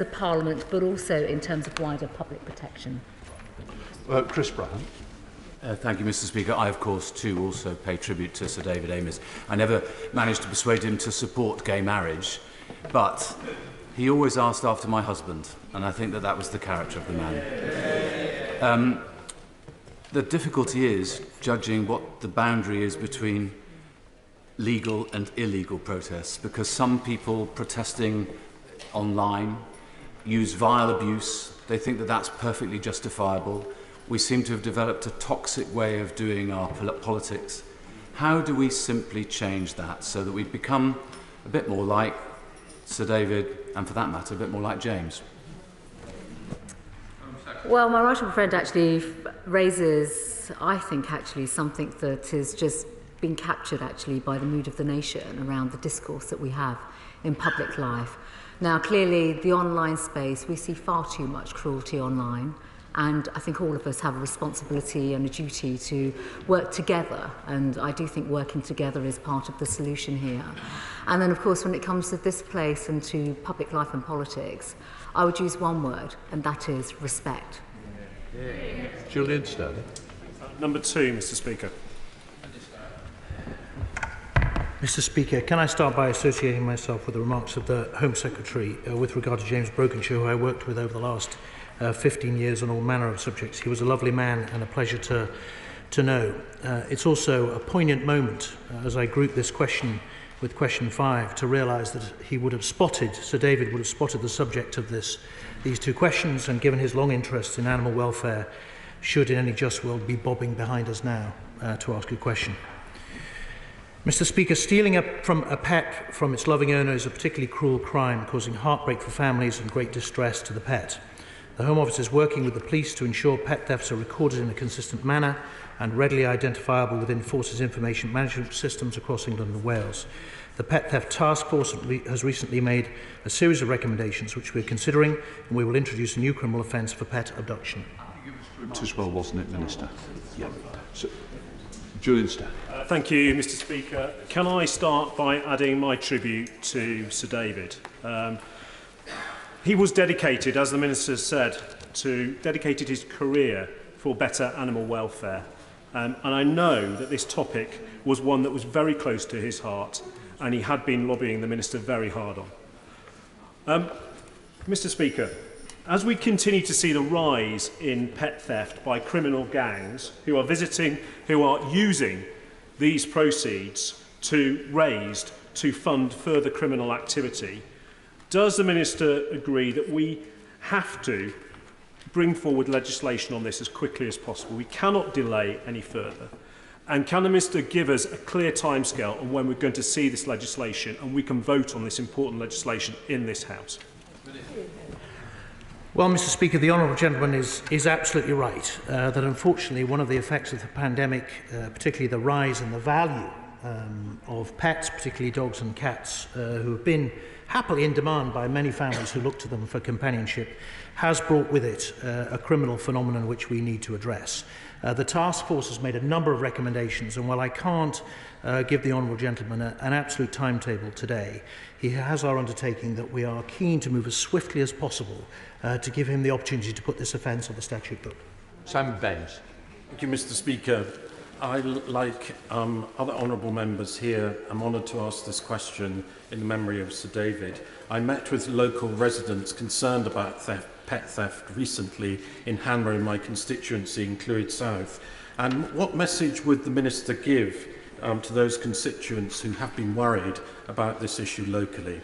the Parliament, but also in terms of wider public protection. Chris Brown. Thank you, Mr. Speaker. I, of course, too, also pay tribute to Sir David Amess. I never managed to persuade him to support gay marriage, but he always asked after my husband, and I think that that was the character of the man. The difficulty is judging what the boundary is between legal and illegal protests, because some people protesting online use vile abuse. They think that that's perfectly justifiable. We seem to have developed a toxic way of doing our politics. How do we simply change that so that we become a bit more like Sir David, and for that matter, a bit more like James? Well, my right honourable friend actually raises, I think, actually something that has just been captured actually by the mood of the nation around the discourse that we have in public life. Now, clearly, the online space, we see far too much cruelty online, and I think all of us have a responsibility and a duty to work together, and I do think working together is part of the solution here. And then, of course, when it comes to this place and to public life and politics, I would use one word, and that is respect. Julian Sterling. Number 2, Mr. Speaker. Mr. Speaker, can I start by associating myself with the remarks of the Home Secretary with regard to James Brokenshire, who I worked with over the last 15 years on all manner of subjects. He was a lovely man and a pleasure to know. It's also a poignant moment as I group this question with question 5 to realise that he would have spotted, Sir David would have spotted the subject of these two questions, and given his long interest in animal welfare, should in any just world be bobbing behind us now to ask a question. Mr. Speaker, stealing from a pet from its loving owner is a particularly cruel crime, causing heartbreak for families and great distress to the pet. The Home Office is working with the police to ensure pet thefts are recorded in a consistent manner and readily identifiable within Force's information management systems across England and Wales. The Pet Theft Task Force has recently made a series of recommendations which we're considering, and we will introduce a new criminal offence for pet abduction. As well, wasn't it, Minister? Yeah. So, Julian Sterling. Thank you, Mr. Speaker. Can I start by adding my tribute to Sir David? He was dedicated, as the Minister said, dedicated his career for better animal welfare. And I know that this topic was one that was very close to his heart, and he had been lobbying the Minister very hard on. Mr. Speaker, as we continue to see the rise in pet theft by criminal gangs who are using these proceeds to fund further criminal activity, does the Minister agree that we have to bring forward legislation on this as quickly as possible? We cannot delay any further. And can the Minister give us a clear timescale on when we're going to see this legislation and we can vote on this important legislation in this House? Well, Mr. Speaker, the honourable gentleman is absolutely right that unfortunately one of the effects of the pandemic, particularly the rise in the value of pets, particularly dogs and cats, who have been happily in demand by many families who look to them for companionship, has brought with it a criminal phenomenon which we need to address. The task force has made a number of recommendations, and while I can't give the honourable gentleman an absolute timetable today, he has our undertaking that we are keen to move as swiftly as possible to give him the opportunity to put this offence on the statute book. Sam Baines. Thank you, Mr. Speaker. I, like other honourable members here, am honoured to ask this question in the memory of Sir David. I met with local residents concerned about pet theft recently in Hanmer, in my constituency in Clwyd South. And what message would the Minister give to those constituents who have been worried about this issue locally?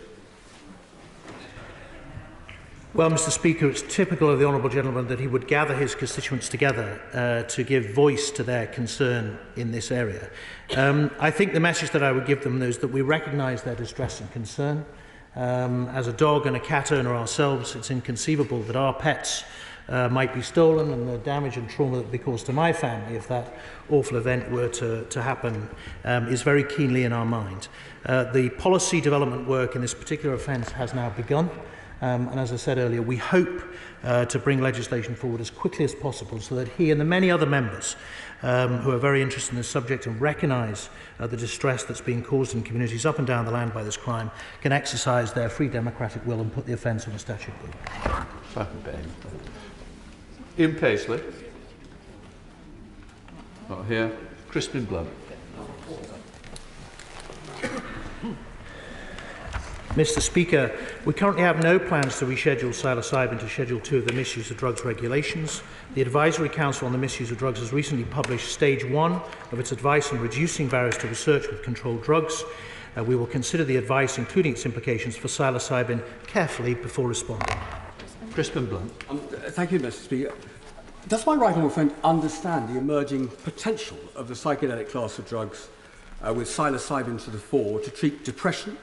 Well, Mr. Speaker, it's typical of the honourable gentleman that he would gather his constituents together to give voice to their concern in this area. I think the message that I would give them is that we recognise their distress and concern. As a dog and a cat owner ourselves, it's inconceivable that our pets might be stolen, and the damage and trauma that would be caused to my family if that awful event were to happen is very keenly in our mind. The policy development work in this particular offence has now begun. And as I said earlier, we hope to bring legislation forward as quickly as possible so that he and the many other members who are very interested in this subject and recognise the distress that's being caused in communities up and down the land by this crime can exercise their free democratic will and put the offence on the statute book. Ian Paisley. Not here. Crispin Blunt. Mr. Speaker, we currently have no plans to reschedule psilocybin to Schedule 2 of the Misuse of Drugs regulations. The Advisory Council on the Misuse of Drugs has recently published Stage 1 of its advice on reducing barriers to research with controlled drugs. We will consider the advice, including its implications for psilocybin, carefully before responding. Crispin Blunt. Thank you, Mr. Speaker. Does my right honourable friend understand the emerging potential of the psychedelic class of drugs with psilocybin to the fore to treat depression,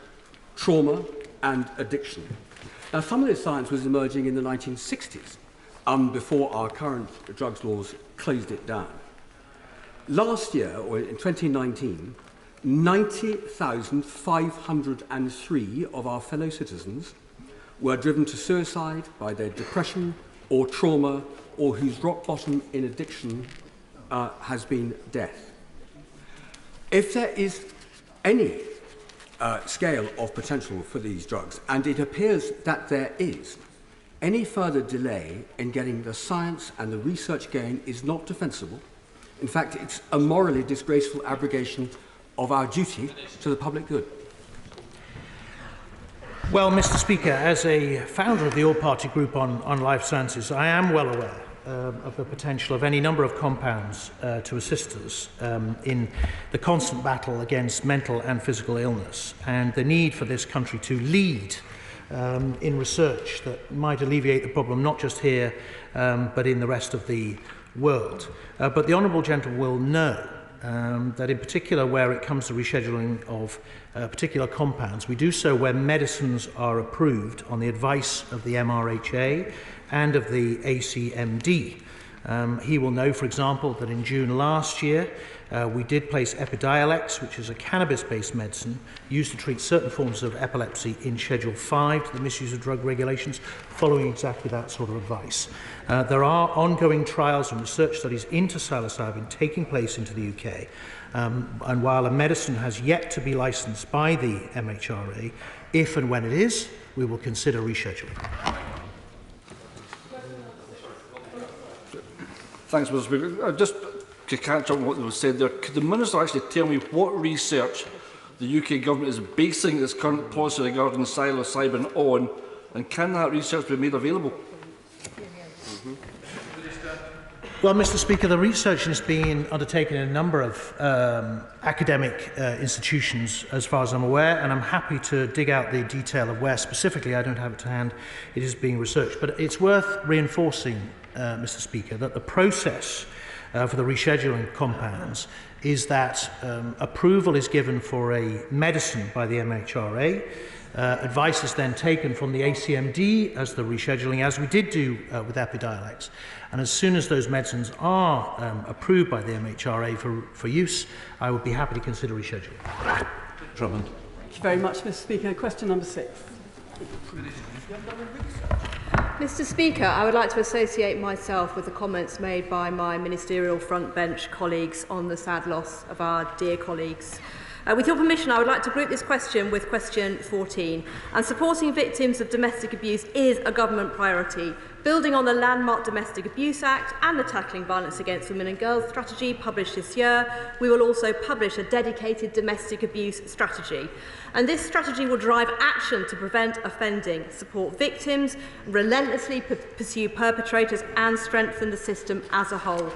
trauma and addiction? Now, some of this science was emerging in the 1960s, before our current drugs laws closed it down. Last year, or in 2019, 90,503 of our fellow citizens were driven to suicide by their depression or trauma, or whose rock bottom in addiction has been death. If there is any scale of potential for these drugs, and it appears that there is, any further delay in getting the science and the research going is not defensible. In fact, it's a morally disgraceful abrogation of our duty to the public good. Well, Mr. Speaker, as a founder of the all-party group on life sciences, I am well aware of the potential of any number of compounds to assist us in the constant battle against mental and physical illness, and the need for this country to lead in research that might alleviate the problem not just here but in the rest of the world. But the Honourable Gentleman will know that in particular where it comes to rescheduling of particular compounds, we do so where medicines are approved on the advice of the MRHA and of the ACMD. He will know, for example, that in June last year we did place Epidiolex, which is a cannabis-based medicine used to treat certain forms of epilepsy, in Schedule 5 to the Misuse of Drug regulations, following exactly that sort of advice. There are ongoing trials and research studies into psilocybin taking place into the UK, and while a medicine has yet to be licensed by the MHRA, if and when it is, we will consider rescheduling. Thanks, Mr. Speaker. Just to catch up on what was said there, could the Minister actually tell me what research the UK Government is basing its current policy regarding psilocybin on, and can that research be made available? Well, Mr. Speaker, the research is being undertaken in a number of academic institutions, as far as I'm aware, and I'm happy to dig out the detail of where specifically, I don't have it to hand, it is being researched. But it's worth reinforcing, Mr. Speaker, that the process for the rescheduling compounds is that approval is given for a medicine by the MHRA. Advice is then taken from the ACMD as the rescheduling, as we did do with Epidiolex. And as soon as those medicines are approved by the MHRA for use, I would be happy to consider rescheduling. Drummond. Thank you very much, Mr. Speaker. Question number 6. Mr. Speaker, I would like to associate myself with the comments made by my ministerial front bench colleagues on the sad loss of our dear colleagues. With your permission, I would like to group this question with question 14. And supporting victims of domestic abuse is a government priority. Building on the landmark Domestic Abuse Act and the Tackling Violence Against Women and Girls strategy published this year, we will also publish a dedicated domestic abuse strategy. And this strategy will drive action to prevent offending, support victims, relentlessly pursue perpetrators and strengthen the system as a whole.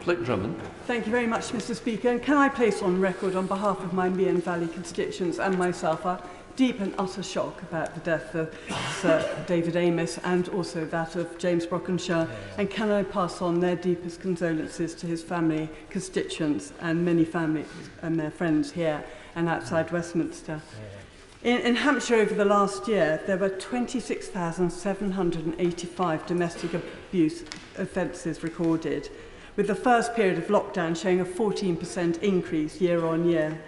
Drummond. Thank you very much, Mr. Speaker. And can I place on record, on behalf of my Mearn Valley constituents and myself, our deep and utter shock about the death of Sir David Amess and also that of James Brockenshire. And can I pass on their deepest condolences to his family, constituents and many families and their friends here and outside Westminster. In Hampshire over the last year, there were 26,785 domestic abuse offences recorded, with the first period of lockdown showing a 14% increase year on year.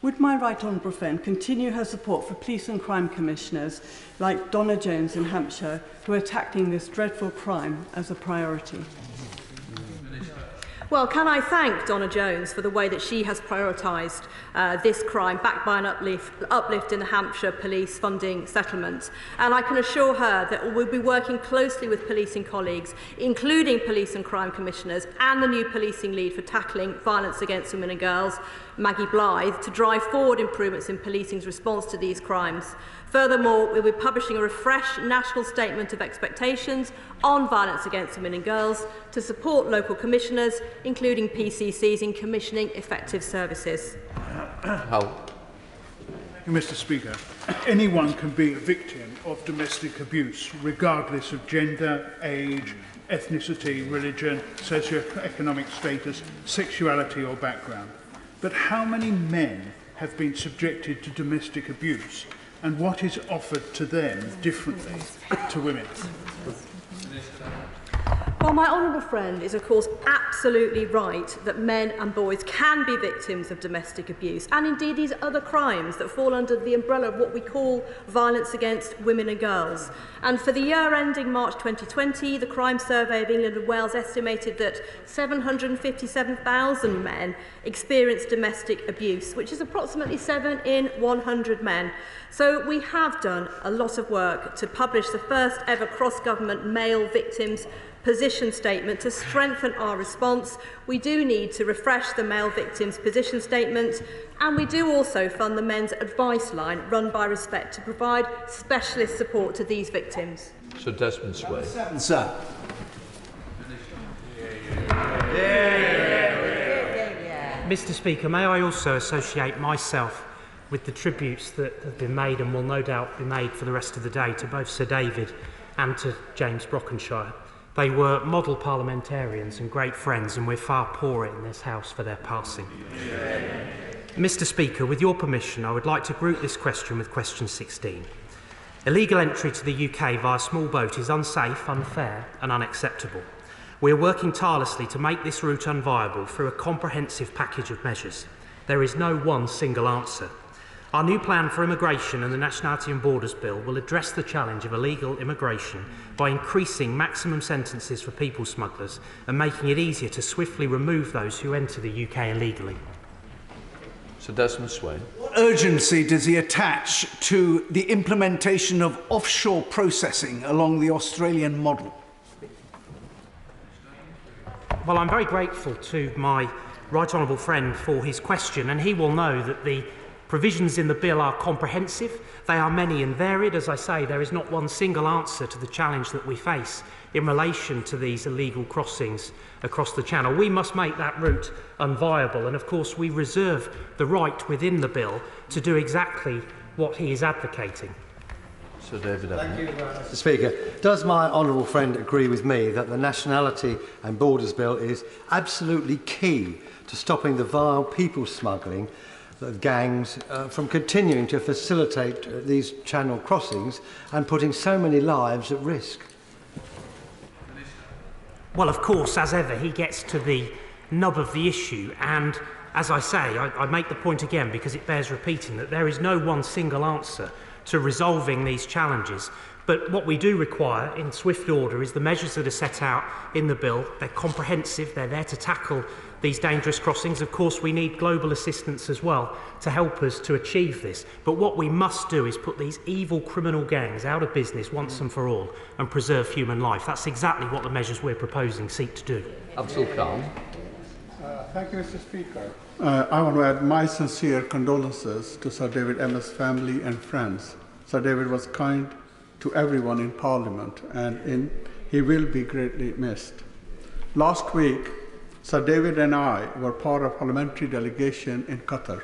Would my right honourable friend continue her support for police and crime commissioners like Donna Jones in Hampshire, who are tackling this dreadful crime as a priority? Well, can I thank Donna Jones for the way that she has prioritised this crime, backed by an uplift in the Hampshire Police funding settlement. And I can assure her that we'll be working closely with policing colleagues, including police and crime commissioners and the new policing lead for tackling violence against women and girls, Maggie Blythe, to drive forward improvements in policing's response to these crimes. Furthermore, we'll be publishing a refreshed national statement of expectations on violence against women and girls to support local commissioners, including PCCs, in commissioning effective services. Mr. Speaker, anyone can be a victim of domestic abuse, regardless of gender, age, ethnicity, religion, socio-economic status, sexuality or background. But how many men have been subjected to domestic abuse, and what is offered to them differently to women? Well, my honourable friend is, of course, absolutely right that men and boys can be victims of domestic abuse, and indeed these other crimes that fall under the umbrella of what we call violence against women and girls. And for the year ending March 2020, the Crime Survey of England and Wales estimated that 757,000 men experienced domestic abuse, which is approximately 7 in 100 men. So we have done a lot of work to publish the first ever cross-government male victims position statement to strengthen our response. We do need to refresh the male victims position statement, and we do also fund the men's advice line run by Respect to provide specialist support to these victims. Sir Desmond Sway. Sir. Mr. Speaker, may I also associate myself with the tributes that have been made and will no doubt be made for the rest of the day to both Sir David and to James Brockenshire. They were model parliamentarians and great friends, and we're far poorer in this House for their passing. Mr. Speaker, with your permission, I would like to group this question with question 16. Illegal entry to the UK via small boat is unsafe, unfair and unacceptable. We are working tirelessly to make this route unviable through a comprehensive package of measures. There is no one single answer. Our new plan for immigration and the Nationality and Borders Bill will address the challenge of illegal immigration by increasing maximum sentences for people smugglers and making it easier to swiftly remove those who enter the UK illegally. Sir Desmond Sway. What urgency does he attach to the implementation of offshore processing along the Australian model? Well, I'm very grateful to my right honourable friend for his question, and he will know that the provisions in the bill are comprehensive. They are many and varied. As I say, there is not one single answer to the challenge that we face in relation to these illegal crossings across the Channel. We must make that route unviable, and of course we reserve the right within the bill to do exactly what he is advocating. Sir David Amess. Thank you, Mr. Speaker. Does my honourable friend agree with me that the Nationality and Borders Bill is absolutely key to stopping the vile people smuggling gangs from continuing to facilitate these Channel crossings and putting so many lives at risk? Well, of course, as ever, he gets to the nub of the issue, and as I say, I make the point again because it bears repeating that there is no one single answer to resolving these challenges. But what we do require in swift order is the measures that are set out in the bill. They're comprehensive, they're there to tackle these dangerous crossings. Of course, we need global assistance as well to help us to achieve this. But what we must do is put these evil criminal gangs out of business once and for all and preserve human life. That's exactly what the measures we're proposing seek to do. Abdul Khan. Thank you, Mr. Speaker. I want to add my sincere condolences to Sir David Amess' family and friends. Sir David was kind to everyone in Parliament, and he will be greatly missed. Last week, Sir David and I were part of a parliamentary delegation in Qatar.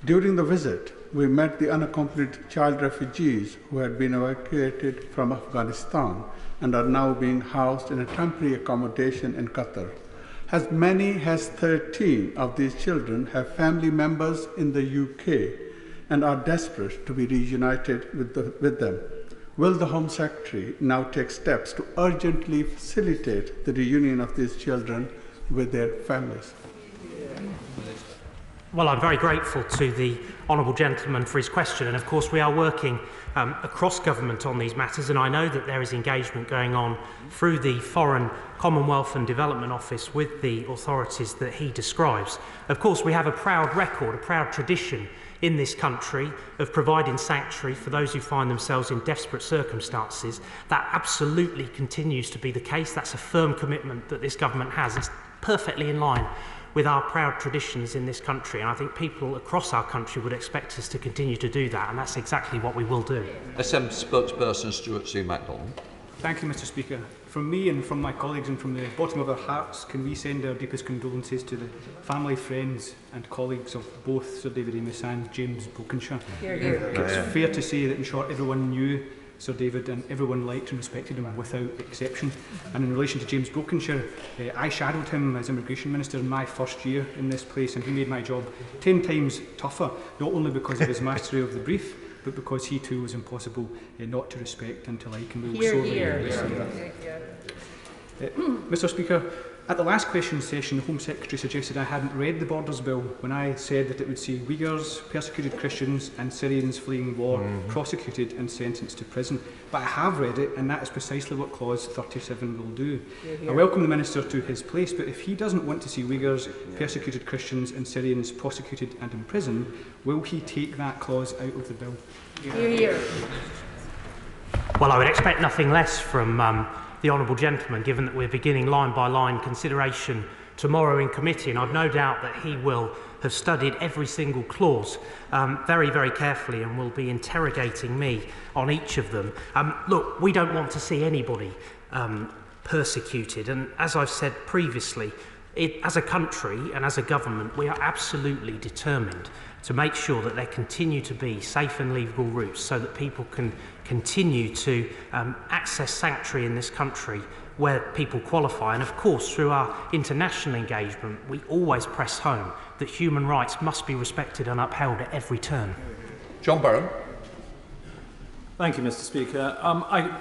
During the visit, we met the unaccompanied child refugees who had been evacuated from Afghanistan and are now being housed in a temporary accommodation in Qatar. As many as 13 of these children have family members in the UK and are desperate to be reunited with them. Will the Home Secretary now take steps to urgently facilitate the reunion of these children with their families? Well, I'm very grateful to the honourable gentleman for his question, and of course we are working across government on these matters, and I know that there is engagement going on through the Foreign, Commonwealth and Development Office with the authorities that he describes. Of course, we have a proud record, a proud tradition in this country of providing sanctuary for those who find themselves in desperate circumstances. That absolutely continues to be the case. That's a firm commitment that this government has. It's perfectly in line with our proud traditions in this country, and I think people across our country would expect us to continue to do that, and that's exactly what we will do. SM spokesperson Stuart C. MacDonald. Thank you, Mr. Speaker. From me and from my colleagues and from the bottom of our hearts, can we send our deepest condolences to the family, friends and colleagues of both Sir David Amess and James Brokenshire. Hear, hear. It's fair to say that in short everyone knew Sir David and everyone liked and respected him without exception. And in relation to James Brokenshire, I shadowed him as Immigration Minister in my first year in this place, and he made my job 10 times tougher, not only because of his mastery of the brief, but because he too was impossible not to respect until I can will sorely Mr. Speaker, at the last question session, the Home Secretary suggested I hadn't read the Borders Bill when I said that it would see Uyghurs, persecuted Christians and Syrians fleeing war prosecuted and sentenced to prison. But I have read it, and that is precisely what Clause 37 will do. I welcome the Minister to his place, but if he doesn't want to see Uyghurs, persecuted Christians and Syrians prosecuted and imprisoned, will he take that clause out of the bill? Hear, hear. Well, I would expect nothing less from the honourable gentleman, given that we're beginning line-by-line consideration tomorrow in committee, and I've no doubt that he will have studied every single clause very, very carefully and will be interrogating me on each of them. Look, we don't want to see anybody persecuted, and as I've said previously, as a country and as a government, we are absolutely determined to make sure that there continue to be safe and legal routes so that people can continue to access sanctuary in this country where people qualify. And of course, through our international engagement, we always press home that human rights must be respected and upheld at every turn. John Barron. Thank you, Mr. Speaker. I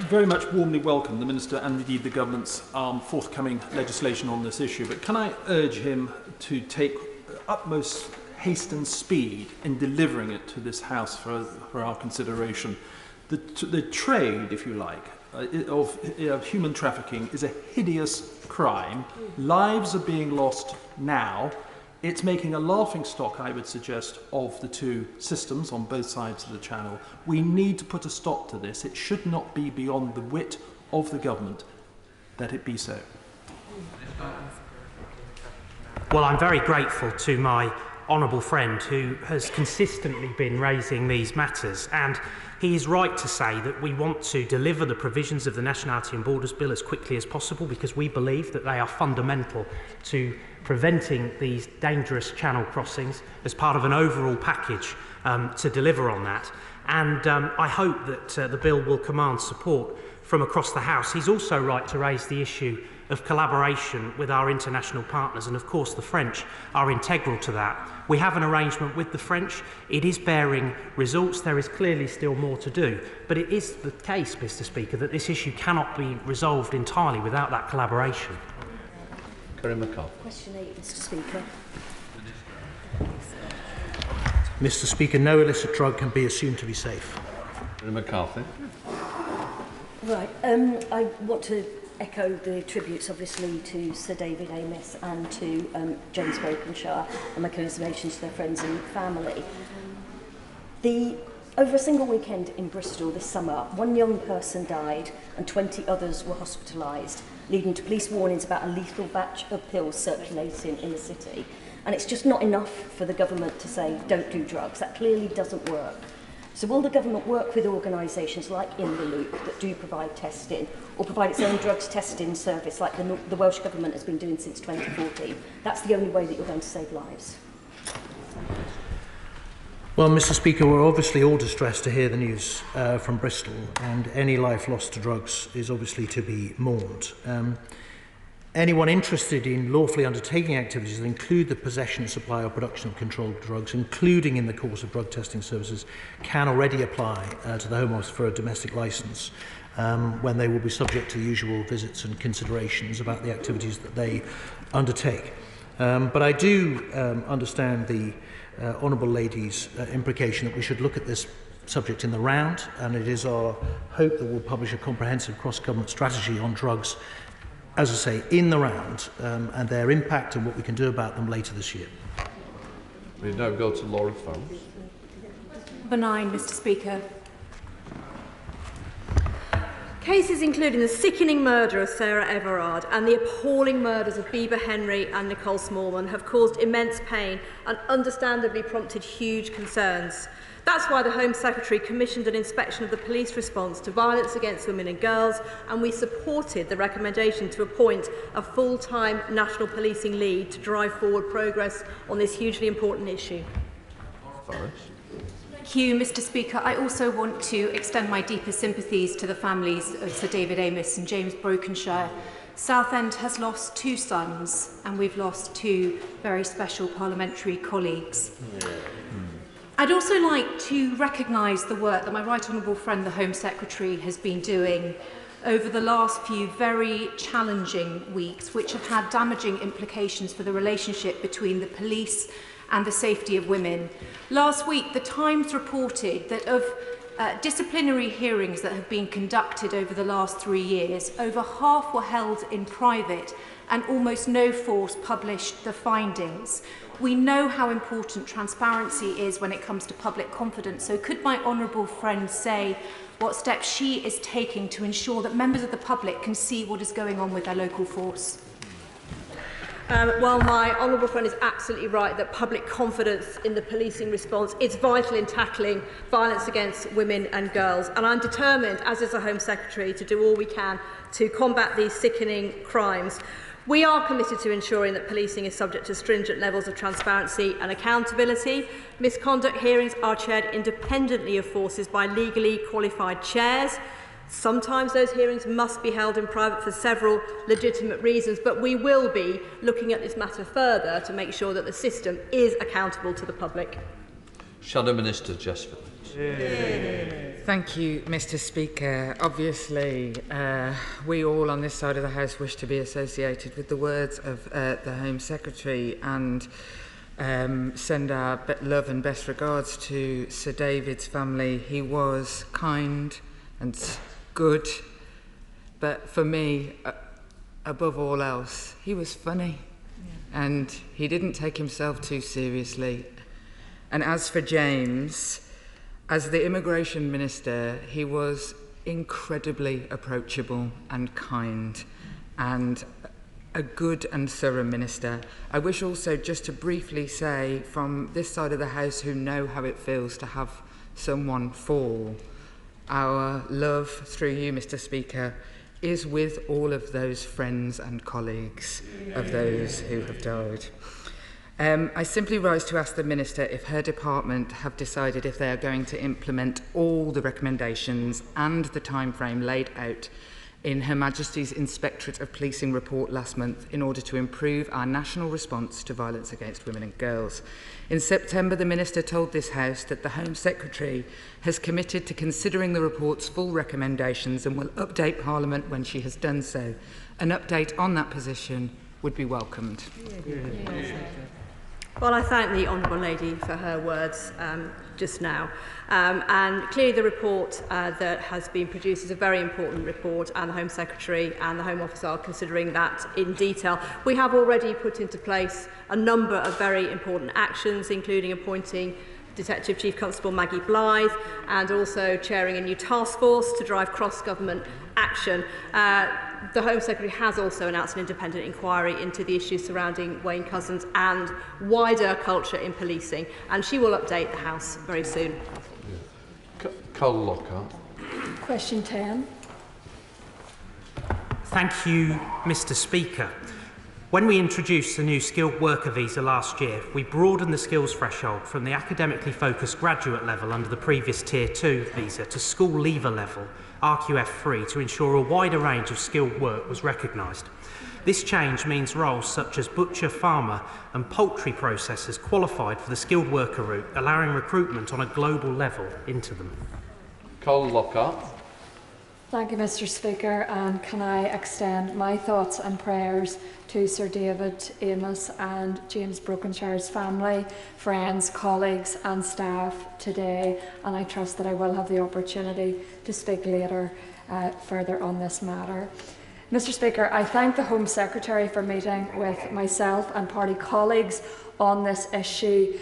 very much warmly welcome the Minister and indeed the Government's forthcoming legislation on this issue, but can I urge him to take utmost haste and speed in delivering it to this House for our consideration. The trade, if you like, of human trafficking is a hideous crime. Lives are being lost now. It's making a laughingstock, I would suggest, of the two systems on both sides of the channel. We need to put a stop to this. It should not be beyond the wit of the government that it be so. Well, I'm very grateful to my honourable friend who has consistently been raising these matters, and he is right to say that we want to deliver the provisions of the Nationality and Borders Bill as quickly as possible because we believe that they are fundamental to preventing these dangerous channel crossings as part of an overall package to deliver on that. And I hope that the bill will command support from across the House. He's also right to raise the issue of collaboration with our international partners, and of course the French are integral to that. We have an arrangement with the French. It is bearing results. There is clearly still more to do, but it is the case, Mr. Speaker, that this issue cannot be resolved entirely without that collaboration. Question 8, Mr. Speaker. Mr. Speaker, no illicit drug can be assumed to be safe. McCarthy. Right, I want to echo the tributes, obviously, to Sir David Amess and to James Brokenshire, and my commiserations to their friends and family. Over a single weekend in Bristol this summer, one young person died and 20 others were hospitalised, leading to police warnings about a lethal batch of pills circulating in the city. And it's just not enough for the government to say, don't do drugs. That clearly doesn't work. So will the government work with organisations like In the Loop that do provide testing, or provide its own drugs testing service like the Welsh Government has been doing since 2014? That's the only way that you're going to save lives. Well, Mr. Speaker, we're obviously all distressed to hear the news from Bristol, and any life lost to drugs is obviously to be mourned. Anyone interested in lawfully undertaking activities that include the possession, supply or production of controlled drugs, including in the course of drug testing services, can already apply to the Home Office for a domestic licence when they will be subject to the usual visits and considerations about the activities that they undertake. But I do understand the Honourable Lady's implication that we should look at this subject in the round, and it is our hope that we'll publish a comprehensive cross-government strategy on drugs, as I say, in the round, and their impact and what we can do about them later this year. We now go to Laura Farms. Number 9, Mr Speaker. Cases including the sickening murder of Sarah Everard and the appalling murders of Bieber Henry and Nicole Smallman have caused immense pain and understandably prompted huge concerns. That's why the Home Secretary commissioned an inspection of the police response to violence against women and girls, and we supported the recommendation to appoint a full-time national policing lead to drive forward progress on this hugely important issue. Thank you, Mr Speaker. I also want to extend my deepest sympathies to the families of Sir David Amess and James Brokenshire. Southend has lost 2 sons, and we've lost 2 very special parliamentary colleagues. I'd also like to recognise the work that my right honourable friend, the Home Secretary, has been doing over the last few very challenging weeks, which have had damaging implications for the relationship between the police and the safety of women. Last week, The Times reported that of disciplinary hearings that have been conducted over the last 3 years, over half were held in private and almost no force published the findings. We know how important transparency is when it comes to public confidence, so could my honourable friend say what steps she is taking to ensure that members of the public can see what is going on with their local force? Well, my honourable friend is absolutely right that public confidence in the policing response is vital in tackling violence against women and girls. And I'm determined, as is the Home Secretary, to do all we can to combat these sickening crimes. We are committed to ensuring that policing is subject to stringent levels of transparency and accountability. Misconduct hearings are chaired independently of forces by legally qualified chairs. Sometimes those hearings must be held in private for several legitimate reasons, but we will be looking at this matter further to make sure that the system is accountable to the public. Shadow Minister Jesford. Thank you, Mr Speaker. Obviously, we all on this side of the House wish to be associated with the words of the Home Secretary and send our love and best regards to Sir David's family. He was kind and good, but for me, above all else, he was funny, and he didn't take himself too seriously. And as for James, as the Immigration Minister, he was incredibly approachable and kind, and a good and thorough minister. I wish also just to briefly say, from this side of the House who know how it feels to have someone fall, our love, through you, Mr Speaker, is with all of those friends and colleagues of those who have died. I simply rise to ask the Minister if her department have decided if they are going to implement all the recommendations and the timeframe laid out in Her Majesty's Inspectorate of Policing report last month in order to improve our national response to violence against women and girls. In September, the Minister told this House that the Home Secretary has committed to considering the report's full recommendations and will update Parliament when she has done so. An update on that position would be welcomed. Well, I thank the Honourable Lady for her words just now. And clearly the report that has been produced is a very important report, and the Home Secretary and the Home Office are considering that in detail. We have already put into place a number of very important actions, including appointing Detective Chief Constable Maggie Blythe and also chairing a new task force to drive cross-government action. The Home Secretary has also announced an independent inquiry into the issues surrounding Wayne Couzens and wider culture in policing, and she will update the House very soon. Carl Lockhart. Question 10. Thank you, Mr Speaker. When we introduced the new skilled worker visa last year, we broadened the skills threshold from the academically focused graduate level under the previous Tier 2 visa to school leaver level, RQF3, to ensure a wider range of skilled work was recognised. This change means roles such as butcher, farmer and poultry processors qualified for the skilled worker route, allowing recruitment on a global level into them. Carl Lockhart. Thank you, Mr. Speaker, and can I extend my thoughts and prayers to Sir David Amess and James Brokenshire's family, friends, colleagues and staff today, and I trust that I will have the opportunity to speak later further on this matter. Mr. Speaker, I thank the Home Secretary for meeting with myself and party colleagues on this issue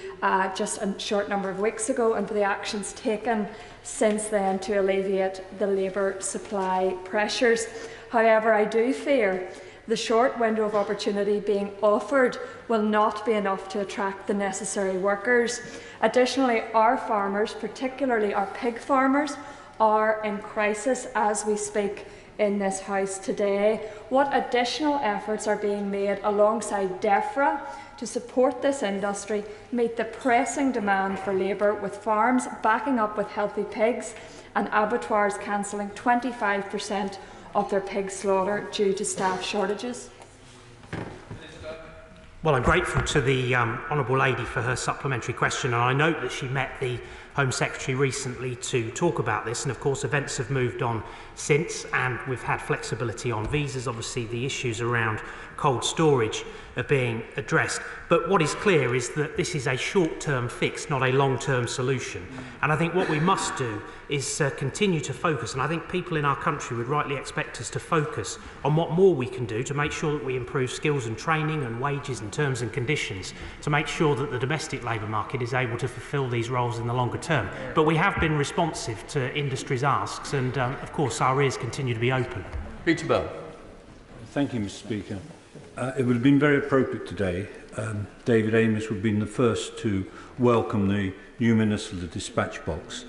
just a short number of weeks ago, and for the actions taken since then to alleviate the labour supply pressures. However, I do fear the short window of opportunity being offered will not be enough to attract the necessary workers. Additionally, our farmers, particularly our pig farmers, are in crisis as we speak in this House today. What additional efforts are being made alongside DEFRA to support this industry, meet the pressing demand for labour, with farms backing up with healthy pigs and abattoirs cancelling 25% of their pig slaughter due to staff shortages? Well, I'm grateful to the Honourable Lady for her supplementary question, and I note that she met the Home Secretary recently to talk about this, and of course events have moved on since, and we've had flexibility on visas. Obviously the issues around cold storage are being addressed, but what is clear is that this is a short-term fix, not a long-term solution, and I think what we must do is continue to focus, and I think people in our country would rightly expect us to focus on what more we can do to make sure that we improve skills and training and wages and terms and conditions, to make sure that the domestic labour market is able to fulfil these roles in the longer term. But we have been responsive to industry's asks, and of course our ears continue to be open. Peter Bell. Thank you, Mr. Speaker. It would have been very appropriate today. David Amess would have been the first to welcome the new Minister of the Dispatch Box,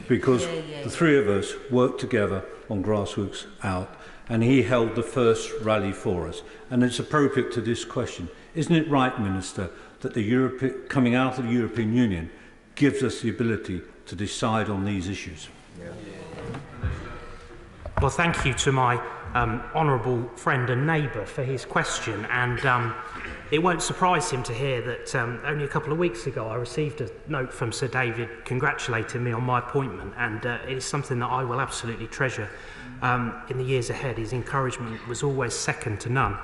because the three of us worked together on Grassroots Out, and he held the first rally for us. And it's appropriate to this question. Isn't it right, Minister, that the coming out of the European Union gives us the ability to decide on these issues? Well, thank you to my honourable friend and neighbour for his question, and it won't surprise him to hear that only a couple of weeks ago I received a note from Sir David congratulating me on my appointment, and it is something that I will absolutely treasure in the years ahead. His encouragement was always second to none.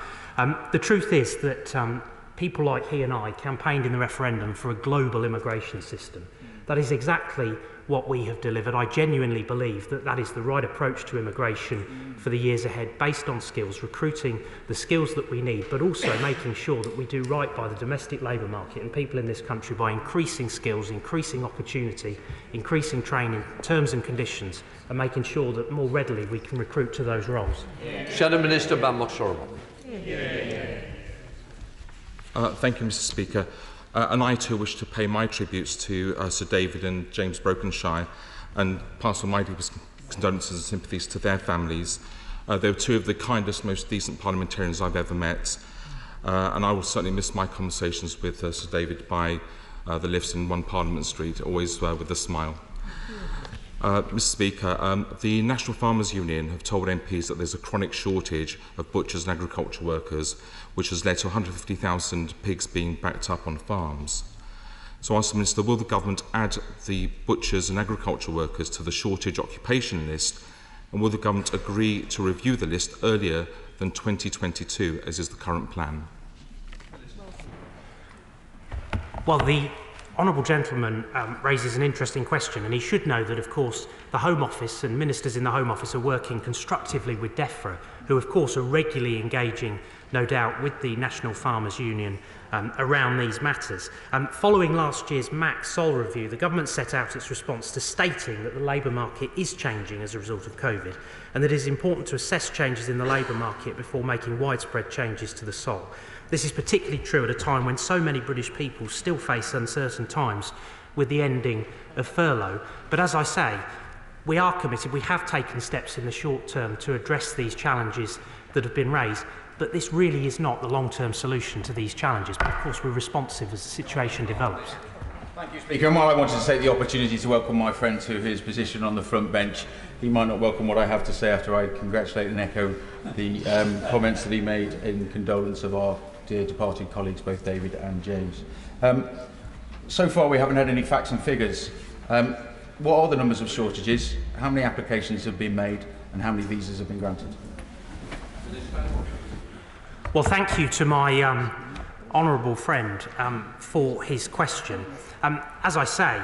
The truth is that people like he and I campaigned in the referendum for a global immigration system. That is exactly what we have delivered. I genuinely believe that that is the right approach to immigration for the years ahead, based on skills, recruiting the skills that we need, but also making sure that we do right by the domestic labour market and people in this country by increasing skills, increasing opportunity, increasing training, terms and conditions, and making sure that more readily we can recruit to those roles. Shadow Minister Boris. Thank you, Mr. Speaker. And I too wish to pay my tributes to Sir David and James Brokenshire and pass on my deepest condolences and sympathies to their families. They were two of the kindest, most decent parliamentarians I've ever met, and I will certainly miss my conversations with Sir David by the lifts in 1 Parliament Street, always with a smile. Mr. Speaker, the National Farmers Union have told MPs that there's a chronic shortage of butchers and agriculture workers, which has led to 150,000 pigs being backed up on farms. So I ask the Minister, will the government add the butchers and agriculture workers to the shortage occupation list, and will the government agree to review the list earlier than 2022, as is the current plan? Well, the honourable gentleman raises an interesting question, and he should know that, of course, the Home Office and ministers in the Home Office are working constructively with DEFRA, who, of course, are regularly engaging, no doubt, with the National Farmers Union around these matters. Following last year's MAC Sol review, the government set out its response to stating that the labour market is changing as a result of COVID, and that it is important to assess changes in the labour market before making widespread changes to the Sol. This is particularly true at a time when so many British people still face uncertain times with the ending of furlough. But as I say, we are committed, we have taken steps in the short term to address these challenges that have been raised, but this really is not the long-term solution to these challenges. But of course we're responsive as the situation develops. Thank you, Speaker. And while I wanted to take the opportunity to welcome my friend to his position on the front bench, he might not welcome what I have to say after I congratulate and echo the comments that he made in condolence of our dear departed colleagues, both David and James. So far we haven't had any facts and figures. What are the numbers of shortages? How many applications have been made? and how many visas have been granted? Well, thank you to my honourable friend for his question. As I say,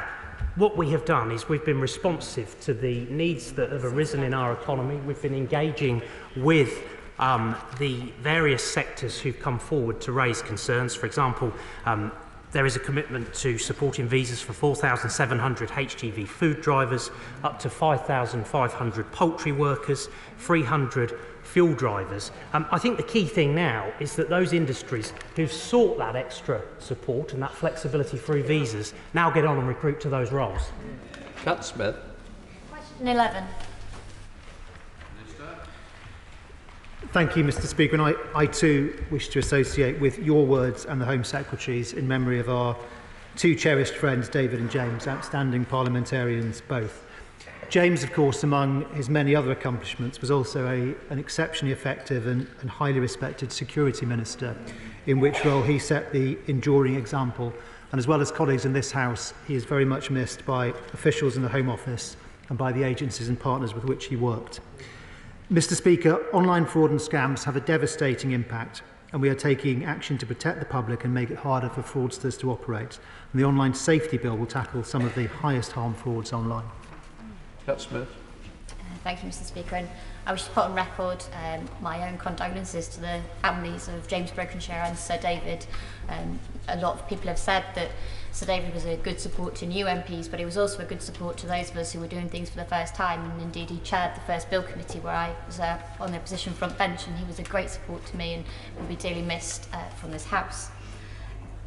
what we have done is we've been responsive to the needs that have arisen in our economy. We've been engaging with the various sectors who've come forward to raise concerns. For example, there is a commitment to supporting visas for 4,700 HGV food drivers, up to 5,500 poultry workers, 300 fuel drivers. I think the key thing now is that those industries who've sought that extra support and that flexibility through visas now get on and recruit to those roles. Cat Smith. Question 11. Thank you, Mr. Speaker. And I too wish to associate with your words and the Home Secretary's in memory of our two cherished friends, David and James, outstanding parliamentarians both. James, of course, among his many other accomplishments, was also an exceptionally effective and highly respected security minister, in which role he set the enduring example. And as well as colleagues in this House, he is very much missed by officials in the Home Office and by the agencies and partners with which he worked. Mr. Speaker, online fraud and scams have a devastating impact, and we are taking action to protect the public and make it harder for fraudsters to operate. And the Online Safety Bill will tackle some of the highest harm frauds online. Cat Smith. Thank you, Mr. Speaker. And I wish to put on record my own condolences to the families of James Brokenshire and Sir David. A lot of people have said that Sir David was a good support to new MPs, but he was also a good support to those of us who were doing things for the first time. And indeed, he chaired the first bill committee where I was on the opposition front bench, and he was a great support to me and will be dearly missed from this House.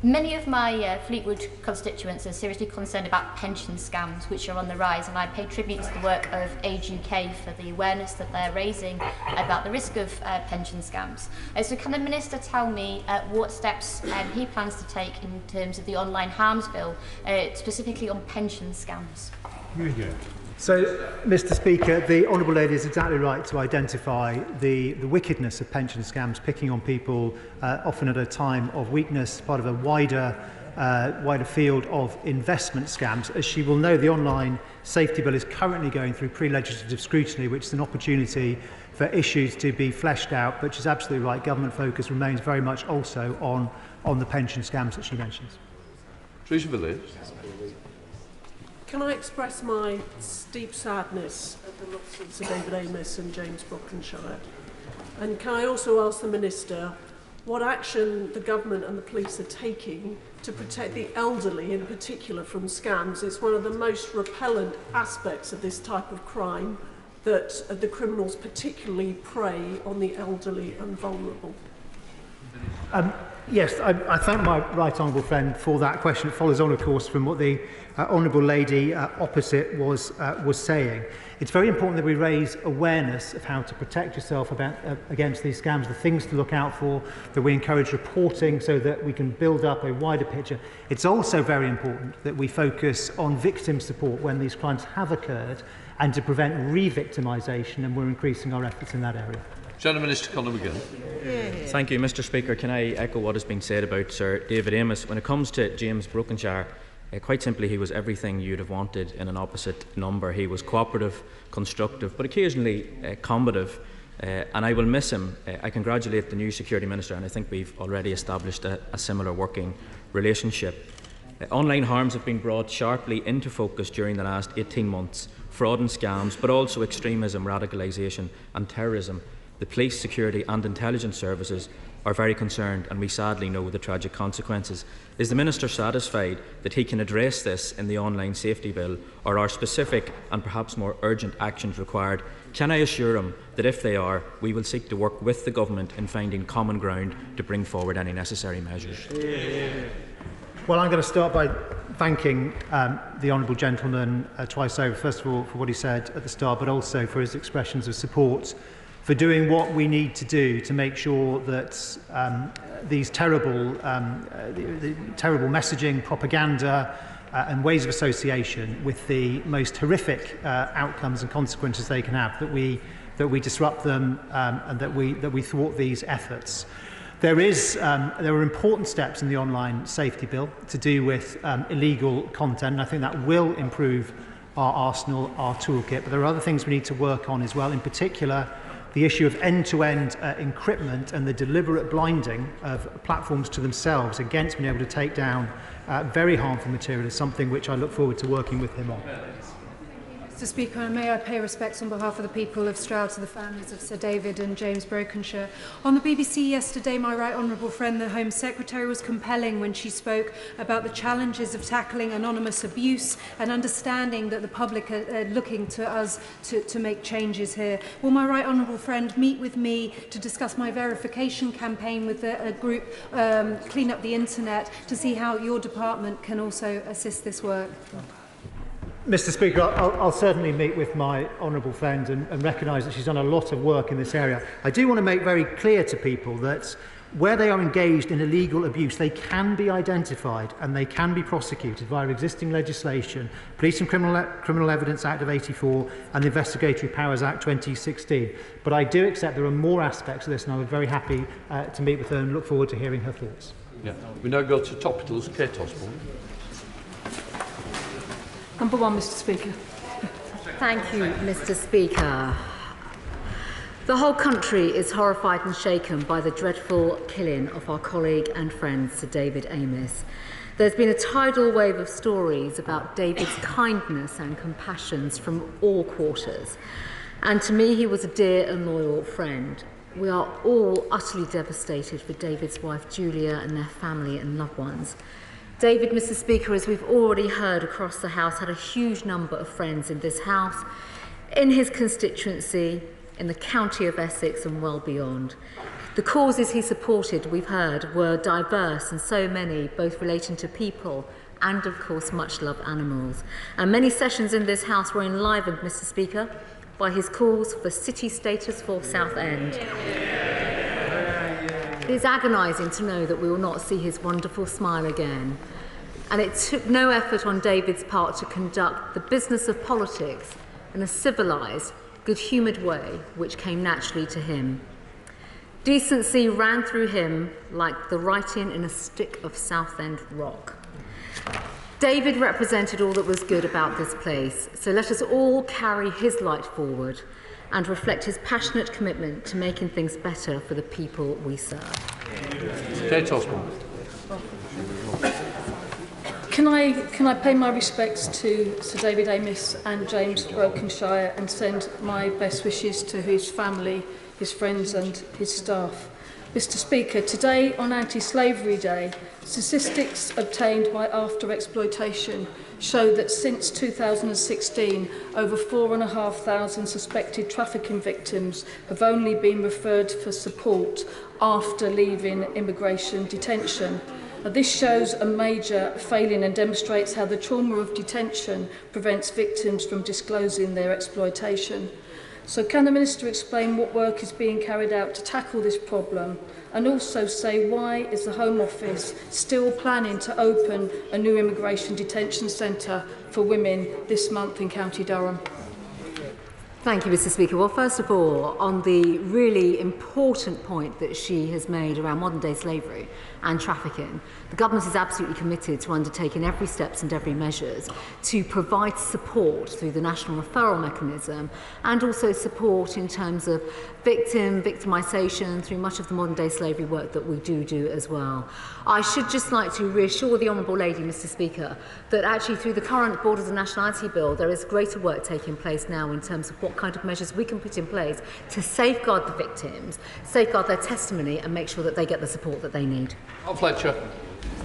Many of my Fleetwood constituents are seriously concerned about pension scams, which are on the rise, and I pay tribute to the work of Age UK for the awareness that they're raising about the risk of pension scams. So can the Minister tell me what steps he plans to take in terms of the Online Harms Bill, specifically on pension scams? Very good. So, Mr. Speaker, the Honourable Lady is exactly right to identify the wickedness of pension scams, picking on people often at a time of weakness, part of a wider field of investment scams. As she will know, the Online Safety Bill is currently going through pre-legislative scrutiny, which is an opportunity for issues to be fleshed out, but she's absolutely right, government focus remains very much also on the pension scams that she mentions. Teresa Villiers. Can I express my deep sadness at the loss of Sir David Amess and James Brokenshire? And can I also ask the Minister what action the government and the police are taking to protect the elderly in particular from scams? It's one of the most repellent aspects of this type of crime that the criminals particularly prey on the elderly and vulnerable. Yes, I thank my right honourable friend for that question. It follows on, of course, from what the honourable lady opposite was saying. It's very important that we raise awareness of how to protect yourself against these scams, the things to look out for, that we encourage reporting so that we can build up a wider picture. It's also very important that we focus on victim support when these crimes have occurred and to prevent re-victimisation, and we're increasing our efforts in that area. Shadow Minister Conor McGinn. Thank you, Mr. Speaker. Can I echo what has been said about Sir David Amess? When it comes to James Brokenshire, quite simply, he was everything you'd have wanted in an opposite number. He was cooperative, constructive, but occasionally combative, and I will miss him. I congratulate the new Security Minister, and I think we've already established a similar working relationship. Online harms have been brought sharply into focus during the last 18 months. Fraud and scams, but also extremism, radicalisation and terrorism. The police, security and intelligence services are very concerned, and we sadly know the tragic consequences. Is the Minister satisfied that he can address this in the Online Safety Bill, or are specific and perhaps more urgent actions required? Can I assure him that if they are, we will seek to work with the Government in finding common ground to bring forward any necessary measures? Well, I'm going to start by thanking the honourable gentleman twice over, first of all for what he said at the start, but also for his expressions of support for doing what we need to do to make sure that these terrible messaging, propaganda and ways of association with the most horrific outcomes and consequences they can have, that we disrupt them and that we thwart these efforts. There are important steps in the Online Safety Bill to do with illegal content, and I think that will improve our arsenal, our toolkit, but there are other things we need to work on as well, in particular the issue of end-to-end encryptment and the deliberate blinding of platforms to themselves against being able to take down very harmful material is something which I look forward to working with him on. Mr Speaker, and may I pay respects on behalf of the people of Stroud to the families of Sir David and James Brokenshire. On the BBC yesterday, my right honourable friend, the Home Secretary, was compelling when she spoke about the challenges of tackling anonymous abuse and understanding that the public are looking to us to make changes here. Will my right honourable friend meet with me to discuss my verification campaign with a group, Clean Up the Internet, to see how your department can also assist this work? Mr Speaker, I'll certainly meet with my honourable friend and recognise that she's done a lot of work in this area. I do want to make very clear to people that where they are engaged in illegal abuse, they can be identified and they can be prosecuted via existing legislation, Police and Criminal Evidence Act of '84 and the Investigatory Powers Act 2016. But I do accept there are more aspects of this, and I would be very happy to meet with her and look forward to hearing her thoughts. Yeah. We now go to topicals. Kate Osborne. Number one, Mr Speaker. Thank you, Mr Speaker. The whole country is horrified and shaken by the dreadful killing of our colleague and friend Sir David Amess. There's been a tidal wave of stories about David's kindness and compassion from all quarters. And to me, he was a dear and loyal friend. We are all utterly devastated for David's wife Julia and their family and loved ones. David, Mr Speaker, as we've already heard across the House, had a huge number of friends in this House, in his constituency, in the county of Essex and well beyond. The causes he supported, we've heard, were diverse and so many, both relating to people and, of course, much-loved animals. And many sessions in this House were enlivened, Mr Speaker, by his calls for city status for Southend. It is agonising to know that we will not see his wonderful smile again. And it took no effort on David's part to conduct the business of politics in a civilised, good-humoured way which came naturally to him. Decency ran through him like the writing in a stick of Southend rock. David represented all that was good about this place, so let us all carry his light forward and reflect his passionate commitment to making things better for the people we serve. Kate Osborne. Can I pay my respects to Sir David Amess and James Brokenshire and send my best wishes to his family, his friends and his staff. Mr Speaker, today on Anti-Slavery Day, statistics obtained by After Exploitation show that since 2016, over 4,500 suspected trafficking victims have only been referred for support after leaving immigration detention. Now, this shows a major failing and demonstrates how the trauma of detention prevents victims from disclosing their exploitation. So can the Minister explain what work is being carried out to tackle this problem, and also say why is the Home Office still planning to open a new immigration detention centre for women this month in County Durham? Thank you, Mr Speaker. Well, first of all, on the really important point that she has made around modern-day slavery and trafficking, the government is absolutely committed to undertaking every steps and every measures to provide support through the national referral mechanism and also support in terms of victimisation through much of the modern-day slavery work that we do as well. I should just like to reassure the Honourable Lady, Mr Speaker, that actually through the current Borders and Nationality Bill, there is greater work taking place now in terms of what kind of measures we can put in place to safeguard the victims, safeguard their testimony and make sure that they get the support that they need. Fletcher.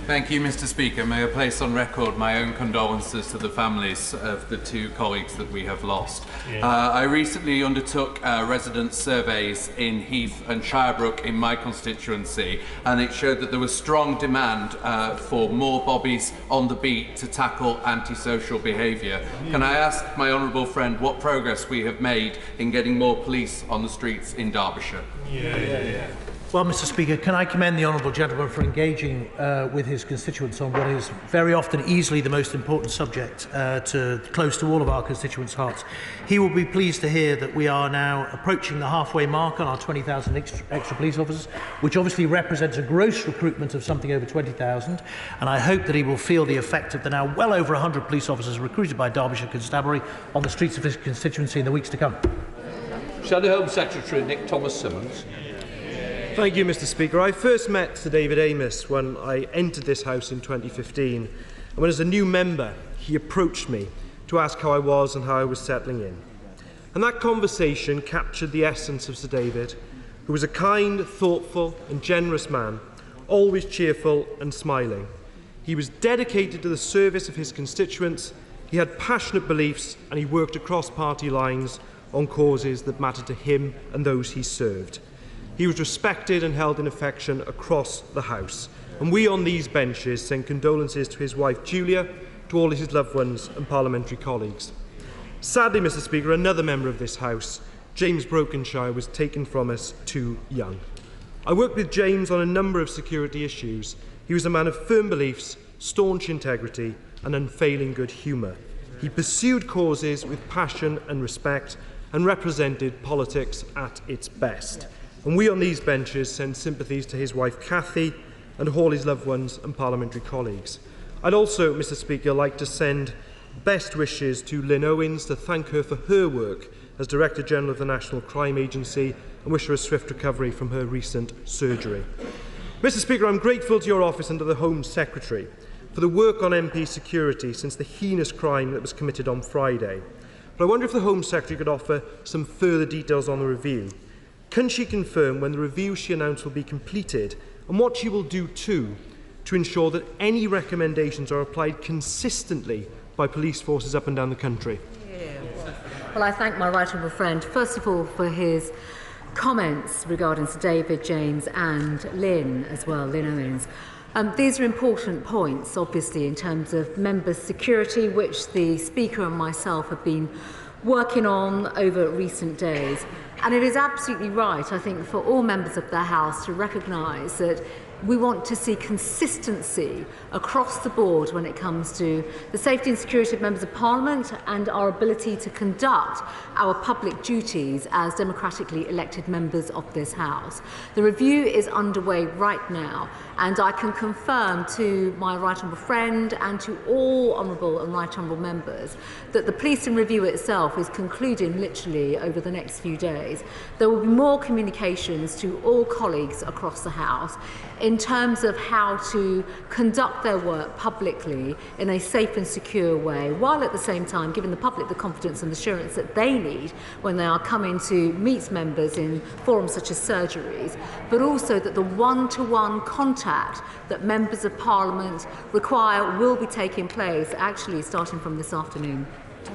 Thank you, Mr Speaker. May I place on record my own condolences to the families of the two colleagues that we have lost. I recently undertook resident surveys in Heath and Shirebrook in my constituency, and it showed that there was strong demand for more bobbies on the beat to tackle antisocial behaviour. Can I ask my honourable friend what progress we have made in getting more police on the streets in Derbyshire? Well, Mr. Speaker, can I commend the honourable gentleman for engaging with his constituents on what is very often easily the most important subject close to all of our constituents' hearts. He will be pleased to hear that we are now approaching the halfway mark on our 20,000 extra police officers, which obviously represents a gross recruitment of something over 20,000, and I hope that he will feel the effect of the now well over 100 police officers recruited by Derbyshire Constabulary on the streets of his constituency in the weeks to come. Shadow Home Secretary Nick Thomas-Symonds. Thank you, Mr. Speaker. I first met Sir David Amess when I entered this House in 2015, and when as a new member he approached me to ask how I was and how I was settling in. And that conversation captured the essence of Sir David, who was a kind, thoughtful and generous man, always cheerful and smiling. He was dedicated to the service of his constituents, he had passionate beliefs, and he worked across party lines on causes that mattered to him and those he served. He was respected and held in affection across the House, and we on these benches send condolences to his wife Julia, to all his loved ones and parliamentary colleagues. Sadly, Mr. Speaker, another member of this House, James Brokenshire, was taken from us too young. I worked with James on a number of security issues. He was a man of firm beliefs, staunch integrity and unfailing good humour. He pursued causes with passion and respect and represented politics at its best. And we on these benches send sympathies to his wife Cathy and all his loved ones and parliamentary colleagues. I'd also, Mr. Speaker, like to send best wishes to Lynn Owens to thank her for her work as Director General of the National Crime Agency and wish her a swift recovery from her recent surgery. Mr. Speaker, I'm grateful to your office and to the Home Secretary for the work on MP security since the heinous crime that was committed on Friday. But I wonder if the Home Secretary could offer some further details on the review. Can she confirm when the review she announced will be completed and what she will do too to ensure that any recommendations are applied consistently by police forces up and down the country? Well, I thank my right honourable friend, first of all, for his comments regarding Sir David, James and Lynn as well, Lynn Owens. These are important points, obviously, in terms of members' security, which the Speaker and myself have been working on over recent days. And it is absolutely right, I think, for all members of the House to recognise that we want to see consistency across the board when it comes to the safety and security of members of Parliament and our ability to conduct our public duties as democratically elected members of this House. The review is underway right now, and I can confirm to my right honourable friend and to all honourable and right honourable members that the policing review itself is concluding literally over the next few days. There will be more communications to all colleagues across the House in terms of how to conduct their work publicly in a safe and secure way, while at the same time giving the public the confidence and assurance that they need when they are coming to meet members in forums such as surgeries, but also that the one-to-one contact that members of Parliament require will be taking place, actually starting from this afternoon.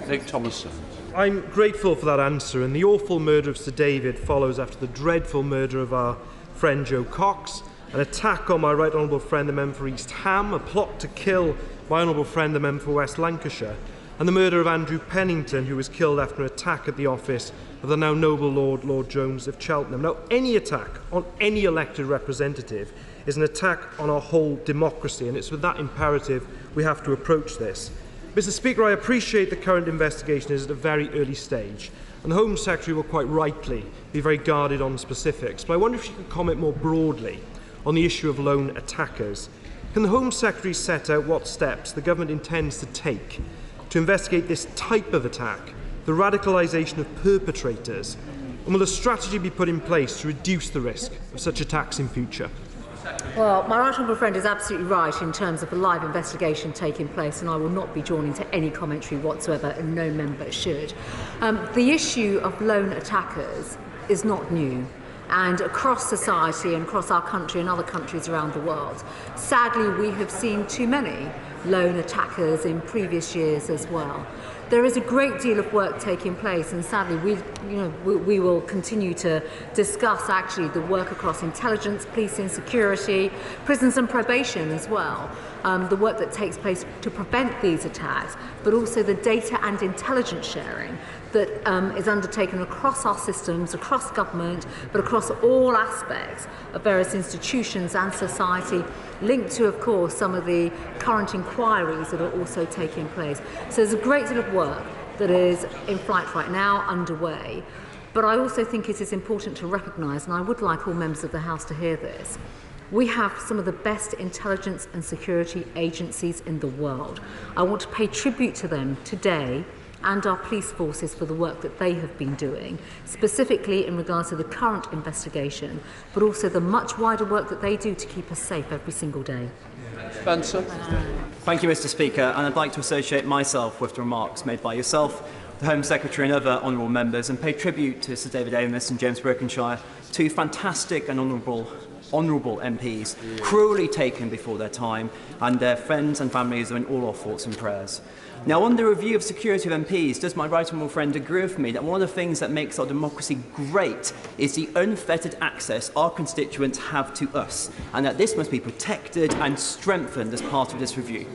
Nick Thomason. I'm grateful for that answer, and the awful murder of Sir David follows after the dreadful murder of our friend Joe Cox, an attack on my right honourable friend the member for East Ham, a plot to kill my honourable friend the member for West Lancashire, and the murder of Andrew Pennington, who was killed after an attack at the office of the now noble Lord Jones of Cheltenham. Now, any attack on any elected representative is an attack on our whole democracy, and it's with that imperative we have to approach this. Mr. Speaker, I appreciate the current investigation is at a very early stage, and the Home Secretary will quite rightly be very guarded on specifics, but I wonder if she could comment more broadly on the issue of lone attackers. Can the Home Secretary set out what steps the government intends to take to investigate this type of attack, the radicalisation of perpetrators, and will a strategy be put in place to reduce the risk of such attacks in future? Well, my right honourable friend is absolutely right in terms of a live investigation taking place, and I will not be joining to any commentary whatsoever, and no member should. The issue of lone attackers is not new. And across society and across our country and other countries around the world, sadly, we have seen too many lone attackers in previous years as well. There is a great deal of work taking place, and sadly we will continue to discuss actually the work across intelligence, policing, security, prisons and probation as well, the work that takes place to prevent these attacks, but also the data and intelligence sharing that is undertaken across our systems, across government, but across all aspects of various institutions and society, linked to, of course, some of the current inquiries that are also taking place. So there's a great deal of work that is in flight right now, underway. But I also think it is important to recognise, and I would like all members of the House to hear this, we have some of the best intelligence and security agencies in the world. I want to pay tribute to them today and our police forces for the work that they have been doing, specifically in regards to the current investigation, but also the much wider work that they do to keep us safe every single day. Spencer. Thank you, Mr. Speaker, and I'd like to associate myself with the remarks made by yourself, the Home Secretary and other honourable members, and pay tribute to Sir David Amess and James Brokenshire, two fantastic and honourable MPs, cruelly taken before their time, and their friends and families are in all our thoughts and prayers. Now, on the review of security of MPs, does my right honourable friend agree with me that one of the things that makes our democracy great is the unfettered access our constituents have to us, and that this must be protected and strengthened as part of this review?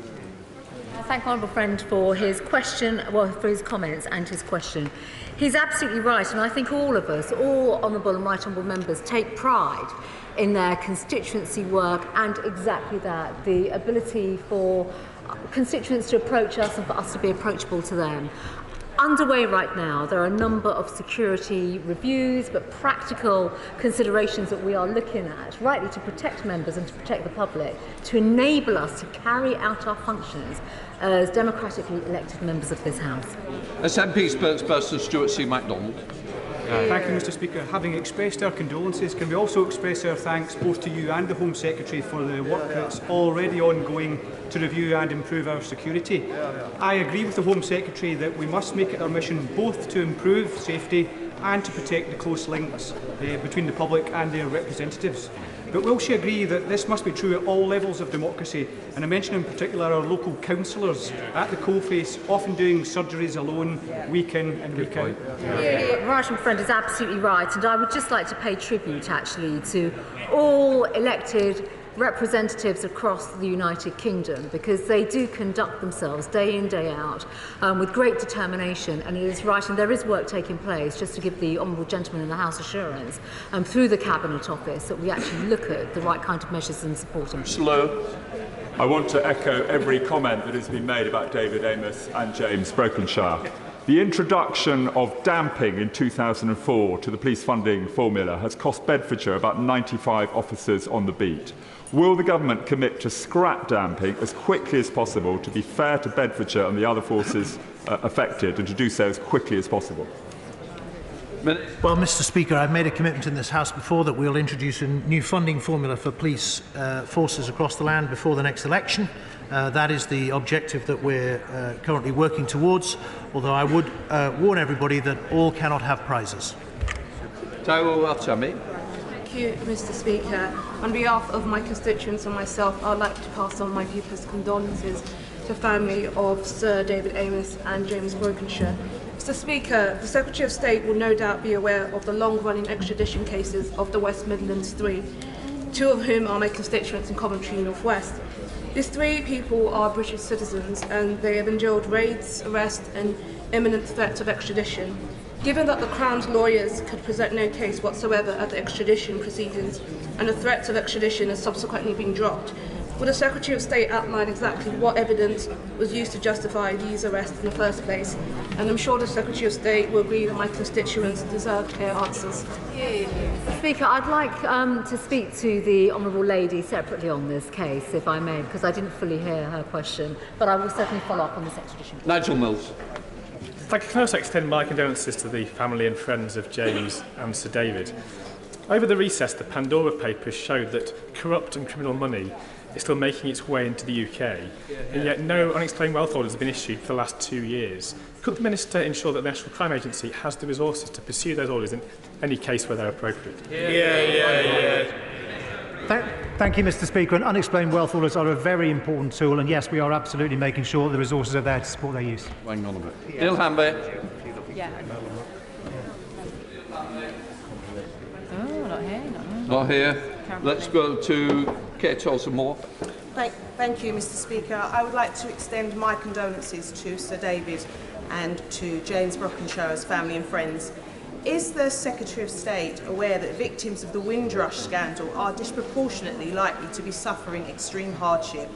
I thank my honourable friend for his question, for his comments and his question. He's absolutely right, and I think all of us, all honourable and right honourable members, take pride in their constituency work, and exactly that, the ability for constituents to approach us and for us to be approachable to them. Underway right now, there are a number of security reviews, but practical considerations that we are looking at, rightly to protect members and to protect the public, to enable us to carry out our functions as democratically elected members of this House. SNP spokesperson Stuart C. MacDonald. Thank you, Mr. Speaker. Having expressed our condolences, can we also express our thanks both to you and the Home Secretary for the work that's already ongoing to review and improve our security. I agree with the Home Secretary that we must make it our mission both to improve safety and to protect the close links between the public and their representatives. But will she agree that this must be true at all levels of democracy? And I mention in particular our local councillors at the coalface, often doing surgeries alone, week in and week out. Right, my friend is absolutely right, and I would just like to pay tribute actually to all elected representatives across the United Kingdom, because they do conduct themselves day in, day out with great determination, and it is right, and there is work taking place, just to give the honourable gentleman in the House assurance through the Cabinet Office that we actually look at the right kind of measures and support them. Slow. I want to echo every comment that has been made about David Amess and James Brokenshire. The introduction of damping in 2004 to the police funding formula has cost Bedfordshire about 95 officers on the beat. Will the government commit to scrap damping as quickly as possible to be fair to Bedfordshire and the other forces affected, and to do so as quickly as possible? Well, Mr. Speaker, I've made a commitment in this House before that we'll introduce a new funding formula for police forces across the land before the next election. That is the objective that we're currently working towards, although I would warn everybody that all cannot have prizes. Thank you, Mr. Speaker. On behalf of my constituents and myself, I would like to pass on my deepest condolences to the family of Sir David Amess and James Brokenshire. Mr. Speaker, the Secretary of State will no doubt be aware of the long-running extradition cases of the West Midlands Three, two of whom are my constituents in Coventry North West. These three people are British citizens, and they have endured raids, arrest and imminent threats of extradition. Given that the Crown's lawyers could present no case whatsoever at the extradition proceedings, and the threats of extradition has subsequently been dropped, will the Secretary of State outline exactly what evidence was used to justify these arrests in the first place? And I'm sure the Secretary of State will agree that my constituents deserve clear answers. Speaker, I'd like to speak to the honourable lady separately on this case, if I may, because I didn't fully hear her question, but I will certainly follow up on this extradition. Nigel Mills. Thank you. Can I also extend my condolences to the family and friends of James and Sir David. Over the recess, the Pandora Papers showed that corrupt and criminal money is still making its way into the UK, and yet no unexplained wealth orders have been issued for the last 2 years. Could the Minister ensure that the National Crime Agency has the resources to pursue those orders in any case where they're appropriate? Thank you, Mr. Speaker. And unexplained wealth orders are a very important tool, and yes, we are absolutely making sure the resources are there to support their use. Hang on a bit. Neil Hamby. Oh, not here. Not here. Let's go to Kate Olsen-Moore. Thank you, Mr. Speaker. I would like to extend my condolences to Sir David and to James Brockenshire's family and friends. Is the Secretary of State aware that victims of the Windrush scandal are disproportionately likely to be suffering extreme hardship?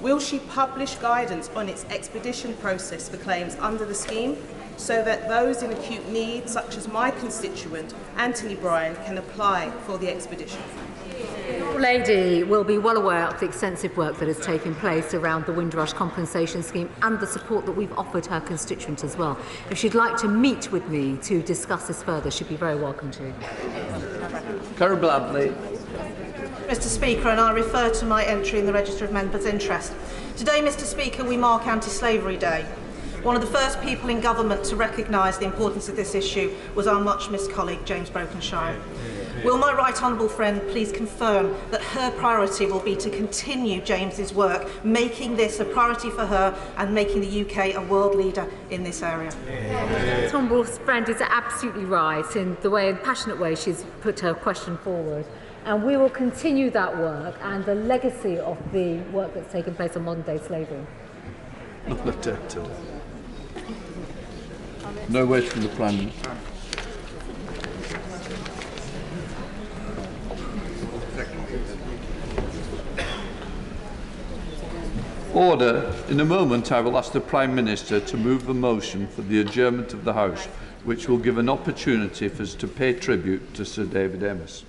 Will she publish guidance on its expedition process for claims under the scheme so that those in acute need, such as my constituent, Anthony Bryan, can apply for the expedition? The lady will be well aware of the extensive work that has taken place around the Windrush compensation scheme and the support that we've offered her constituents as well. If she'd like to meet with me to discuss this further, she'd be very welcome to. Karen Bladley. Mr. Speaker, and I refer to my entry in the Register of Members' Interest. Today, Mr. Speaker, we mark Anti-Slavery Day. One of the first people in government to recognise the importance of this issue was our much-missed colleague, James Brokenshire. Will my right honourable friend please confirm that her priority will be to continue James's work, making this a priority for her and making the UK a world leader in this area? Right honourable friend is absolutely right in the passionate way she's put her question forward. And we will continue that work and the legacy of the work that's taken place on modern-day slavery. No words from the Prime Minister. Order. In a moment, I will ask the Prime Minister to move the motion for the adjournment of the House, which will give an opportunity for us to pay tribute to Sir David Amess.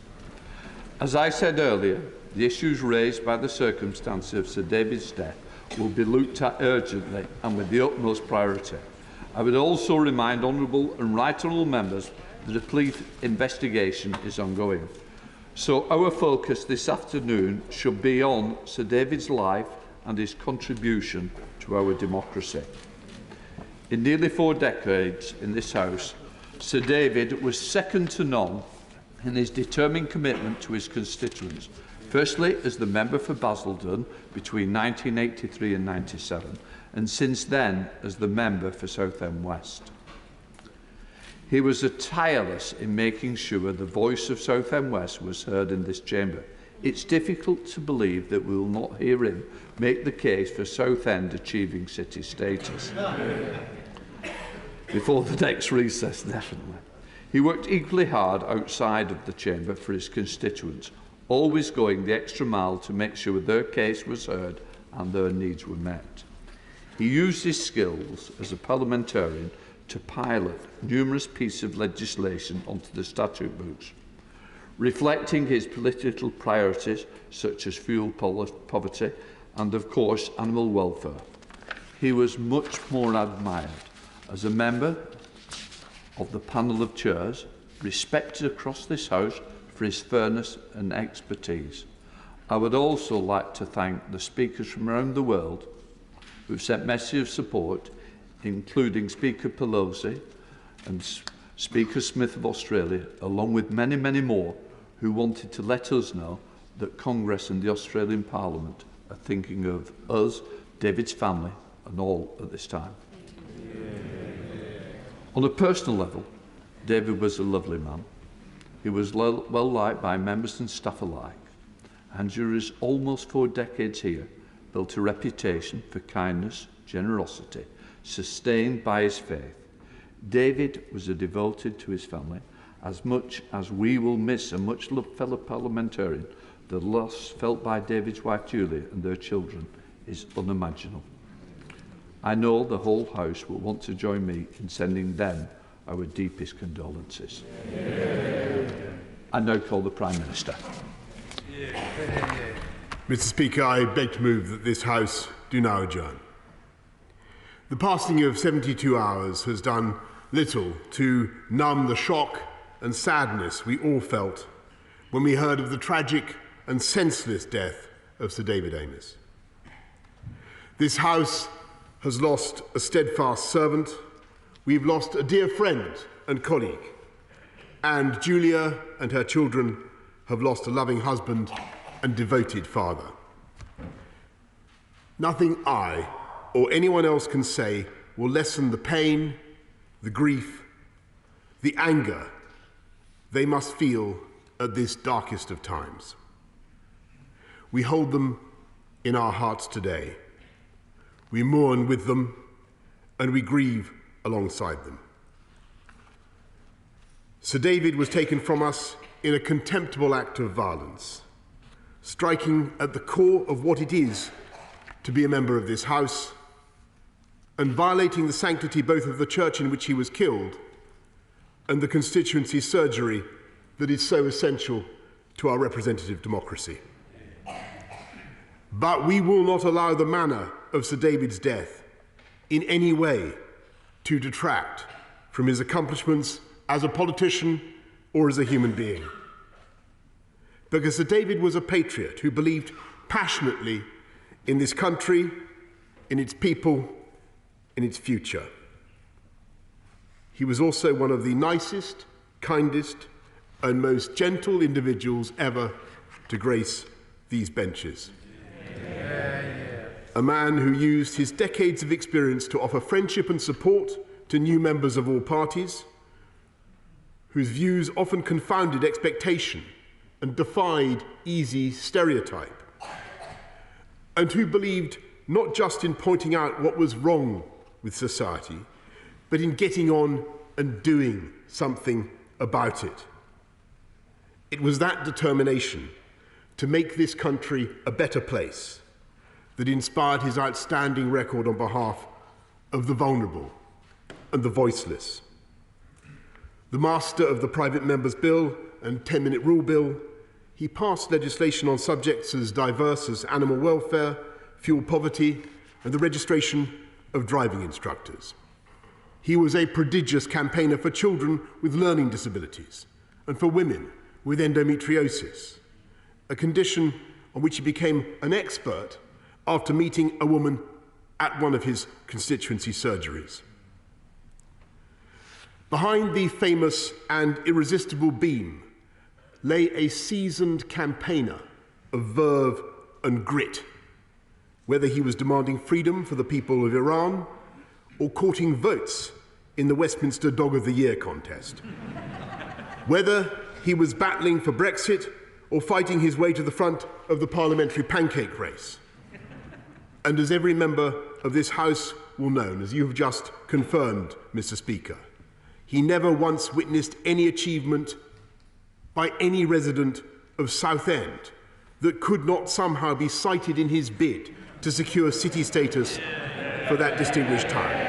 As I said earlier, the issues raised by the circumstances of Sir David's death will be looked at urgently and with the utmost priority. I would also remind honourable and right honourable members that a police investigation is ongoing. So our focus this afternoon should be on Sir David's life and his contribution to our democracy. In nearly 4 decades in this House, Sir David was second to none in his determined commitment to his constituents, firstly as the member for Basildon between 1983 and 97, and since then as the member for Southend West. He was tireless in making sure the voice of Southend West was heard in this chamber. It's difficult to believe that we will not hear him make the case for Southend achieving city status. Before the next recess, definitely. He worked equally hard outside of the chamber for his constituents, always going the extra mile to make sure their case was heard and their needs were met. He used his skills as a parliamentarian to pilot numerous pieces of legislation onto the statute books, reflecting his political priorities such as fuel poverty and, of course, animal welfare. He was much more admired as a member of the panel of chairs, respected across this House for his fairness and expertise. I would also like to thank the speakers from around the world who have sent messages of support, including Speaker Pelosi and Speaker Smith of Australia, along with many, many more who wanted to let us know that Congress and the Australian Parliament are thinking of us, David's family, and all at this time. On a personal level, David was a lovely man. He was well liked by members and staff alike, and during his almost 4 decades here, built a reputation for kindness, generosity, sustained by his faith. David was devoted to his family. As much as we will miss a much-loved fellow parliamentarian, the loss felt by David's wife Julia and their children is unimaginable. I know the whole House will want to join me in sending them our deepest condolences. I now call the Prime Minister. Mr. Speaker, I beg to move that this House do now adjourn. The passing of 72 hours has done little to numb the shock and sadness we all felt when we heard of the tragic and senseless death of Sir David Amess. This House has lost a steadfast servant, we've lost a dear friend and colleague, and Julia and her children have lost a loving husband and devoted father. Nothing I or anyone else can say will lessen the pain, the grief, the anger they must feel at this darkest of times. We hold them in our hearts today. We mourn with them and we grieve alongside them. Sir David was taken from us in a contemptible act of violence, striking at the core of what it is to be a member of this House and violating the sanctity both of the church in which he was killed and the constituency surgery that is so essential to our representative democracy. But we will not allow the manner of Sir David's death in any way to detract from his accomplishments as a politician or as a human being. Because Sir David was a patriot who believed passionately in this country, in its people, in its future. He was also one of the nicest, kindest, and most gentle individuals ever to grace these benches. A man who used his decades of experience to offer friendship and support to new members of all parties, whose views often confounded expectation and defied easy stereotype, and who believed not just in pointing out what was wrong with society, but in getting on and doing something about it. It was that determination to make this country a better place that inspired his outstanding record on behalf of the vulnerable and the voiceless. The master of the Private Members Bill and 10-Minute Rule Bill, he passed legislation on subjects as diverse as animal welfare, fuel poverty, and the registration of driving instructors. He was a prodigious campaigner for children with learning disabilities and for women with endometriosis, a condition on which he became an expert after meeting a woman at one of his constituency surgeries. Behind the famous and irresistible beam lay a seasoned campaigner of verve and grit, whether he was demanding freedom for the people of Iran or courting votes in the Westminster Dog of the Year contest, whether he was battling for Brexit or fighting his way to the front of the parliamentary pancake race. And as every member of this House will know, and as you have just confirmed, Mr. Speaker, he never once witnessed any achievement by any resident of Southend that could not somehow be cited in his bid to secure city status for that distinguished town.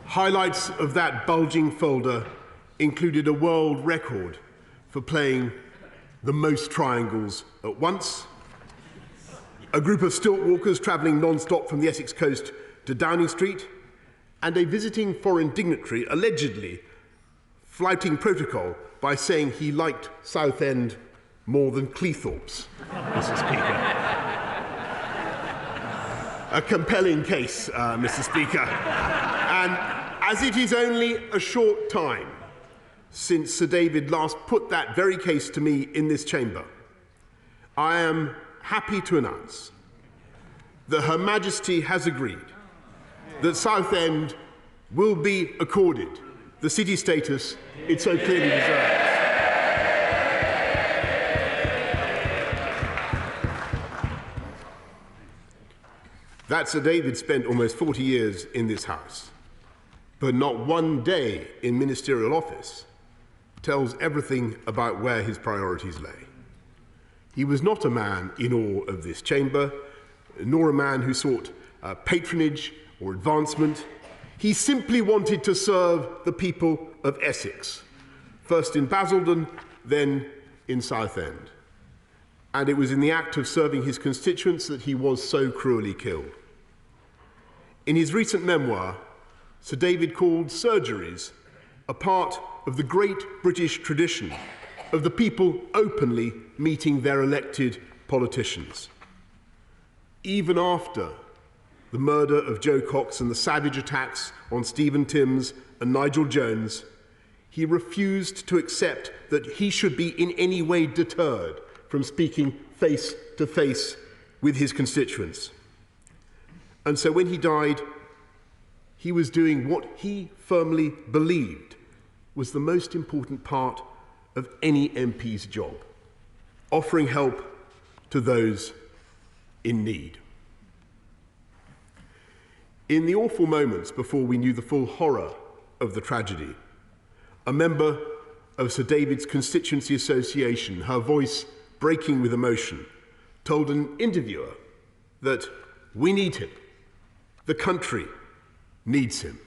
Highlights of that bulging folder included a world record for playing the most triangles at once, a group of stilt walkers travelling non-stop from the Essex coast to Downing Street, and a visiting foreign dignitary allegedly flouting protocol by saying he liked Southend more than Cleethorpes, Mr. Speaker. A compelling case, Mr. Speaker. And as it is only a short time since Sir David last put that very case to me in this chamber, I am happy to announce that Her Majesty has agreed that Southend will be accorded the city status it so clearly deserves. That Sir David spent almost 40 years in this House, but not one day in ministerial office tells everything about where his priorities lay. He was not a man in awe of this chamber, nor a man who sought patronage or advancement. He simply wanted to serve the people of Essex, first in Basildon, then in Southend. And it was in the act of serving his constituents that he was so cruelly killed. In his recent memoir, Sir David called surgeries a part of the great British tradition of the people openly meeting their elected politicians. Even after the murder of Joe Cox and the savage attacks on Stephen Timms and Nigel Jones, he refused to accept that he should be in any way deterred from speaking face to face with his constituents. And so when he died, he was doing what he firmly believed was the most important part of any MP's job, offering help to those in need. In the awful moments before we knew the full horror of the tragedy, a member of Sir David's Constituency Association, her voice breaking with emotion, told an interviewer that we need him, the country needs him,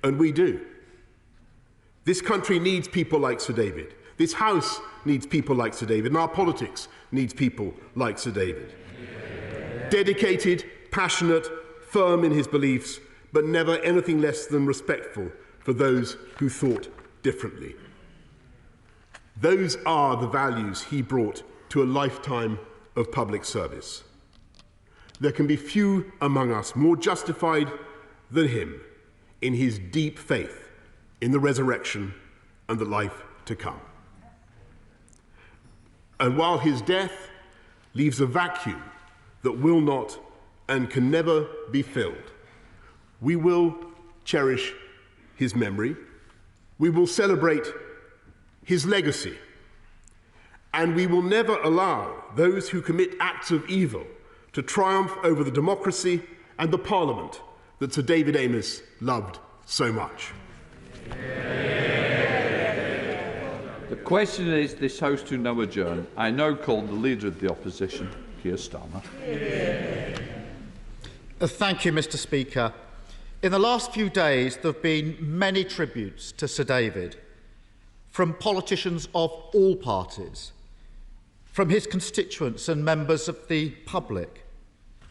and we do. This country needs people like Sir David. This House needs people like Sir David, and our politics needs people like Sir David. Dedicated, passionate, firm in his beliefs, but never anything less than respectful for those who thought differently. Those are the values he brought to a lifetime of public service. There can be few among us more justified than him in his deep faith in the resurrection and the life to come. And while his death leaves a vacuum that will not and can never be filled, we will cherish his memory, we will celebrate his legacy, and we will never allow those who commit acts of evil to triumph over the democracy and the Parliament that Sir David Amess loved so much. The question is this House to now adjourn. I now call the Leader of the Opposition, Keir Starmer. Thank you, Mr. Speaker. In the last few days, there have been many tributes to Sir David, from politicians of all parties, from his constituents and members of the public,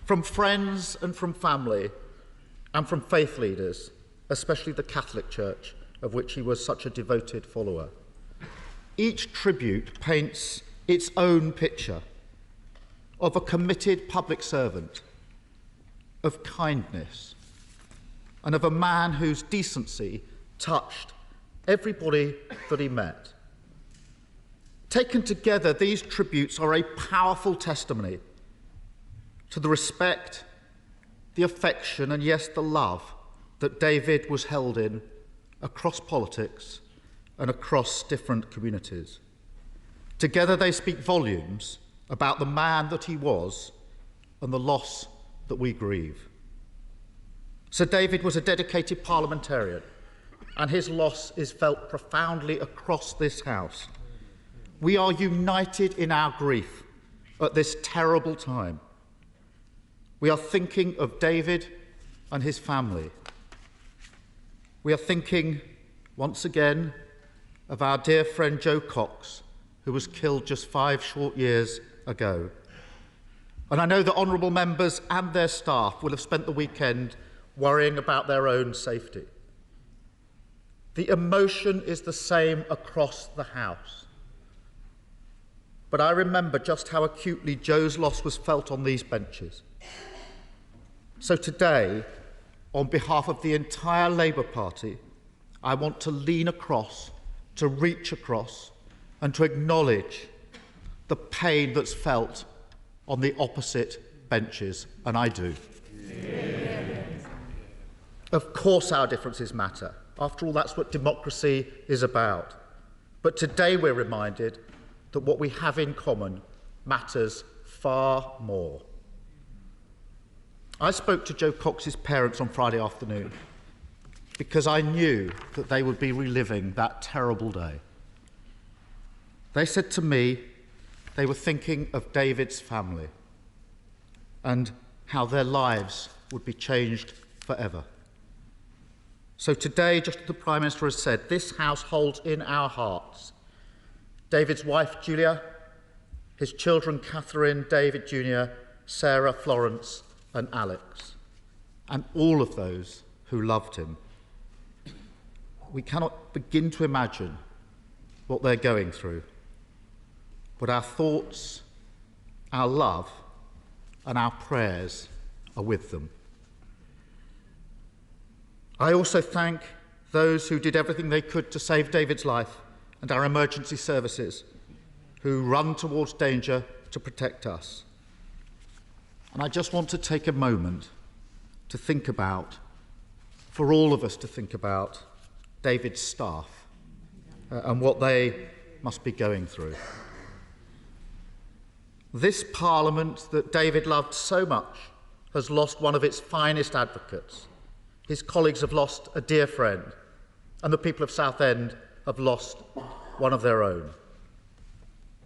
from friends and from family, and from faith leaders, especially the Catholic Church, of which he was such a devoted follower. Each tribute paints its own picture of a committed public servant, of kindness, and of a man whose decency touched everybody that he met. Taken together, these tributes are a powerful testimony to the respect, the affection, and yes, the love that David was held in across politics and across different communities. Together they speak volumes about the man that he was and the loss that we grieve. Sir David was a dedicated parliamentarian, and his loss is felt profoundly across this House. We are united in our grief at this terrible time. We are thinking of David and his family. We are thinking, once again, of our dear friend Joe Cox, who was killed just 5 short years ago. And I know that honourable members and their staff will have spent the weekend worrying about their own safety. The emotion is the same across the House. But I remember just how acutely Joe's loss was felt on these benches. So today, on behalf of the entire Labour Party, I want to lean across, to reach across, and to acknowledge the pain that's felt on the opposite benches, and I do. Of course our differences matter. After all, that's what democracy is about. But today we're reminded that what we have in common matters far more. I spoke to Joe Cox's parents on Friday afternoon because I knew that they would be reliving that terrible day. They said to me they were thinking of David's family and how their lives would be changed forever. So today, just as the Prime Minister has said, this House holds in our hearts David's wife, Julia, his children, Catherine, David Jr., Sarah, Florence, and Alex, and all of those who loved him. We cannot begin to imagine what they're going through, but our thoughts, our love, and our prayers are with them. I also thank those who did everything they could to save David's life and our emergency services, who run towards danger to protect us. And I just want to take a moment to think about, for all of us to think about, David's staff and what they must be going through. This Parliament that David loved so much has lost one of its finest advocates. His colleagues have lost a dear friend, and the people of Southend have lost one of their own.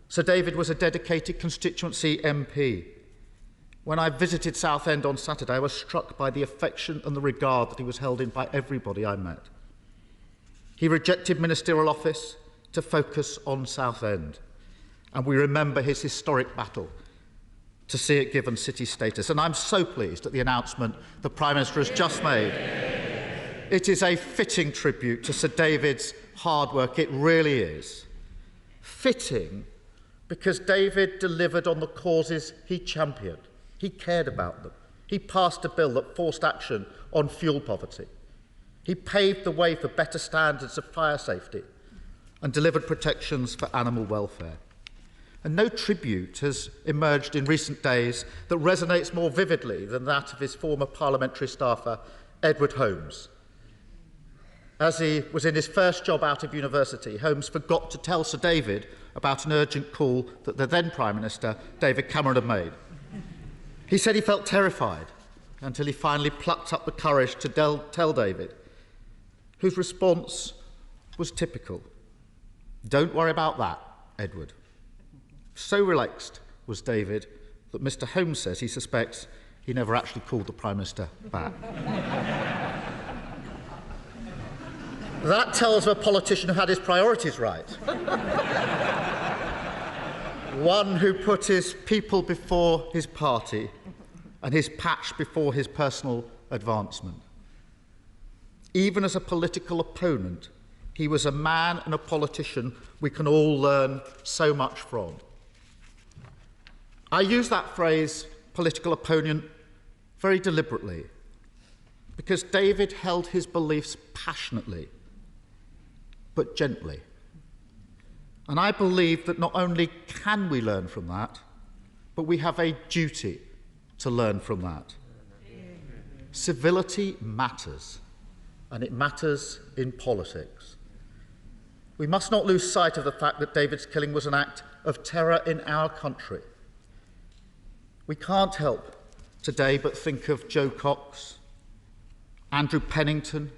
Sir David was a dedicated constituency MP. When I visited Southend on Saturday, I was struck by the affection and the regard that he was held in by everybody I met. He rejected ministerial office to focus on Southend, and we remember his historic battle to see it given city status. And I'm so pleased at the announcement the Prime Minister has just made. It is a fitting tribute to Sir David's hard work. It really is. Fitting because David delivered on the causes he championed. He cared about them. He passed a bill that forced action on fuel poverty. He paved the way for better standards of fire safety and delivered protections for animal welfare. And no tribute has emerged in recent days that resonates more vividly than that of his former parliamentary staffer, Edward Holmes. As he was in his first job out of university, Holmes forgot to tell Sir David about an urgent call that the then Prime Minister, David Cameron, had made. He said he felt terrified until he finally plucked up the courage to tell David, whose response was typical. "Don't worry about that, Edward." So relaxed was David that Mr. Holmes says he suspects he never actually called the Prime Minister back. That tells of a politician who had his priorities right. One who put his people before his party and his patch before his personal advancement. Even as a political opponent, he was a man and a politician we can all learn so much from. I use that phrase, political opponent, very deliberately, because David held his beliefs passionately, but gently. And I believe that not only can we learn from that, but we have a duty to learn from that. Civility matters, and it matters in politics. We must not lose sight of the fact that David's killing was an act of terror in our country. We can't help today but think of Joe Cox, Andrew Pennington,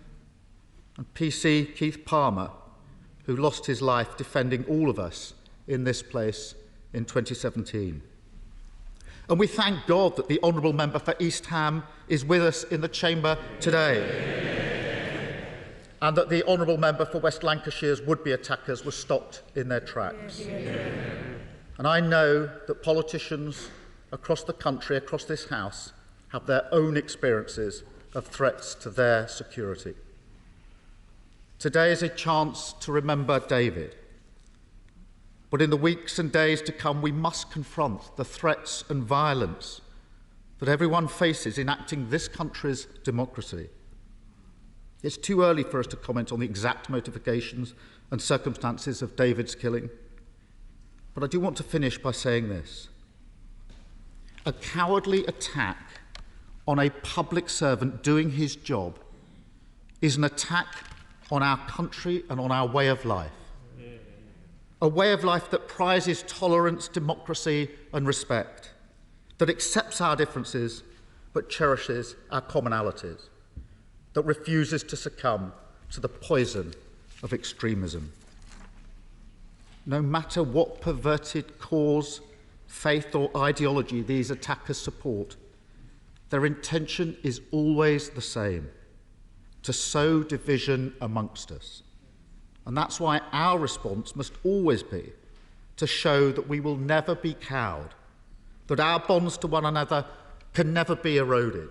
and PC Keith Palmer, who lost his life defending all of us in this place in 2017. And we thank God that the Honourable Member for East Ham is with us in the chamber today, and that the Honourable Member for West Lancashire's would-be attackers were stopped in their tracks. And I know that politicians across the country, across this House, have their own experiences of threats to their security. Today is a chance to remember David. But in the weeks and days to come, we must confront the threats and violence that everyone faces in acting this country's democracy. It's too early for us to comment on the exact motivations and circumstances of David's killing. But I do want to finish by saying this. A cowardly attack on a public servant doing his job is an attack on our country and on our way of life. A way of life that prizes tolerance, democracy and respect, that accepts our differences but cherishes our commonalities, that refuses to succumb to the poison of extremism. No matter what perverted cause, faith or ideology these attackers support, their intention is always the same: to sow division amongst us. And that's why our response must always be to show that we will never be cowed, that our bonds to one another can never be eroded,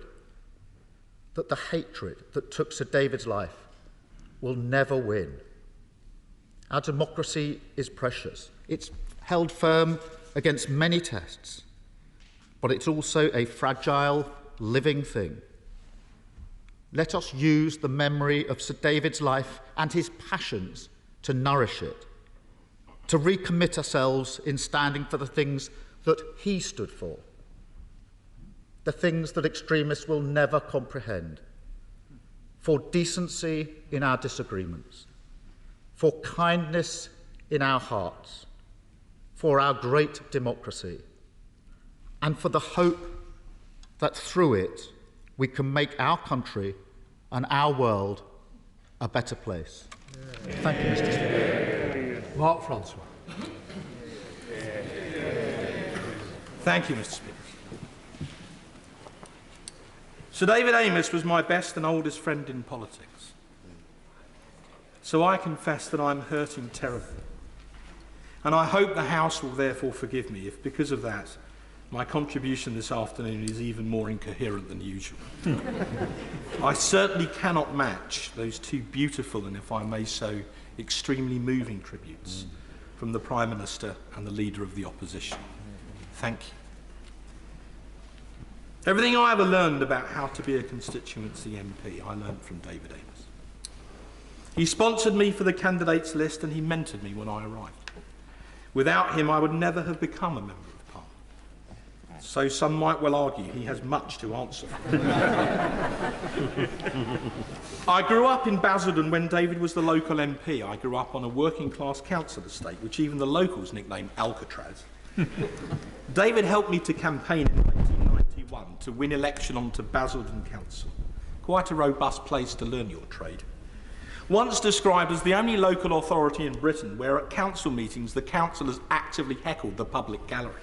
that the hatred that took Sir David's life will never win. Our democracy is precious. It's held firm against many tests, but it's also a fragile, living thing. Let us use the memory of Sir David's life and his passions to nourish it. to recommit ourselves in standing for the things that he stood for, the things that extremists will never comprehend, for decency in our disagreements, for kindness in our hearts, for our great democracy, and for the hope that through it we can make our country and our world a better place. Thank you, Mr. Speaker. Mark Francois. Thank you, Mr. Speaker. Sir David Amess was my best and oldest friend in politics. So I confess that I'm hurting terribly. And I hope the House will therefore forgive me if, because of that, my contribution this afternoon is even more incoherent than usual. I certainly cannot match those two beautiful and, if I may so, extremely moving tributes from the Prime Minister and the Leader of the Opposition. Thank you. Everything I ever learned about how to be a constituency MP, I learned from David Amess. He sponsored me for the candidates list and he mentored me when I arrived. Without him, I would never have become a member of Parliament. So some might well argue he has much to answer for. I grew up in Basildon when David was the local MP. I grew up on a working-class council estate, which even the locals nicknamed Alcatraz. David helped me to campaign in 1991 to win election onto Basildon Council. Quite a robust place to learn your trade. Once described as the only local authority in Britain where at council meetings the councillors actively heckled the public gallery.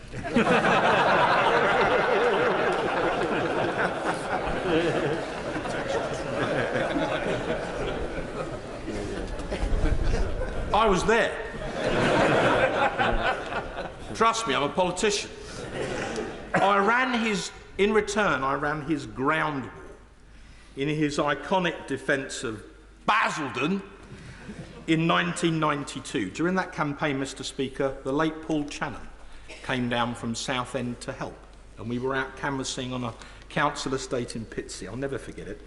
I was there. Trust me, I'm a politician. In return, I ran his ground war in his iconic defence of Basildon in 1992. During that campaign, Mr. Speaker, the late Paul Channon came down from Southend to help, and we were out canvassing on a council estate in Pitsea. I'll never forget it.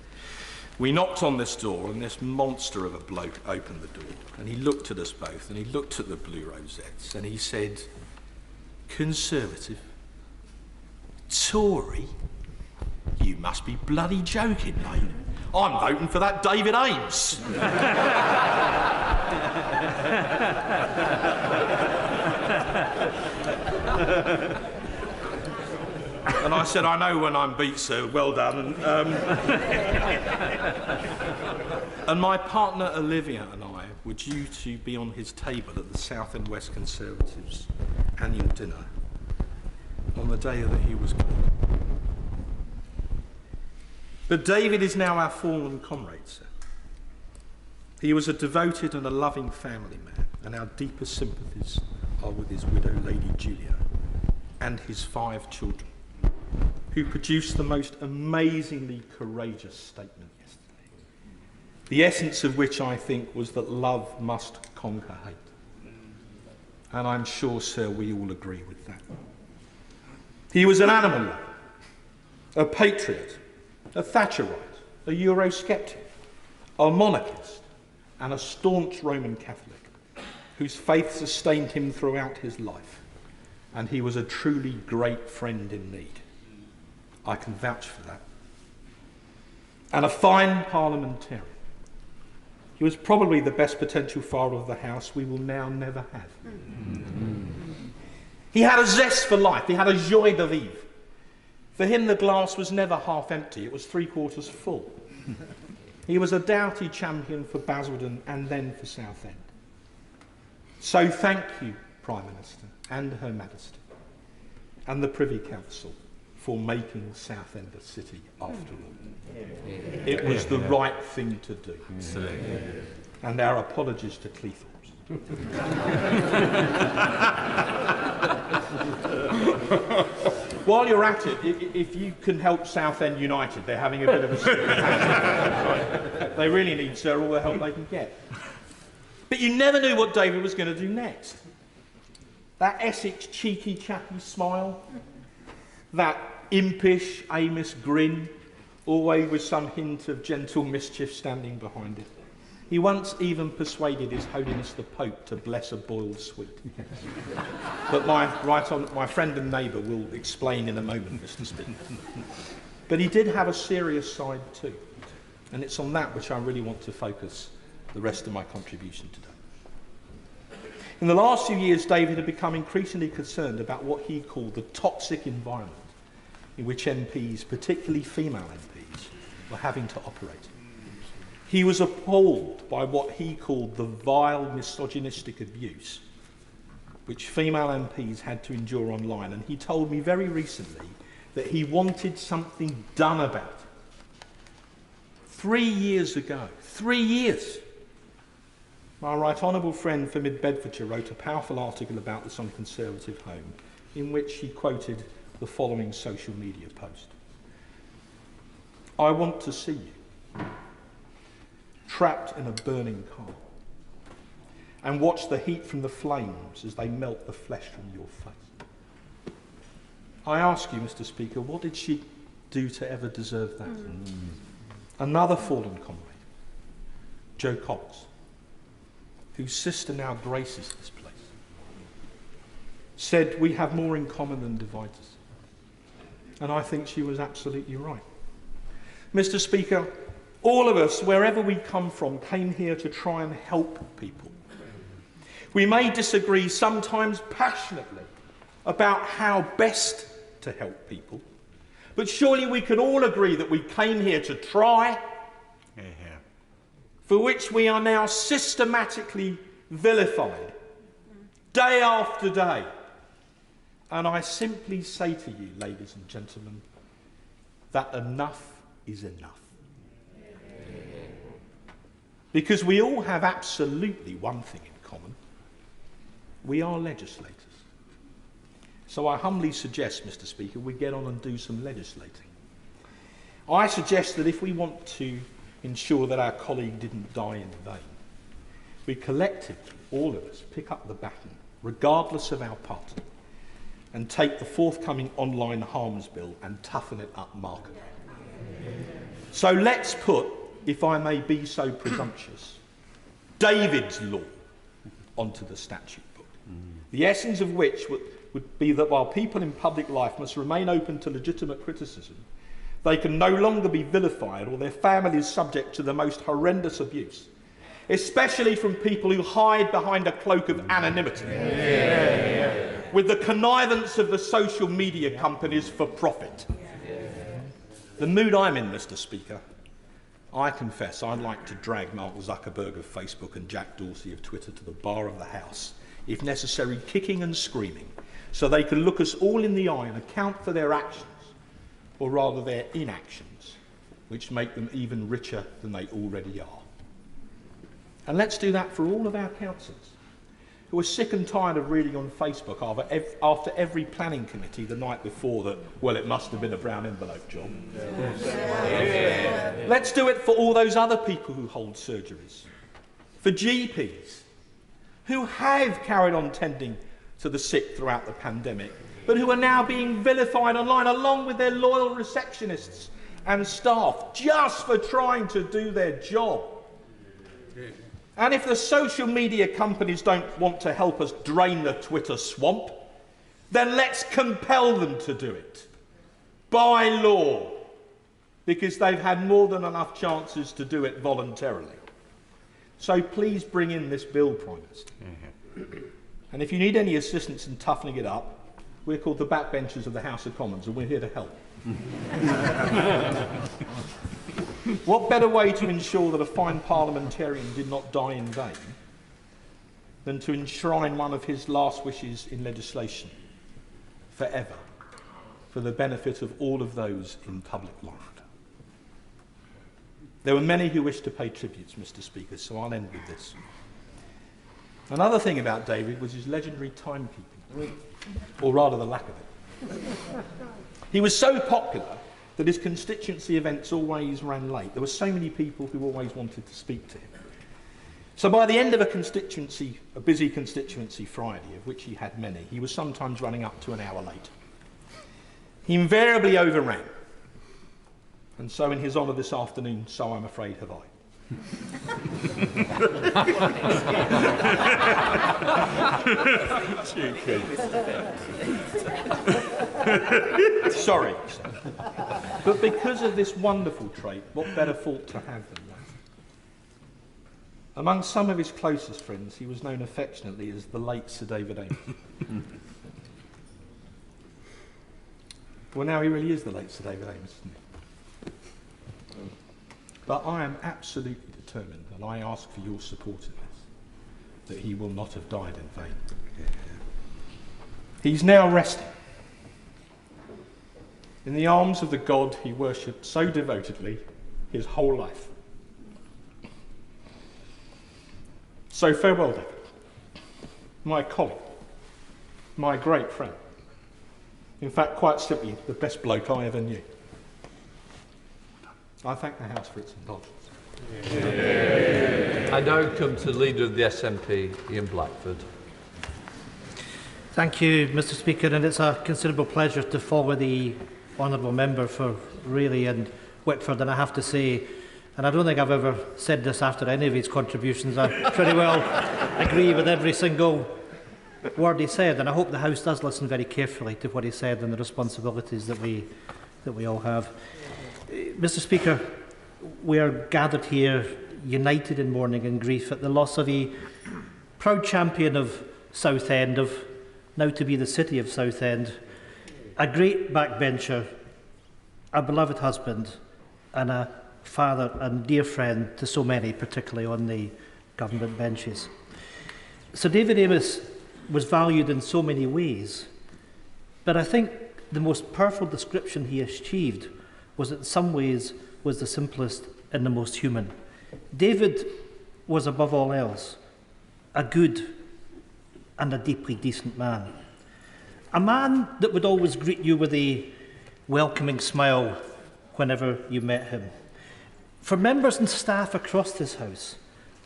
We knocked on this door, and this monster of a bloke opened the door, and he looked at us both, and he looked at the blue rosettes, and he said, "Conservative? Tory? You must be bloody joking, mate. I'm voting for that David Amess." And I said, "I know when I'm beat, sir. Well done." And my partner Olivia and I were due to be on his table at the South and West Conservatives' annual dinner on the day that he was killed. But David is now our fallen comrade, sir. He was a devoted and a loving family man, and our deepest sympathies are with his widow, Lady Julia, and his 5 children, who produced the most amazingly courageous statement yesterday, the essence of which I think was that love must conquer hate. And I'm sure, sir, we all agree with that. He was an animal lover, a patriot, a Thatcherite, a Eurosceptic, a monarchist, and a staunch Roman Catholic, whose faith sustained him throughout his life, and he was a truly great friend in need. I can vouch for that. And a fine parliamentarian. He was probably the best potential father of the House we will now never have. He had a zest for life. He had a joie de vivre. For him, the glass was never half empty. It was 3/4 full. He was a doughty champion for Basildon and then for Southend. So thank you, Prime Minister and Her Majesty and the Privy Council for making Southend a city after all. It was the right thing to do. And our apologies to Cleethorpes. While you're at it, if you can help Southend United, they're having a bit of a they really need, sir, all the help they can get. But you never knew what David was going to do next. That Essex cheeky chappy smile, that impish Amess grin, always with some hint of gentle mischief standing behind it. He once even persuaded His Holiness the Pope to bless a boiled sweet. But my friend and neighbour will explain in a moment, Mr. Speaker. But he did have a serious side too, and it's on that which I really want to focus the rest of my contribution today. In the last few years, David had become increasingly concerned about what he called the toxic environment in which MPs, particularly female MPs, were having to operate. He was appalled by what he called the vile misogynistic abuse which female MPs had to endure online, and he told me very recently that he wanted something done about it. 3 years ago, 3 years, my right honourable friend for Mid-Bedfordshire wrote a powerful article about this on Conservative Home, in which he quoted the following social media post. I want to see you trapped in a burning car and watch the heat from the flames as they melt the flesh from your face. I ask you, Mr. Speaker, what did she do to ever deserve that? Another fallen comrade, Jo Cox, whose sister now graces this place, said we have more in common than divides us. And I think she was absolutely right. Mr. Speaker, all of us, wherever we come from, came here to try and help people. We may disagree, sometimes passionately, about how best to help people, but surely we can all agree that we came here to try, for which we are now systematically vilified, day after day. And I simply say to you, ladies and gentlemen, that enough is enough. Because we all have absolutely one thing in common. We are legislators. So I humbly suggest, Mr. Speaker, we get on and do some legislating. I suggest that if we want to ensure that our colleague didn't die in vain, we collectively, all of us, pick up the baton, regardless of our party, and take the forthcoming online harms bill and toughen it up markedly. So let's put, if I may be so presumptuous, David's law onto the statute book, the essence of which would be that while people in public life must remain open to legitimate criticism, they can no longer be vilified or their families subject to the most horrendous abuse, especially from people who hide behind a cloak of anonymity, with the connivance of the social media companies for profit. The mood I'm in, Mr. Speaker, I confess I'd like to drag Mark Zuckerberg of Facebook and Jack Dorsey of Twitter to the bar of the House, if necessary kicking and screaming, so they can look us all in the eye and account for their actions, or rather their inactions, which make them even richer than they already are. And let's do that for all of our councillors, who are sick and tired of reading on Facebook after every planning committee the night before that, well, it must have been a brown envelope job. Let's do it for all those other people who hold surgeries, for GPs, who have carried on tending to the sick throughout the pandemic, but who are now being vilified online along with their loyal receptionists and staff just for trying to do their job. And if the social media companies don't want to help us drain the Twitter swamp, then let's compel them to do it by law, because they've had more than enough chances to do it voluntarily. So please bring in this bill, Prime Minister. And if you need any assistance in toughening it up, we're called the backbenchers of the House of Commons, and we're here to help. What better way to ensure that a fine parliamentarian did not die in vain than to enshrine one of his last wishes in legislation forever, for the benefit of all of those in public life? There were many who wished to pay tributes, Mr. Speaker, so I'll end with this. Another thing about David was his legendary timekeeping, or rather the lack of it. He was so popular that his constituency events always ran late. There were so many people who always wanted to speak to him. So by the end of a busy constituency Friday, of which he had many, he was sometimes running up to an hour late. He invariably overran. And so in his honour this afternoon, so I'm afraid have I. Sorry. But because of this wonderful trait, what better fault to have than that? Among some of his closest friends, he was known affectionately as the late Sir David Amess. Well, now he really is the late Sir David Amess, isn't he? But I am absolutely determined, and I ask for your support in this, that he will not have died in vain. He's now resting in the arms of the God he worshipped so devotedly his whole life. So farewell, David, my colleague, my great friend. In fact, quite simply, the best bloke I ever knew. I thank the House for its indulgence. I now come to the Leader of the SNP, Ian Blackford. Thank you, Mr Speaker, and it's a considerable pleasure to follow the honourable member for Rayleigh and Whitford, and I have to say, and I don't think I've ever said this after any of his contributions, I pretty well agree with every single word he said, and I hope the House does listen very carefully to what he said and the responsibilities that we all have. Mr Speaker, we are gathered here united in mourning and grief at the loss of a proud champion of Southend, of now to be the city of Southend, a great backbencher, a beloved husband and a father and dear friend to so many, particularly on the government benches. Sir David Amess was valued in so many ways, but I think the most powerful description he achieved was in some ways was the simplest and the most human. David was above all else a good and a deeply decent man. A man that would always greet you with a welcoming smile whenever you met him. For members and staff across this House,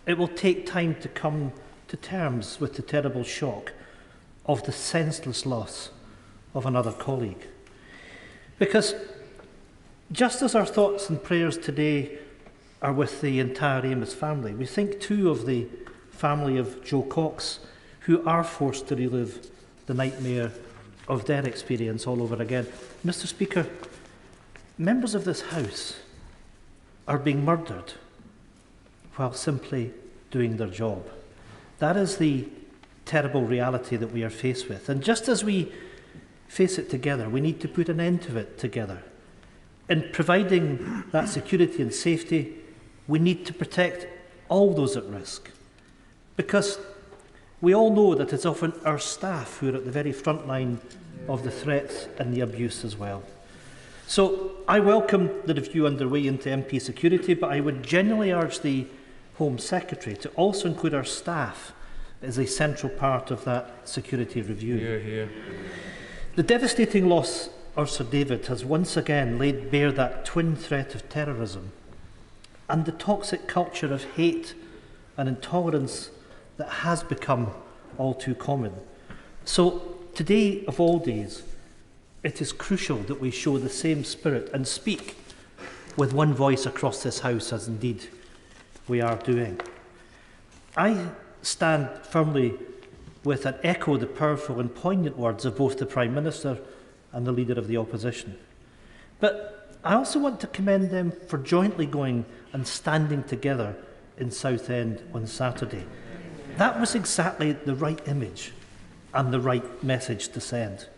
it will take time to come to terms with the terrible shock of the senseless loss of another colleague. Because just as our thoughts and prayers today are with the entire Amess family, we think too of the family of Joe Cox, who are forced to relive the nightmare of their experience all over again. Mr Speaker, members of this House are being murdered while simply doing their job. That is the terrible reality that we are faced with. And just as we face it together, we need to put an end to it together. In providing that security and safety, we need to protect all those at risk. Because we all know that it's often our staff who are at the very front line of the threats and the abuse as well. So I welcome the review underway into MP security, but I would genuinely urge the Home Secretary to also include our staff as a central part of that security review. Hear, hear. The devastating loss of Sir David has once again laid bare that twin threat of terrorism and the toxic culture of hate and intolerance that has become all too common. So today, of all days, it is crucial that we show the same spirit and speak with one voice across this House, as indeed we are doing. I stand firmly with and echo the powerful and poignant words of both the Prime Minister and the Leader of the Opposition. But I also want to commend them for jointly going and standing together in Southend on Saturday. That was exactly the right image and the right message to send.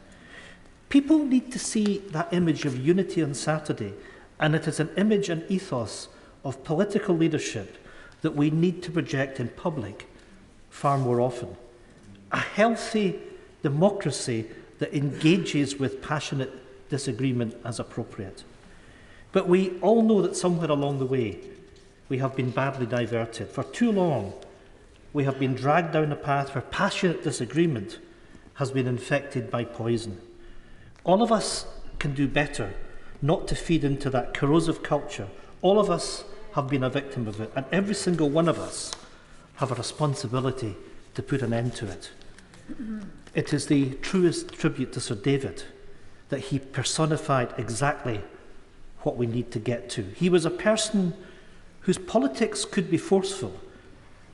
People need to see that image of unity on Saturday, and it is an image and ethos of political leadership that we need to project in public far more often. A healthy democracy that engages with passionate disagreement as appropriate. But we all know that somewhere along the way we have been badly diverted. For too long we have been dragged down a path where passionate disagreement has been infected by poison. All of us can do better not to feed into that corrosive culture. All of us have been a victim of it, and every single one of us have a responsibility to put an end to it. It is the truest tribute to Sir David that he personified exactly what we need to get to. He was a person whose politics could be forceful,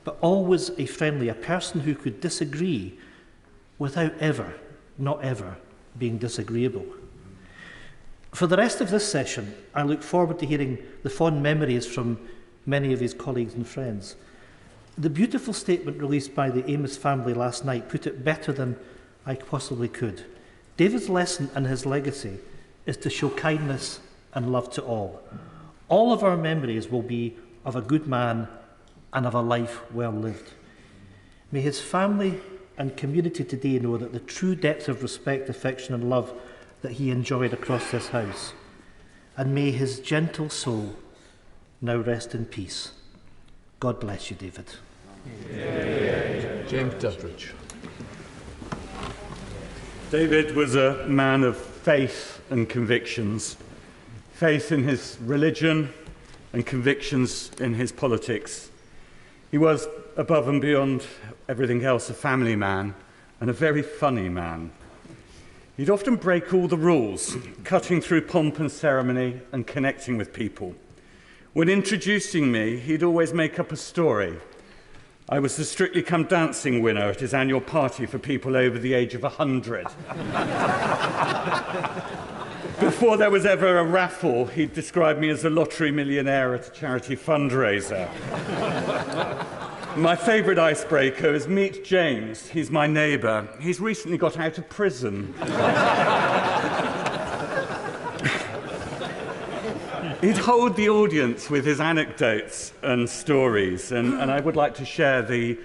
but always a friendly, a person who could disagree without ever, not ever, being disagreeable. For the rest of this session, I look forward to hearing the fond memories from many of his colleagues and friends. The beautiful statement released by the Amess family last night put it better than I possibly could. David's lesson and his legacy is to show kindness and love to all. All of our memories will be of a good man and of a life well lived. May his family and community today know that the true depth of respect, affection and love that he enjoyed across this house. And may his gentle soul now rest in peace. God bless you, David. James Duttridge. David was a man of faith and convictions. Faith in his religion and convictions in his politics. He was, above and beyond everything else, a family man and a very funny man. He'd often break all the rules, cutting through pomp and ceremony and connecting with people. When introducing me, he'd always make up a story. I was the Strictly Come Dancing winner at his annual party for people over the age of 100. Before there was ever a raffle, he'd describe me as a lottery millionaire at a charity fundraiser. My favourite icebreaker is meet James. He's my neighbour. He's recently got out of prison. He'd hold the audience with his anecdotes and stories, and I would like to share the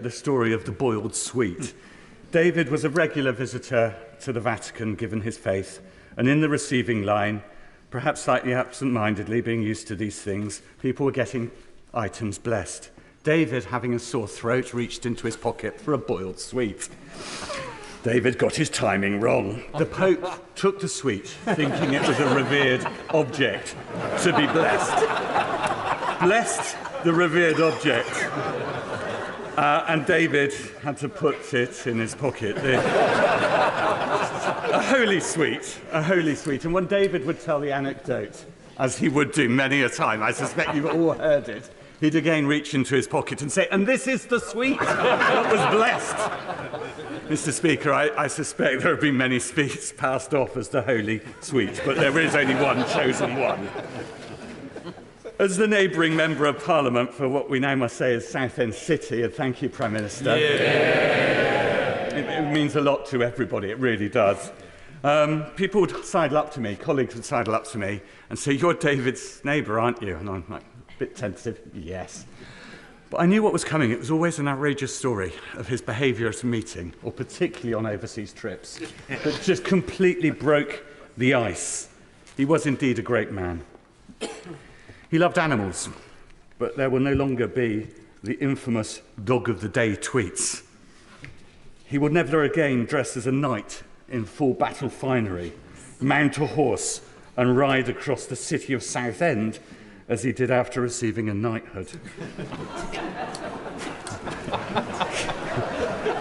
story of the boiled sweet. David was a regular visitor to the Vatican, given his faith, and in the receiving line, perhaps slightly absent-mindedly, being used to these things, people were getting items blessed. David, having a sore throat, reached into his pocket for a boiled sweet. David got his timing wrong. The Pope took the sweet, thinking it was a revered object to be blessed. Blessed the revered object. And David had to put it in his pocket. A holy sweet. And when David would tell the anecdote, as he would do many a time, I suspect you've all heard it, he'd again reach into his pocket and say, "And this is the sweet that was blessed." Mr. Speaker, I suspect there have been many sweets passed off as the holy sweet, but there is only one chosen one. As the neighbouring Member of Parliament for what we now must say is Southend City, and thank you, Prime Minister. Yeah. It means a lot to everybody, it really does. People would sidle up to me, colleagues would sidle up to me and say, "You're David's neighbour, aren't you?" And I'm like, a bit tentative, yes. But I knew what was coming. It was always an outrageous story of his behaviour at a meeting, or particularly on overseas trips, that just completely broke the ice. He was indeed a great man. He loved animals, but there will no longer be the infamous dog of the day tweets. He would never again dress as a knight in full battle finery, mount a horse and ride across the city of Southend as he did after receiving a knighthood.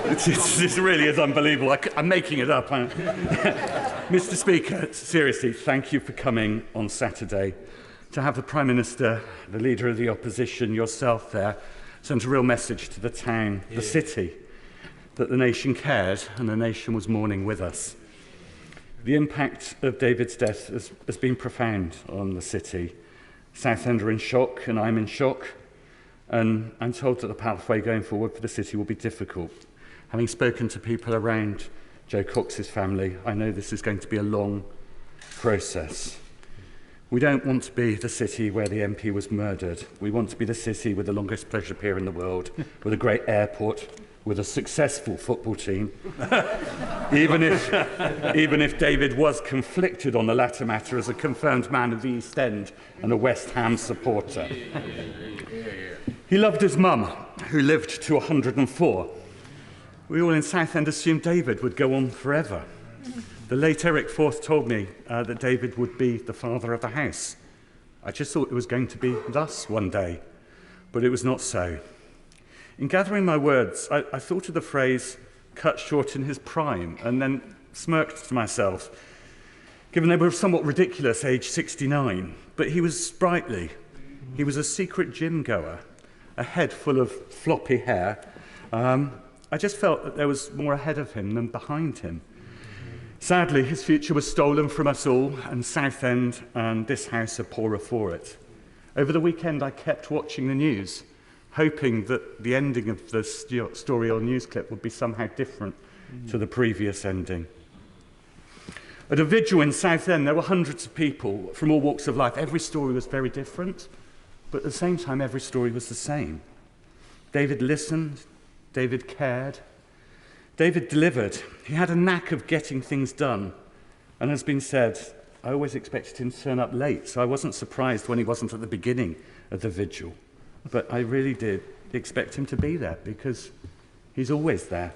This really is unbelievable. I'm making it up. Mr. Speaker, seriously, thank you for coming on Saturday. To have the Prime Minister, the Leader of the Opposition, yourself there, sent a real message to the town, the city, that the nation cared and the nation was mourning with us. The impact of David's death has been profound on the city. Southend are in shock, and I'm in shock, and I'm told that the pathway going forward for the city will be difficult. Having spoken to people around Joe Cox's family, I know this is going to be a long process. We don't want to be the city where the MP was murdered. We want to be the city with the longest pleasure pier in the world, with a great airport, with a successful football team. even if David was conflicted on the latter matter as a confirmed man of the East End and a West Ham supporter. He loved his mum, who lived to 104. We all in Southend assumed David would go on forever. The late Eric Forth told me that David would be the father of the house. I just thought it was going to be thus one day, but it was not so. In gathering my words, I thought of the phrase, cut short in his prime, and then smirked to myself, given they were somewhat ridiculous, age 69. But he was sprightly, He was a secret gym goer, a head full of floppy hair. I just felt that there was more ahead of him than behind him. Sadly, his future was stolen from us all, and Southend and this house are poorer for it. Over the weekend, I kept watching the news, hoping that the ending of the story or news clip would be somehow different to the previous ending. At a vigil in Southend, there were hundreds of people from all walks of life. Every story was very different, but at the same time, every story was the same. David listened, David cared, David delivered. He had a knack of getting things done, and as been said, I always expected him to turn up late, so I wasn't surprised when he wasn't at the beginning of the vigil. But I really did expect him to be there, because he's always there.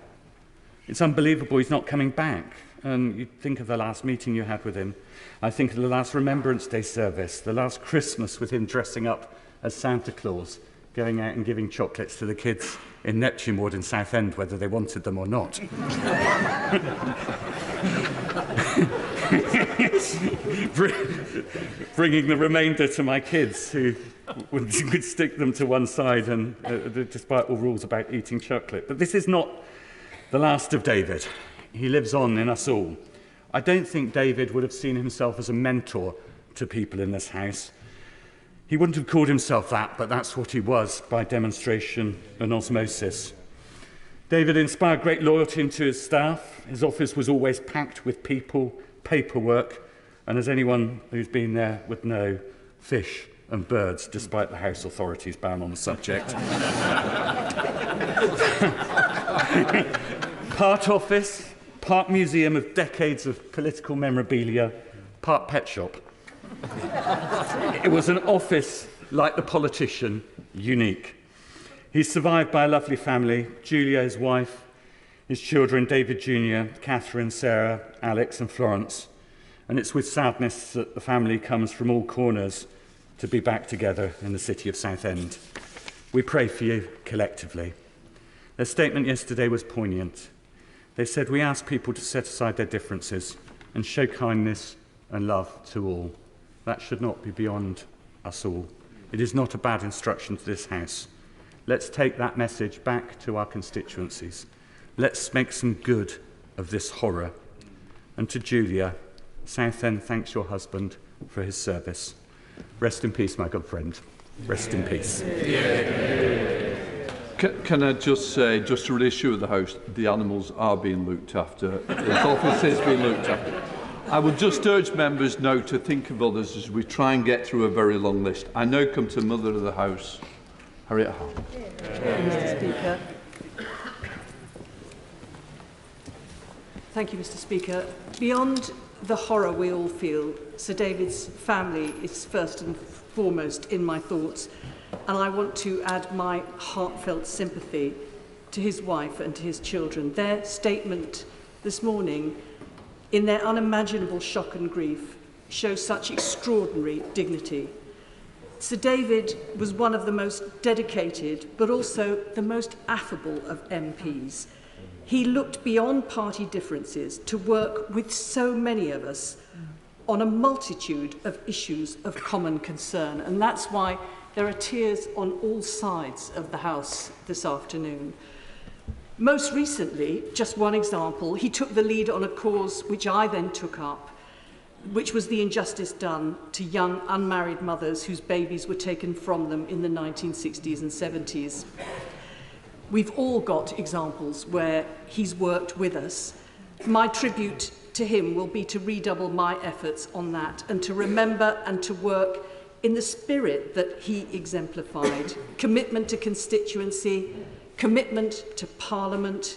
It's unbelievable he's not coming back. And you think of the last meeting you had with him. I think of the last Remembrance Day service, the last Christmas with him dressing up as Santa Claus, going out and giving chocolates to the kids in Neptune Ward in Southend, whether they wanted them or not. Bringing the remainder to my kids, who would stick them to one side, and despite all rules about eating chocolate. But this is not the last of David. He lives on in us all. I don't think David would have seen himself as a mentor to people in this house. He wouldn't have called himself that, but that's what he was by demonstration and osmosis. David inspired great loyalty into his staff. His office was always packed with people, paperwork, and as anyone who's been there would know, fish and birds, despite the House authorities' ban on the subject. Part office, part museum of decades of political memorabilia, part pet shop. It was an office, like the politician, unique. He's survived by a lovely family, Julia, his wife, his children, David Jr., Catherine, Sarah, Alex and Florence. And it's with sadness that the family comes from all corners to be back together in the city of Southend. We pray for you collectively. Their statement yesterday was poignant. They said, we ask people to set aside their differences and show kindness and love to all. That should not be beyond us all. It is not a bad instruction to this house. Let's take that message back to our constituencies. Let's make some good of this horror. And to Julia, Southend thanks your husband for his service. Rest in peace, my good friend. Rest in peace. Can I just say, just to reassure the House, the animals are being looked after. His office is being looked after. I would just urge members now to think of others as we try and get through a very long list. I now come to Mother of the House, Harriet Hart. Mr. Speaker. Thank you, Mr. Speaker. Beyond the horror we all feel, Sir David's family is first and foremost in my thoughts, and I want to add my heartfelt sympathy to his wife and to his children. Their statement this morning, in their unimaginable shock and grief, shows such extraordinary dignity. Sir David was one of the most dedicated, but also the most affable of MPs. He looked beyond party differences to work with so many of us on a multitude of issues of common concern, and that's why there are tears on all sides of the House this afternoon. Most recently, just one example, he took the lead on a cause which I then took up, which was the injustice done to young unmarried mothers whose babies were taken from them in the 1960s and 70s. We've all got examples where he's worked with us. My tribute to him will be to redouble my efforts on that and to remember and to work in the spirit that he exemplified. Commitment to constituency, commitment to Parliament,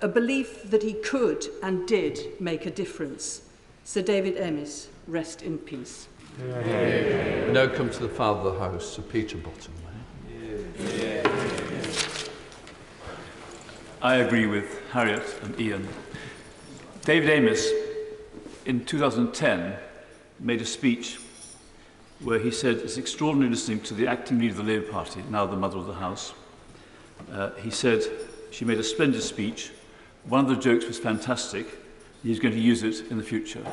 a belief that he could and did make a difference. Sir David Amess, rest in peace. Now come to the Father of the House, Sir Peter Bottom. I agree with Harriet and Ian. David Amess, in 2010, made a speech where he said, it's extraordinary listening to the acting leader of the Labour Party, now the Mother of the House. He said, she made a splendid speech. One of the jokes was fantastic. He's going to use it in the future.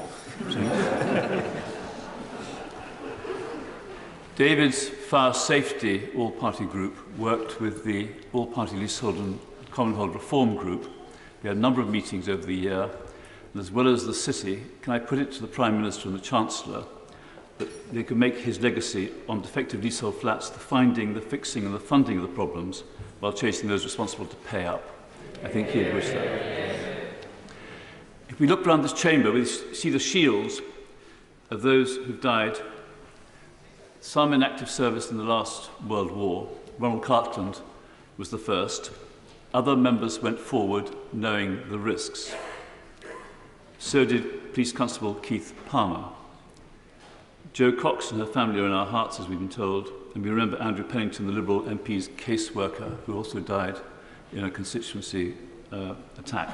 David's fire safety all-party group worked with the all-party leasehold and commonhold reform group. We had a number of meetings over the year, and as well as the city, can I put it to the Prime Minister and the Chancellor that they could make his legacy on defective leasehold flats the finding, the fixing and the funding of the problems while chasing those responsible to pay up. I think he'd wish that. If we look around this chamber, we see the shields of those who've died, some in active service in the last World War. Ronald Cartland was the first. Other members went forward knowing the risks. So did Police Constable Keith Palmer. Jo Cox and her family are in our hearts, as we've been told, and we remember Andrew Pennington, the Liberal MP's caseworker, who also died in a constituency attack.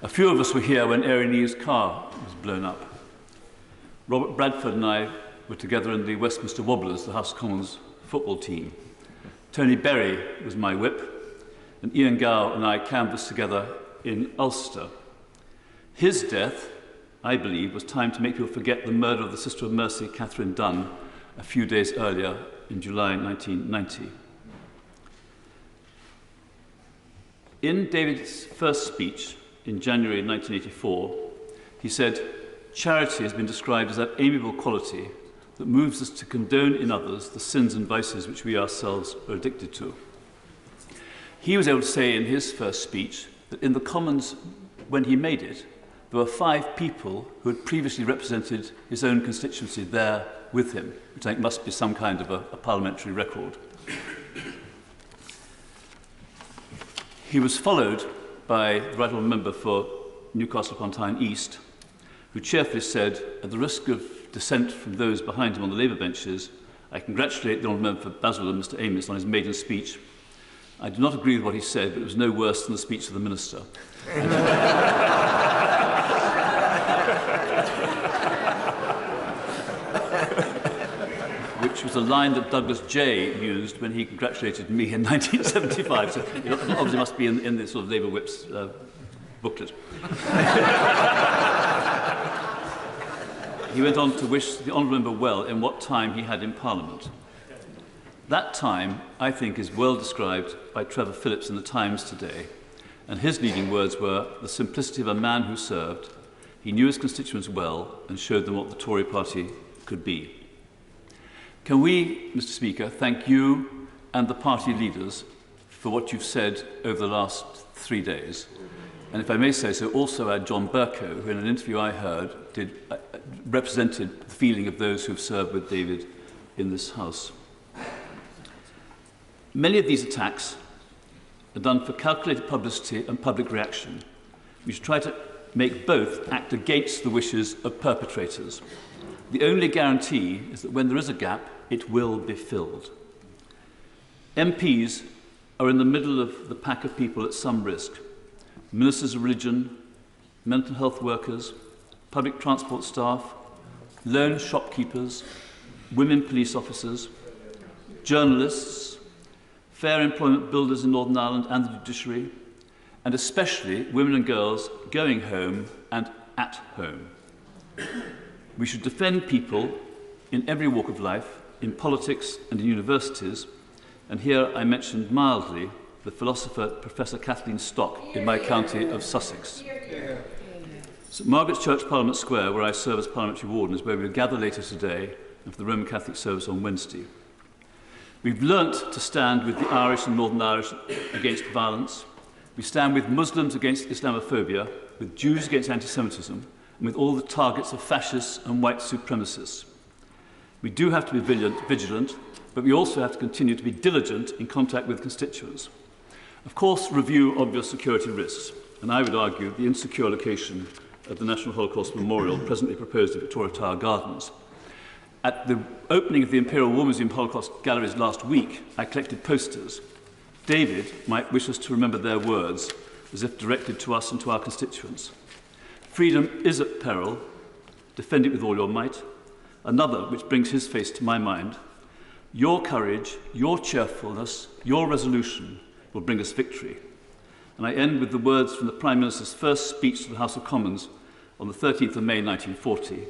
A few of us were here when Erin Neve's car was blown up. Robert Bradford and I were together in the Westminster Wobblers, the House of Commons football team. Tony Berry was my whip, and Ian Gow and I canvassed together in Ulster. His death, I believe, was time to make people forget the murder of the Sister of Mercy, Catherine Dunn, a few days earlier in July 1990. In David's first speech in January 1984, he said, "Charity has been described as that amiable quality that moves us to condone in others the sins and vices which we ourselves are addicted to." He was able to say in his first speech that in the Commons, when he made it, there were 5 people who had previously represented his own constituency there with him, which I think must be some kind of a parliamentary record. He was followed by the right honourable member for Newcastle upon Tyne East, who cheerfully said, at the risk of dissent from those behind him on the Labour benches, I congratulate the honourable member for Basildon, Mr Amess, on his maiden speech. I do not agree with what he said, but it was no worse than the speech of the Minister. Which was a line that Douglas Jay used when he congratulated me in 1975. So it obviously must be in the sort of Labour Whip's booklet. He went on to wish the honourable member well in what time he had in Parliament. That time, I think, is well described by Trevor Phillips in the Times today, and his leading words were, "The simplicity of a man who served. He knew his constituents well and showed them what the Tory party could be." Can we, Mr Speaker, thank you and the party leaders for what you've said over the last 3 days? And if I may say so, also add John Bercow, who in an interview I heard represented the feeling of those who have served with David in this House. Many of these attacks are done for calculated publicity and public reaction. We should try to make both act against the wishes of perpetrators. The only guarantee is that when there is a gap, it will be filled. MPs are in the middle of the pack of people at some risk. Ministers of religion, mental health workers, public transport staff, lone shopkeepers, women police officers, journalists, fair employment builders in Northern Ireland and the judiciary, and especially women and girls going home and at home. We should defend people in every walk of life, in politics and in universities, and here I mentioned mildly the philosopher Professor Kathleen Stock in my county of Sussex. St Margaret's Church, Parliament Square, where I serve as Parliamentary Warden, is where we will gather later today and for the Roman Catholic service on Wednesday. We've learnt to stand with the Irish and Northern Irish against violence. We stand with Muslims against Islamophobia, with Jews against anti-Semitism, and with all the targets of fascists and white supremacists. We do have to be vigilant, but we also have to continue to be diligent in contact with constituents. Of course, review obvious security risks, and I would argue the insecure location of the National Holocaust Memorial presently proposed at Victoria Tower Gardens. At the opening of the Imperial War Museum Holocaust Galleries last week, I collected posters. David might wish us to remember their words as if directed to us and to our constituents. Freedom is at peril. Defend it with all your might. Another, which brings his face to my mind, your courage, your cheerfulness, your resolution will bring us victory. And I end with the words from the Prime Minister's first speech to the House of Commons on the 13th of May 1940.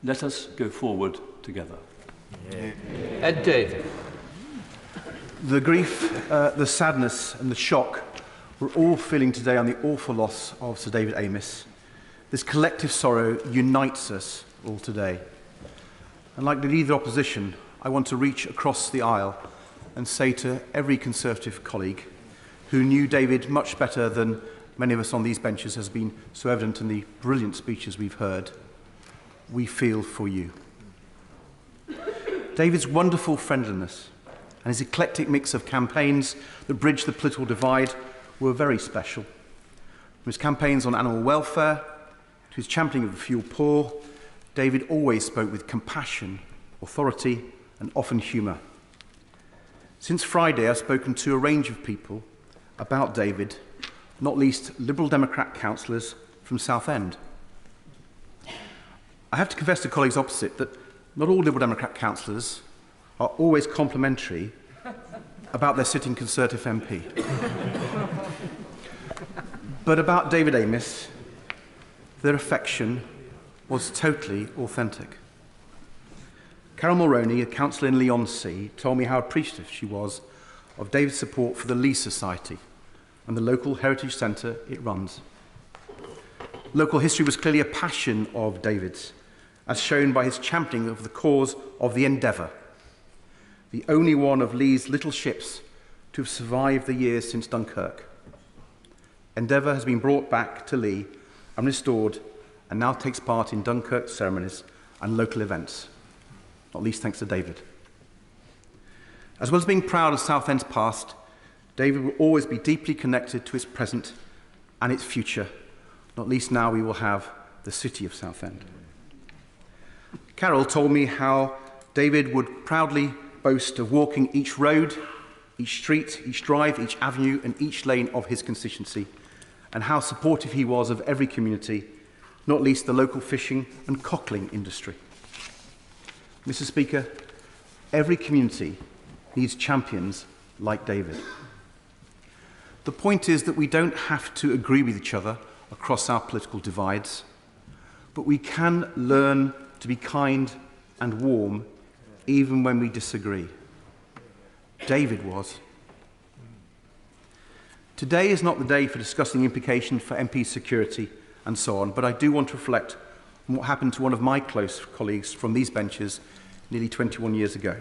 Let us go forward together. Ed David. The grief, the sadness and the shock we're all feeling today on the awful loss of Sir David Amess. This collective sorrow unites us all today. And like the Leader of the Opposition, I want to reach across the aisle and say to every Conservative colleague who knew David much better than many of us on these benches, has been so evident in the brilliant speeches we've heard, we feel for you. David's wonderful friendliness and his eclectic mix of campaigns that bridged the political divide were very special. From his campaigns on animal welfare to his championing of the few poor, David always spoke with compassion, authority, and often humour. Since Friday, I've spoken to a range of people about David, not least Liberal Democrat councillors from Southend. I have to confess to colleagues opposite that not all Liberal Democrat councillors are always complimentary about their sitting Conservative MP. But about David Amess, their affection was totally authentic. Carol Mulroney, a councillor in Leigh-on-Sea, told me how appreciative she was of David's support for the Lee Society and the local heritage centre it runs. Local history was clearly a passion of David's, as shown by his championing of the cause of the Endeavour, the only one of Lee's little ships to have survived the years since Dunkirk. Endeavour has been brought back to Lee and restored, and now takes part in Dunkirk ceremonies and local events, not least thanks to David. As well as being proud of Southend's past, David will always be deeply connected to its present and its future, not least now we will have the city of Southend. Carol told me how David would proudly boast of walking each road, each street, each drive, each avenue and each lane of his constituency, and how supportive he was of every community, not least the local fishing and cockling industry. Mr. Speaker, every community needs champions like David. The point is that we don't have to agree with each other across our political divides, but we can learn to be kind and warm even when we disagree. David was. Today is not the day for discussing the implications for MP security and so on, but I do want to reflect on what happened to one of my close colleagues from these benches nearly 21 years ago.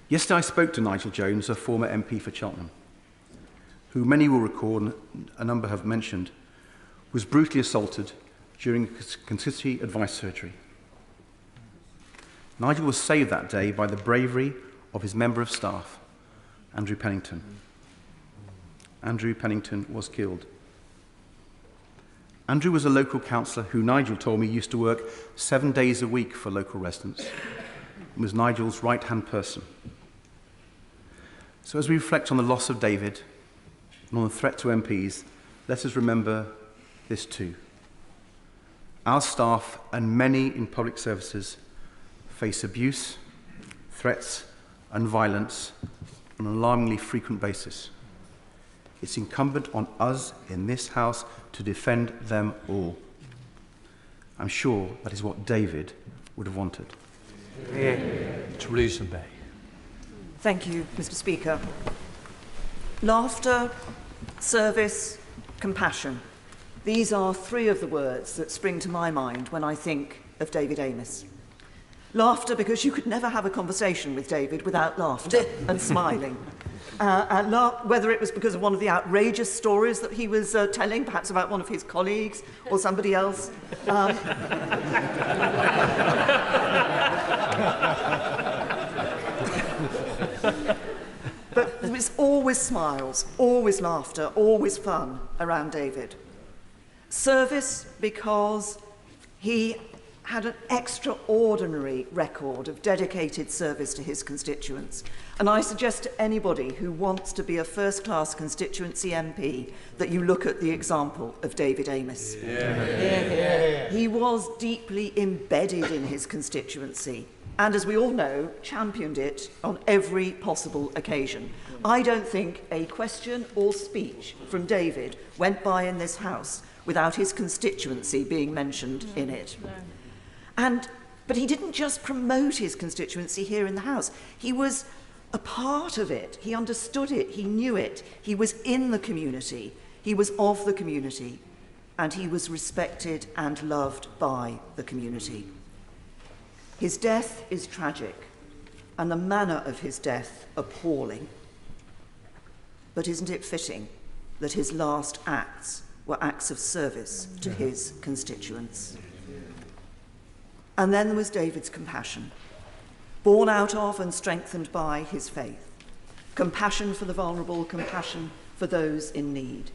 Yesterday I spoke to Nigel Jones, a former MP for Cheltenham, who many will recall, and a number have mentioned, was brutally assaulted during a constituency advice surgery. Nigel was saved that day by the bravery of his member of staff, Andrew Pennington. Andrew Pennington was killed. Andrew was a local councillor who Nigel told me used to work 7 days a week for local residents and was Nigel's right-hand person. So as we reflect on the loss of David and on the threat to MPs, let us remember this too. Our staff and many in public services face abuse, threats and violence on an alarmingly frequent basis. It's incumbent on us in this House to defend them all. I'm sure that is what David would have wanted. Theresa May. Thank you, Mr. Speaker. Laughter, service, compassion. These are three of the words that spring to my mind when I think of David Amess. Laughter, because you could never have a conversation with David without laughter and smiling. Whether it was because of one of the outrageous stories that he was telling, perhaps about one of his colleagues or somebody else. But there was always smiles, always laughter, always fun around David. Service, because he had an extraordinary record of dedicated service to his constituents. And I suggest to anybody who wants to be a first-class constituency MP that you look at the example of David Amess. He was deeply embedded in his constituency and, as we all know, championed it on every possible occasion. I don't think a question or speech from David went by in this House without his constituency being mentioned in it. And But he didn't just promote his constituency here in the House. He was a part of it. He understood it. He knew it. He was in the community. He was of the community. And he was respected and loved by the community. His death is tragic, and the manner of his death appalling. But isn't it fitting that his last acts were acts of service to his constituents? And then there was David's compassion, born out of and strengthened by his faith. Compassion for the vulnerable, compassion for those in need.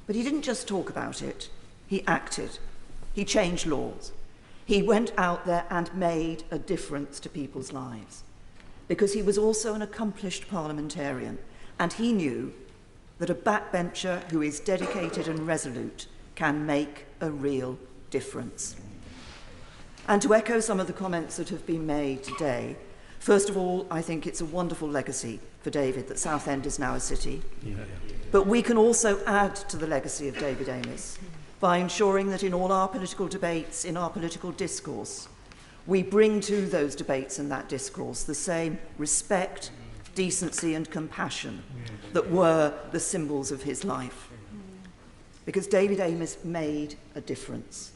But he didn't just talk about it, he acted. He changed laws. He went out there and made a difference to people's lives, because he was also an accomplished parliamentarian, and he knew that a backbencher who is dedicated and resolute can make a real difference. And to echo some of the comments that have been made today, first of all, I think it's a wonderful legacy for David that Southend is now a city. But we can also add to the legacy of David Amess by ensuring that in all our political debates, in our political discourse, we bring to those debates and that discourse the same respect, decency and compassion that were the symbols of his life. Because David Amess made a difference.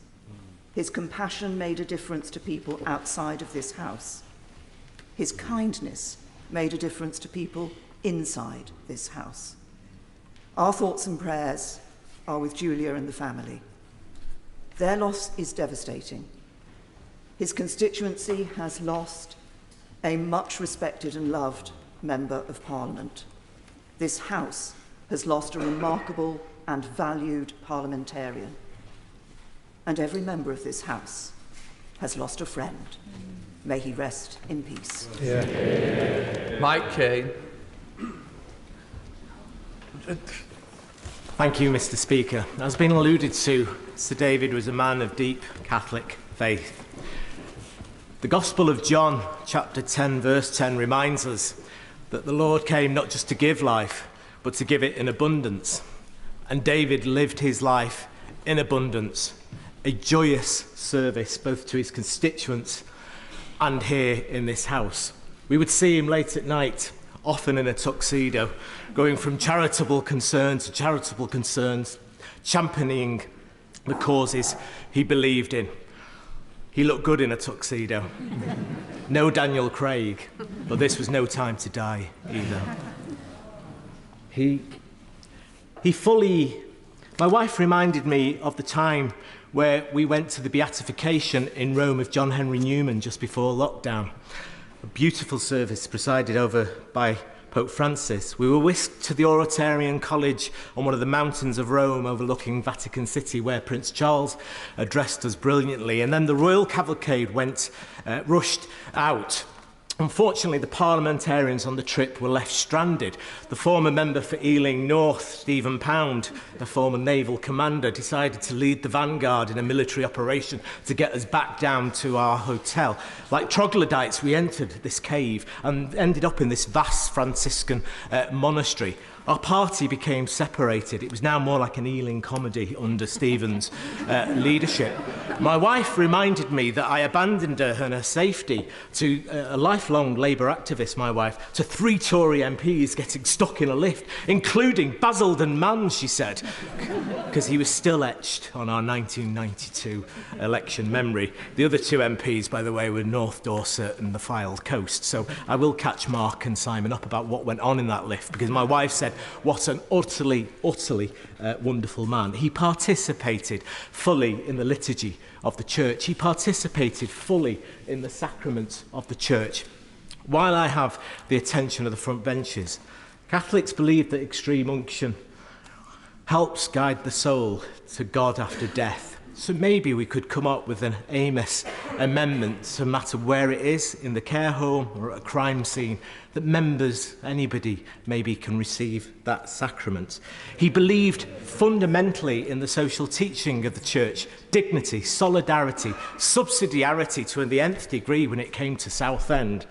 His compassion made a difference to people outside of this house. His kindness made a difference to people inside this house. Our thoughts and prayers are with Julia and the family. Their loss is devastating. His constituency has lost a much respected and loved Member of Parliament. This House has lost a remarkable and valued parliamentarian. And every member of this House has lost a friend. May he rest in peace. Mike Kane. Thank you, Mr. Speaker. As been alluded to, Sir David was a man of deep Catholic faith. The Gospel of John, chapter 10, verse 10, reminds us that the Lord came not just to give life, but to give it in abundance. And David lived his life in abundance, a joyous service both to his constituents and here in this house. We would see him late at night, often in a tuxedo, going from charitable concern to charitable concerns, championing the causes he believed in. He looked good in a tuxedo. No Daniel Craig, but this was no time to die either. My wife reminded me of the time where we went to the beatification in Rome of John Henry Newman just before lockdown. A beautiful service presided over by Pope Francis. We were whisked to the Oratorian College on one of the mountains of Rome overlooking Vatican City, where Prince Charles addressed us brilliantly. And then the royal cavalcade rushed out. Unfortunately, the parliamentarians on the trip were left stranded. The former member for Ealing North, Stephen Pound, a former naval commander, decided to lead the vanguard in a military operation to get us back down to our hotel. Like troglodytes, we entered this cave and ended up in this vast Franciscan monastery. Our party became separated. It was now more like an Ealing comedy under Stephen's leadership. My wife reminded me that I abandoned her and her safety to a lifelong Labour activist, my wife, to 3 Tory MPs getting stuck in a lift, including Basildon Mann, she said, because he was still etched on our 1992 election memory. The other 2 MPs, by the way, were North Dorset and the Fylde Coast. So I will catch Mark and Simon up about what went on in that lift, because my wife said, what an utterly wonderful man. He participated fully in the liturgy of the church. He participated fully in the sacraments of the church. While I have the attention of the front benches, Catholics believe that extreme unction helps guide the soul to God after death. So maybe we could come up with an Amess amendment, no matter where it is, in the care home or at a crime scene, that members, anybody, maybe can receive that sacrament. He believed fundamentally in the social teaching of the church, dignity, solidarity, subsidiarity to the nth degree when it came to Southend,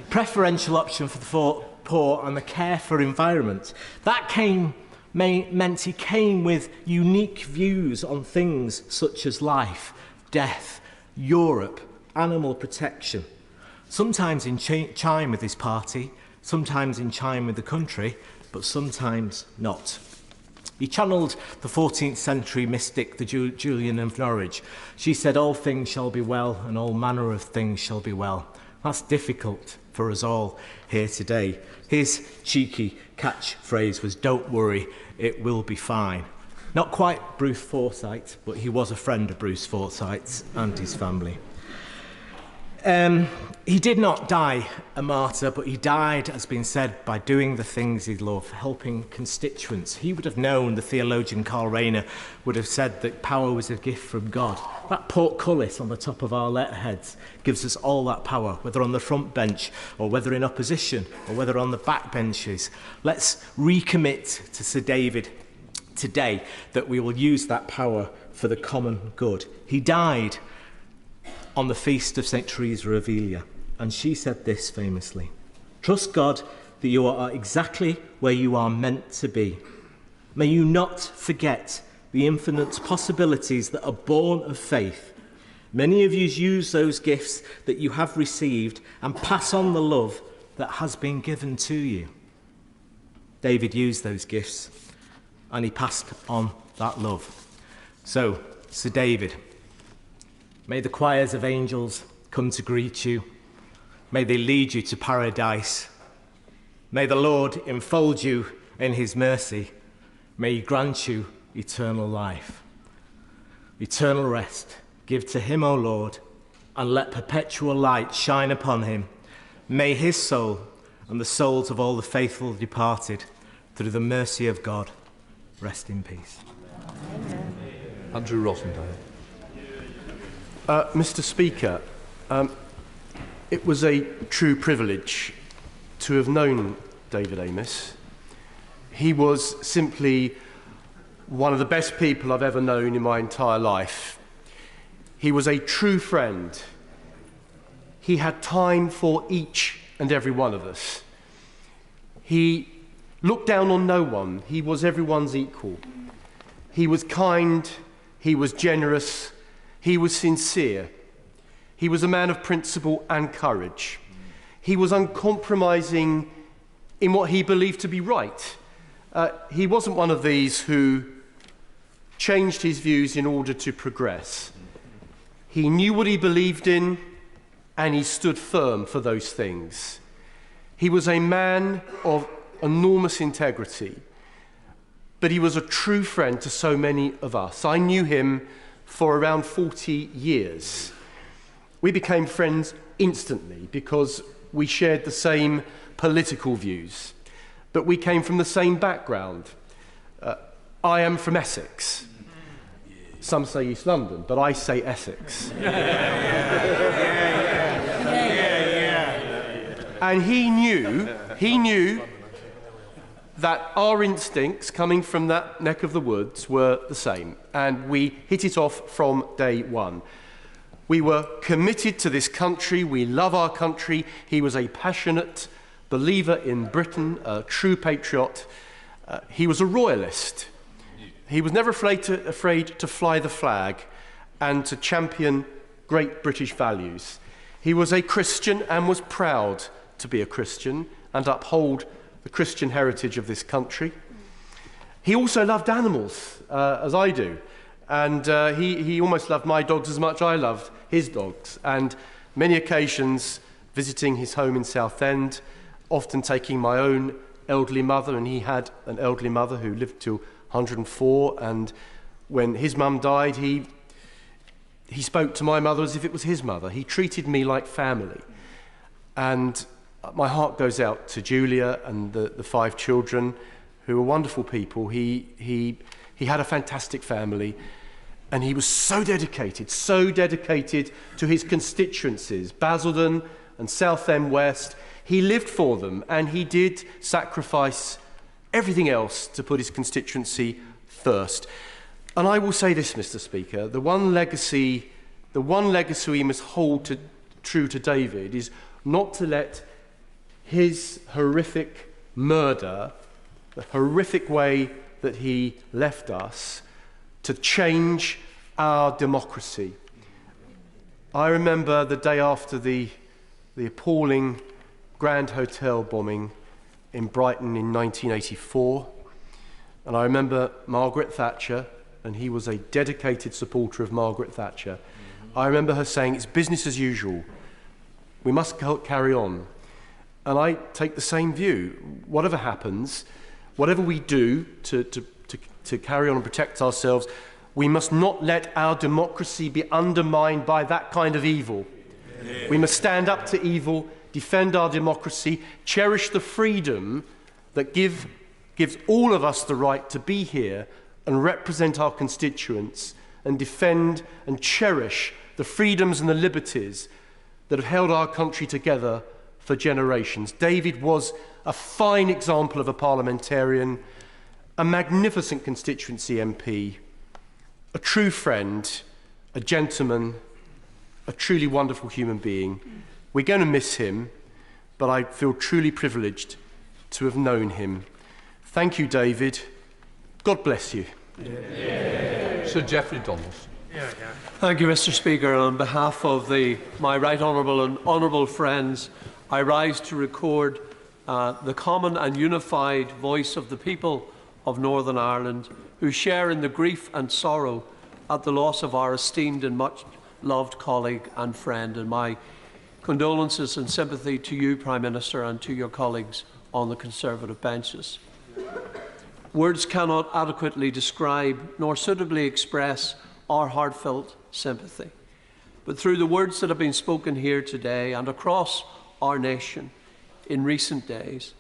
preferential option for the poor and the care for environment. That meant he came with unique views on things such as life, death, Europe, animal protection, sometimes in chime with his party, sometimes in chime with the country, but sometimes not. He channeled the 14th century mystic, the Julian of Norwich. She said, "All things shall be well, and all manner of things shall be well." That's difficult for us all here today. His cheeky catchphrase was, "Don't worry, it will be fine." Not quite Bruce Forsyth, but he was a friend of Bruce Forsyth's and his family. He did not die a martyr, but he died, as has been said, by doing the things he loved, helping constituents. He would have known, the theologian Carl Rayner would have said, that power was a gift from God. That portcullis on the top of our letterheads gives us all that power, whether on the front bench or whether in opposition or whether on the back benches. Let's recommit to Sir David today that we will use that power for the common good. He died on the feast of St. Teresa of Avila, and she said this famously: "Trust God that you are exactly where you are meant to be. May you not forget the infinite possibilities that are born of faith. Many of you use those gifts that you have received and pass on the love that has been given to you." David used those gifts and he passed on that love. So, Sir David, may the choirs of angels come to greet you. May they lead you to paradise. May the Lord enfold you in his mercy. May he grant you eternal life. Eternal rest give to him, O Lord, and let perpetual light shine upon him. May his soul and the souls of all the faithful departed, through the mercy of God, rest in peace. Amen. Andrew Rossendale. Mr. Speaker, it was a true privilege to have known David Amess. He was simply one of the best people I've ever known in my entire life. He was a true friend. He had time for each and every one of us. He looked down on no one. He was everyone's equal. He was kind. He was generous. He was sincere. He was a man of principle and courage. He was uncompromising in what he believed to be right. He wasn't one of these who changed his views in order to progress. He knew what he believed in, and he stood firm for those things. He was a man of enormous integrity, but he was a true friend to so many of us. I knew him for around 40 years. We became friends instantly because we shared the same political views, but we came from the same background. I am from Essex. Some say East London, but I say Essex. And he knew that our instincts coming from that neck of the woods were the same, and we hit it off from day one. We were committed to this country. We love our country. He was a passionate believer in Britain, a true patriot. He was a royalist. He was never afraid to fly the flag and to champion great British values. He was a Christian and was proud to be a Christian and uphold the Christian heritage of this country. He also loved animals, as I do. And he almost loved my dogs as much as I loved his dogs. And many occasions visiting his home in Southend, often taking my own elderly mother, and he had an elderly mother who lived till 104, and when his mum died, he spoke to my mother as if it was his mother. He treated me like family. And my heart goes out to Julia and the 5 children, who were wonderful people. He had a fantastic family, and he was so dedicated to his constituencies, Basildon and Southend West. He lived for them, and he did sacrifice everything else to put his constituency first. And I will say this, Mr. Speaker, the one legacy we must hold true to David is not to let his horrific murder, the horrific way that he left us, to change our democracy. I remember the day after the appalling Grand Hotel bombing in Brighton in 1984. And I remember Margaret Thatcher, and he was a dedicated supporter of Margaret Thatcher. I remember her saying, it's business as usual. We must carry on. And I take the same view. Whatever happens, whatever we do to carry on and protect ourselves, we must not let our democracy be undermined by that kind of evil. Yeah. We must stand up to evil, defend our democracy, cherish the freedom that gives all of us the right to be here and represent our constituents and defend and cherish the freedoms and the liberties that have held our country together for generations. David was a fine example of a parliamentarian, a magnificent constituency MP, a true friend, a gentleman, a truly wonderful human being. We're going to miss him, but I feel truly privileged to have known him. Thank you, David. God bless you. Yeah. Sir Geoffrey Donaldson. Thank you, Mr. Speaker. On behalf of my right honourable and honourable friends, I rise to record the common and unified voice of the people of Northern Ireland who share in the grief and sorrow at the loss of our esteemed and much loved colleague and friend. And my condolences and sympathy to you, Prime Minister, and to your colleagues on the Conservative benches. Words cannot adequately describe nor suitably express our heartfelt sympathy. But through the words that have been spoken here today and across our nation in recent days,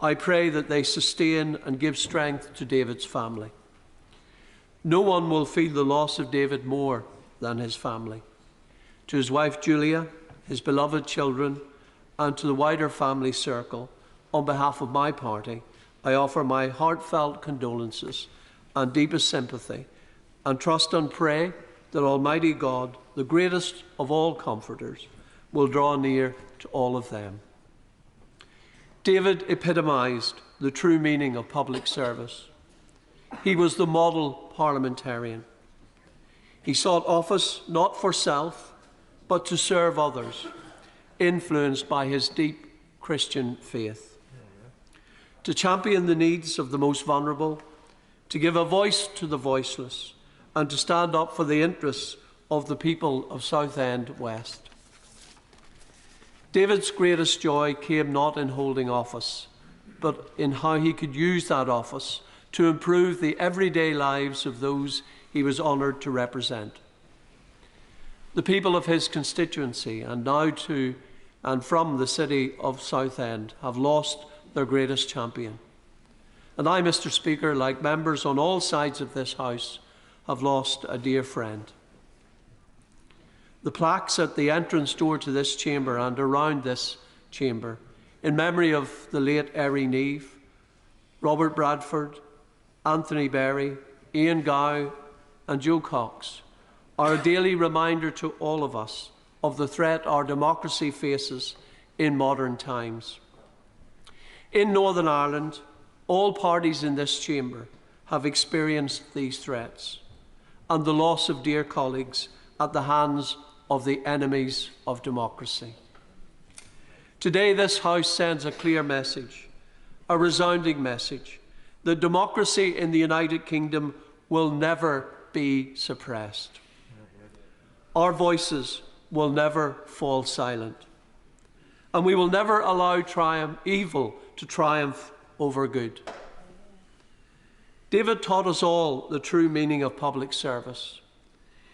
I pray that they sustain and give strength to David's family. No one will feel the loss of David more than his family. To his wife Julia, his beloved children, and to the wider family circle, on behalf of my party, I offer my heartfelt condolences and deepest sympathy, and trust and pray that Almighty God, the greatest of all comforters, will draw near to all of them. David epitomised the true meaning of public service. He was the model parliamentarian. He sought office not for self, but to serve others, influenced by his deep Christian faith. To champion the needs of the most vulnerable, to give a voice to the voiceless, and to stand up for the interests of the people of Southend West. David's greatest joy came not in holding office, but in how he could use that office to improve the everyday lives of those he was honoured to represent. The people of his constituency, and now to and from the city of Southend, have lost their greatest champion. And I, Mr. Speaker, like members on all sides of this House, have lost a dear friend. The plaques at the entrance door to this chamber and around this chamber, in memory of the late Erin Neve, Robert Bradford, Anthony Berry, Ian Gow and Joe Cox, are a daily reminder to all of us of the threat our democracy faces in modern times. In Northern Ireland, all parties in this chamber have experienced these threats and the loss of dear colleagues at the hands of the enemies of democracy. Today, this House sends a clear message, a resounding message, that democracy in the United Kingdom will never be suppressed. Our voices will never fall silent, and we will never allow evil to triumph over good. David taught us all the true meaning of public service.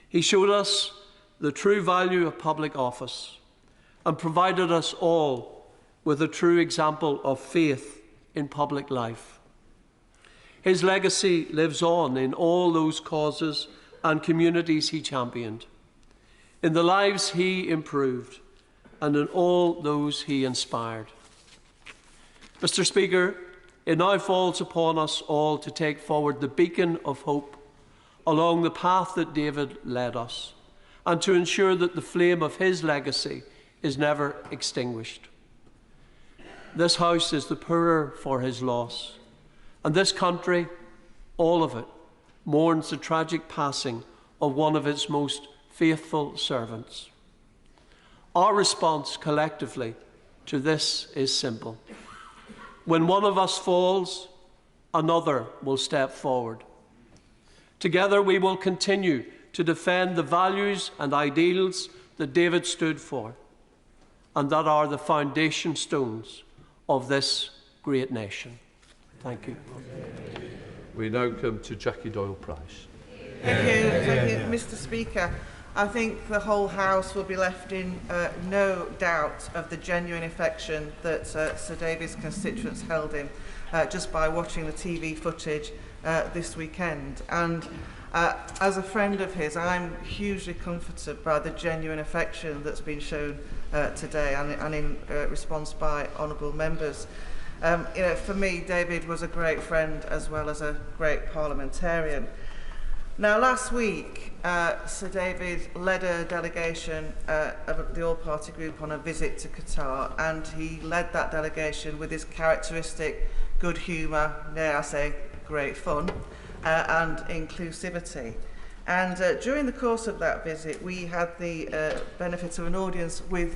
He showed us the true value of public office and provided us all with a true example of faith in public life. His legacy lives on in all those causes and communities he championed, in the lives he improved, and in all those he inspired. Mr. Speaker, it now falls upon us all to take forward the beacon of hope along the path that David led us, and to ensure that the flame of his legacy is never extinguished. This House is the poorer for his loss, and this country, all of it, mourns the tragic passing of one of its most faithful servants. Our response collectively to this is simple. When one of us falls, another will step forward. Together we will continue to defend the values and ideals that David stood for and that are the foundation stones of this great nation. Thank you. We now come to Jackie Doyle-Price. Thank you, Mr. Speaker. I think the whole House will be left in no doubt of the genuine affection that Sir David's constituents held him just by watching the TV footage this weekend. And as a friend of his, I'm hugely comforted by the genuine affection that's been shown today and in response by honourable members. For me, David was a great friend as well as a great parliamentarian. Now, last week, Sir David led a delegation of the all-party group on a visit to Qatar, and he led that delegation with his characteristic good humour, dare I say, great fun, and inclusivity. And during the course of that visit, we had the benefit of an audience with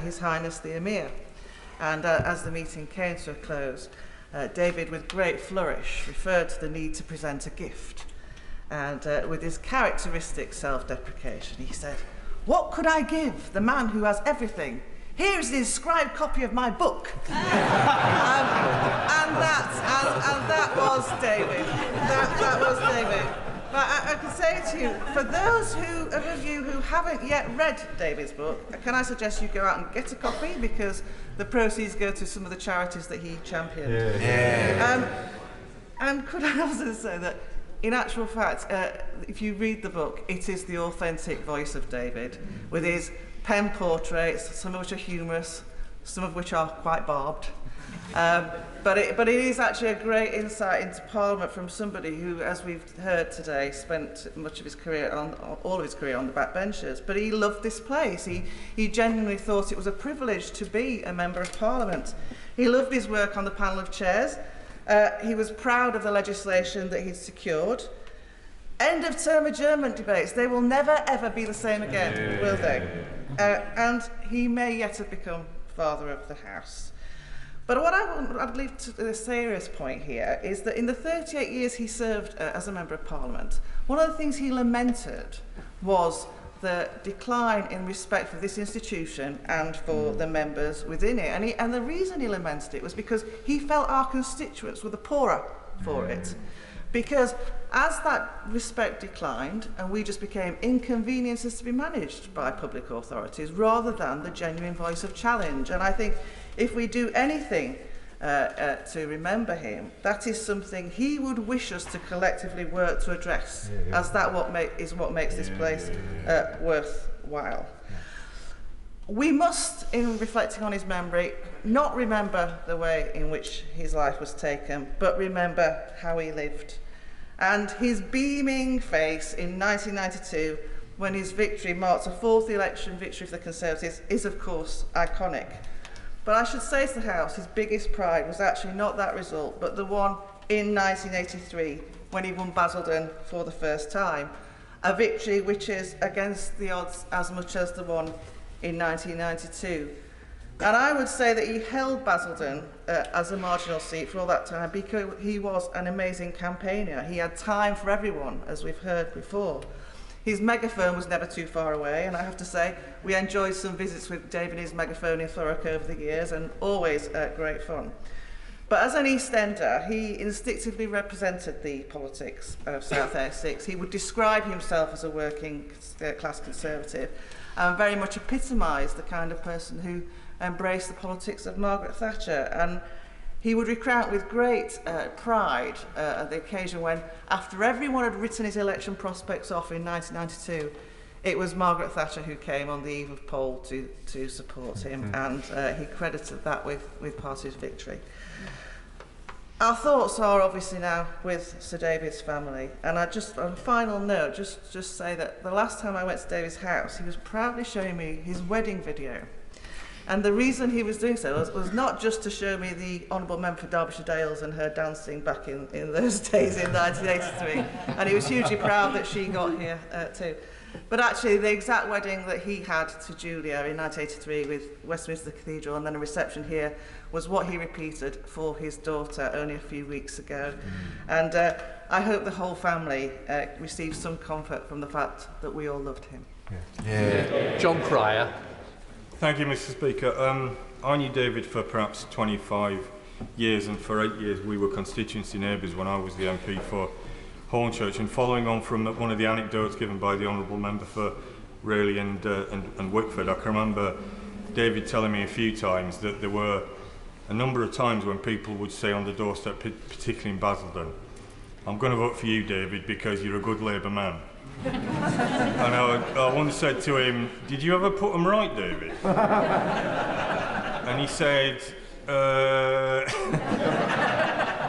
His Highness the Emir. And as the meeting came to a close, David, with great flourish, referred to the need to present a gift. And with his characteristic self-deprecation, he said, "What could I give the man who has everything? Here is the inscribed copy of my book." and that was David. That was David. But I can say to you, for those of you who haven't yet read David's book, can I suggest you go out and get a copy, because the proceeds go to some of the charities that he championed. And could I also say that, in actual fact, if you read the book, it is the authentic voice of David, with his pen portraits, some of which are humorous, some of which are quite barbed. But it is actually a great insight into Parliament from somebody who, as we've heard today, spent much of his career, all of his career, on the backbenches. But he loved this place. He genuinely thought it was a privilege to be a Member of Parliament. He loved his work on the panel of chairs. He was proud of the legislation that he'd secured. End of term adjournment debates. They will never, ever be the same again, will they? And he may yet have become Father of the House. But what I'd leave to the serious point here is that in the 38 years he served as a Member of Parliament, one of the things he lamented was the decline in respect for this institution and for the members within it. And the reason he lamented it was because he felt our constituents were the poorer for it. Because as that respect declined, and we just became inconveniences to be managed by public authorities rather than the genuine voice of challenge. And I think if we do anything to remember him, that is something he would wish us to collectively work to address, as that is what makes this place worthwhile. We must, in reflecting on his memory, not remember the way in which his life was taken, but remember how he lived. And his beaming face in 1992, when his victory marked a fourth election victory for the Conservatives, is of course iconic. But I should say to the House, his biggest pride was actually not that result, but the one in 1983, when he won Basildon for the first time. A victory which is against the odds as much as the one in 1992. And I would say that he held Basildon as a marginal seat for all that time because he was an amazing campaigner. He had time for everyone, as we've heard before. His megaphone was never too far away, and I have to say, we enjoyed some visits with David and his megaphone in Thurrock over the years, and always great fun. But as an East Ender, he instinctively represented the politics of South Essex. He would describe himself as a working class Conservative, and very much epitomised the kind of person who embraced the politics of Margaret Thatcher. And he would recount with great pride at the occasion when, after everyone had written his election prospects off in 1992, it was Margaret Thatcher who came on the eve of poll to support him, and he credited that with party's victory. Our thoughts are obviously now with Sir David's family, and I just, on a final note, just say that the last time I went to David's house, he was proudly showing me his wedding video. And the reason he was doing so was not just to show me the Honourable Member for Derbyshire Dales and her dancing back in those days in 1983, and he was hugely proud that she got here too. But actually, the exact wedding that he had to Julia in 1983 with Westminster Cathedral and then a reception here was what he repeated for his daughter only a few weeks ago. And I hope the whole family received some comfort from the fact that we all loved him. John Cryer. Thank you, Mr. Speaker. I knew David for perhaps 25 years, and for 8 years we were constituency neighbours when I was the MP for Hornchurch. And following on from one of the anecdotes given by the Honourable Member for Rayleigh and Wickford, I can remember David telling me a few times that there were a number of times when people would say on the doorstep, particularly in Basildon, "I'm going to vote for you, David, because you're a good Labour man." And I once said to him, "Did you ever put them right, David?" And he said,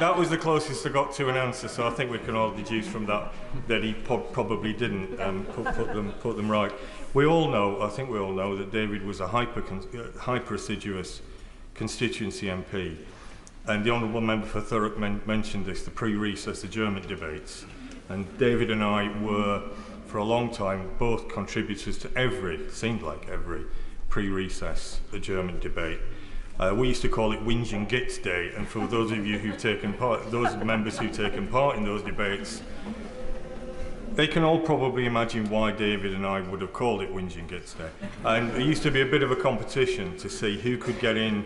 that was the closest I got to an answer, so I think we can all deduce from that that he probably didn't put them right. We all know, I think we all know, that David was a hyper assiduous constituency MP. And the Honourable Member for Thurrock mentioned this, the pre-recess adjournment debates. And David and I were, for a long time, both contributors to seemed like every pre-recess adjournment debate. We used to call it Whinge and Gits Day, and for those of you who've taken part, those members who've taken part in those debates, they can all probably imagine why David and I would have called it Whinge and Gits Day. And there used to be a bit of a competition to see who could get in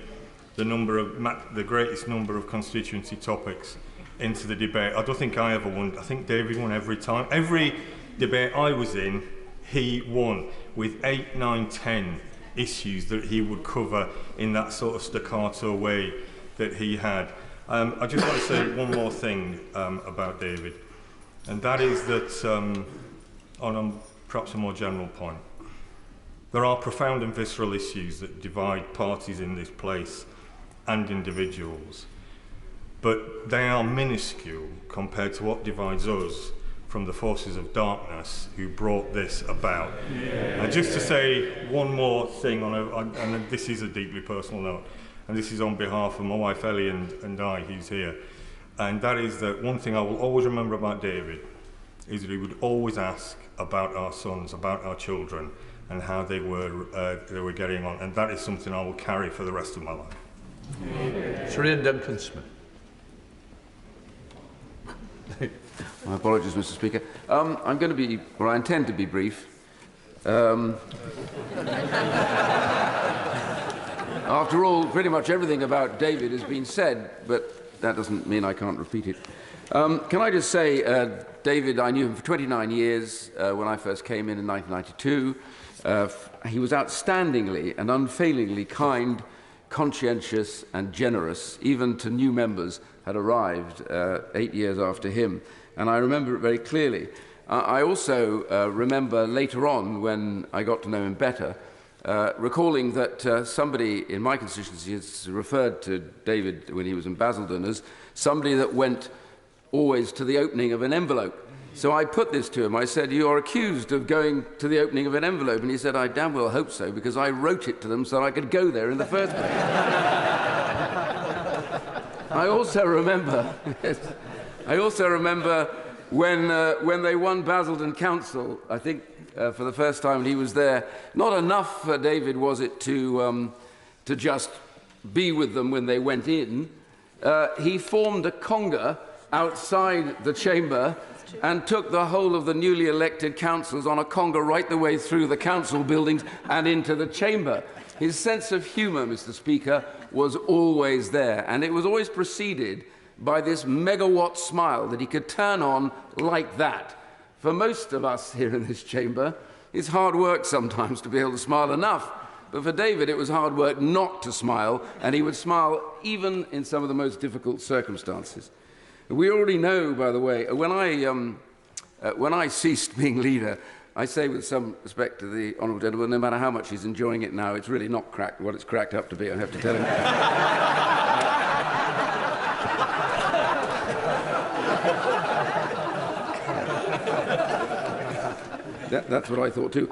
the greatest number of constituency topics into the debate. I don't think I ever won. I think David won every time. Every debate I was in, he won with 8, 9, 10 issues that he would cover in that sort of staccato way that he had. I just want to say one more thing about David, and that is that on perhaps a more general point, there are profound and visceral issues that divide parties in this place and individuals, but they are minuscule compared to what divides us from the forces of darkness who brought this about. And just to say one more thing, and this is a deeply personal note, and this is on behalf of my wife Ellie and I, who's here, and that is that one thing I will always remember about David is that he would always ask about our sons, about our children, and how they were getting on, and that is something I will carry for the rest of my life. Sir Ian Duncan-Smith. My apologies, Mr. Speaker. I'm going to be, or I intend to be brief. After all, pretty much everything about David has been said, but that doesn't mean I can't repeat it. Can I just say, David, I knew him for 29 years when I first came in 1992. He was outstandingly and unfailingly kind, conscientious and generous, even to new members had arrived 8 years after him. And I remember it very clearly. I also remember later on, when I got to know him better, recalling that somebody in my constituency has referred to David when he was in Basildon as somebody that went always to the opening of an envelope. So I put this to him. I said, "You are accused of going to the opening of an envelope." And he said, "I damn well hope so, because I wrote it to them so I could go there in the first place." I also remember when they won Basildon Council, I think for the first time, and he was there. Not enough for David was it to just be with them when they went in. He formed a conga outside the chamber and took the whole of the newly elected councillors on a conga right the way through the council buildings and into the chamber. His sense of humour, Mr. Speaker, was always there, and it was always preceded by this megawatt smile that he could turn on like that. For most of us here in this chamber, it's hard work sometimes to be able to smile enough. But for David, it was hard work not to smile, and he would smile even in some of the most difficult circumstances. We already know, by the way, when I ceased being leader, I say with some respect to the honourable gentleman, no matter how much he's enjoying it now, it's really not cracked what it's cracked up to be, I have to tell him. That's what I thought too.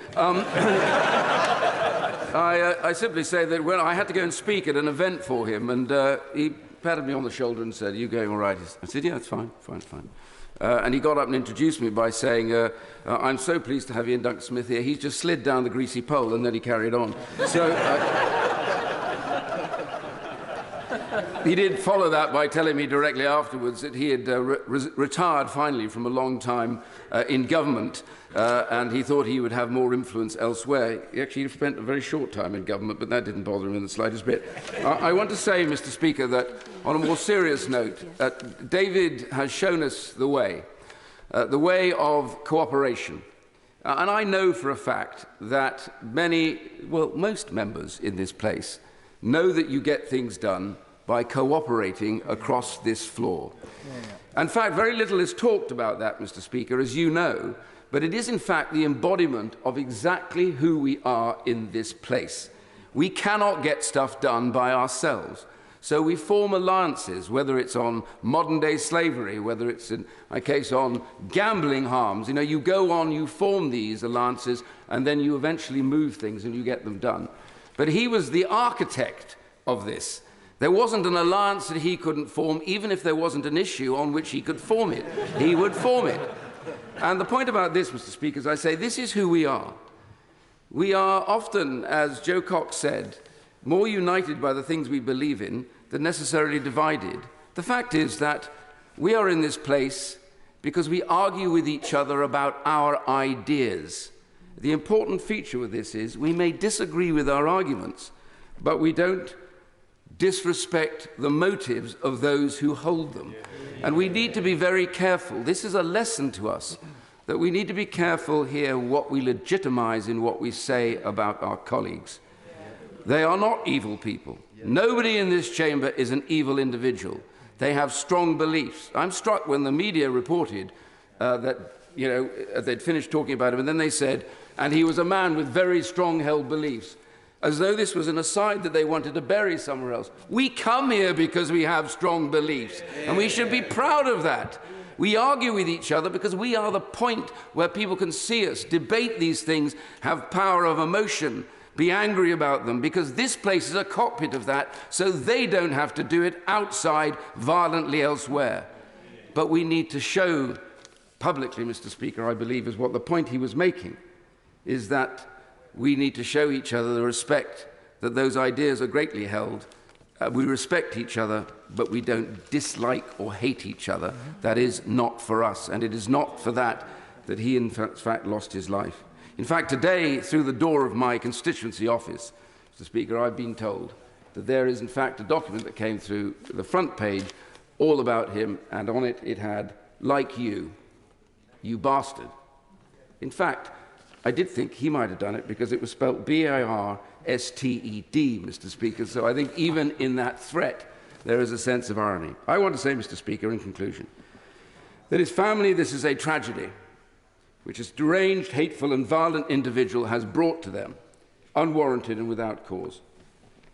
I simply say that when I had to go and speak at an event for him, and he patted me on the shoulder and said, "Are you going all right?" I said, "Yeah, it's fine, fine, fine." And he got up and introduced me by saying, I'm so pleased to have Ian Duncan Smith here. He's just slid down the greasy pole, and then he carried on. So he did follow that by telling me directly afterwards that he had retired finally from a long time in government, and he thought he would have more influence elsewhere. He actually spent a very short time in government, but that didn't bother him in the slightest bit. I want to say, Mr. Speaker, that on a more serious note, David has shown us the way of cooperation. And I know for a fact that most members in this place know that you get things done by cooperating across this floor. In fact, very little is talked about that, Mr. Speaker, as you know, but it is in fact the embodiment of exactly who we are in this place. We cannot get stuff done by ourselves. So we form alliances, whether it's on modern-day slavery, whether it's, in my case, on gambling harms. You know, you go on, you form these alliances, and then you eventually move things and you get them done. But he was the architect of this. There wasn't an alliance that he couldn't form, even if there wasn't an issue on which he could form it. He would form it. And the point about this, Mr. Speaker, is I say this is who we are. We are often, as Joe Cox said, more united by the things we believe in than necessarily divided. The fact is that we are in this place because we argue with each other about our ideas. The important feature with this is we may disagree with our arguments, but we don't disrespect the motives of those who hold them. And we need to be very careful. This is a lesson to us, that we need to be careful here what we legitimize in what we say about our colleagues. They are not evil people. Nobody in this chamber is an evil individual. They have strong beliefs. I'm struck when the media reported that, you know, they'd finished talking about him, and then they said, and he was a man with very strong held beliefs, as though this was an aside that they wanted to bury somewhere else. We come here because we have strong beliefs, and we should be proud of that. We argue with each other because we are the point where people can see us, debate these things, have power of emotion, be angry about them, because this place is a cockpit of that, so they don't have to do it outside violently elsewhere. But we need to show publicly, Mr. Speaker, I believe is what the point he was making, is that we need to show each other the respect that those ideas are greatly held. We respect each other, but we don't dislike or hate each other. That is not for us, and it is not for that that he in fact lost his life. In fact, today, through the door of my constituency office, Mr. Speaker, I've been told that there is in fact a document that came through the front page all about him, and on it it had, "Like you bastard." In fact, I did think he might have done it because it was spelt B-A-R-S-T-E-D, Mr. Speaker, so I think even in that threat there is a sense of irony. I want to say, Mr. Speaker, in conclusion, that his family, this is a tragedy which a deranged, hateful and violent individual has brought to them, unwarranted and without cause.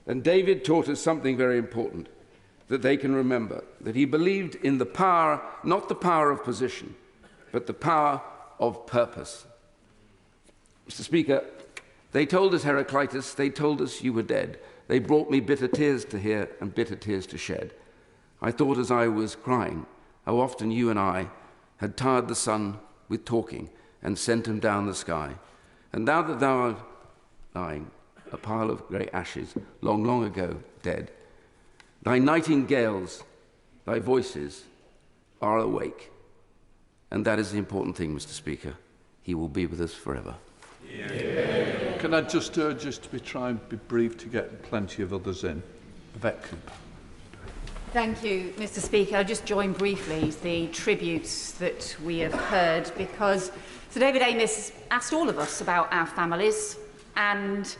And David taught us something very important that they can remember, that he believed in the power, not the power of position, but the power of purpose. Mr. Speaker, they told us, Heraclitus, they told us you were dead. They brought me bitter tears to hear and bitter tears to shed. I thought as I was crying how often you and I had tired the sun with talking and sent him down the sky. And now that thou art lying, a pile of grey ashes, long, long ago dead, thy nightingales, thy voices are awake. And that is the important thing, Mr. Speaker. He will be with us forever. Yeah. Can I just urge us to try and be brief to get plenty of others in? Yvette Cooper. Thank you, Mr. Speaker. I'll just join briefly the tributes that we have heard, because Sir David Amess asked all of us about our families, and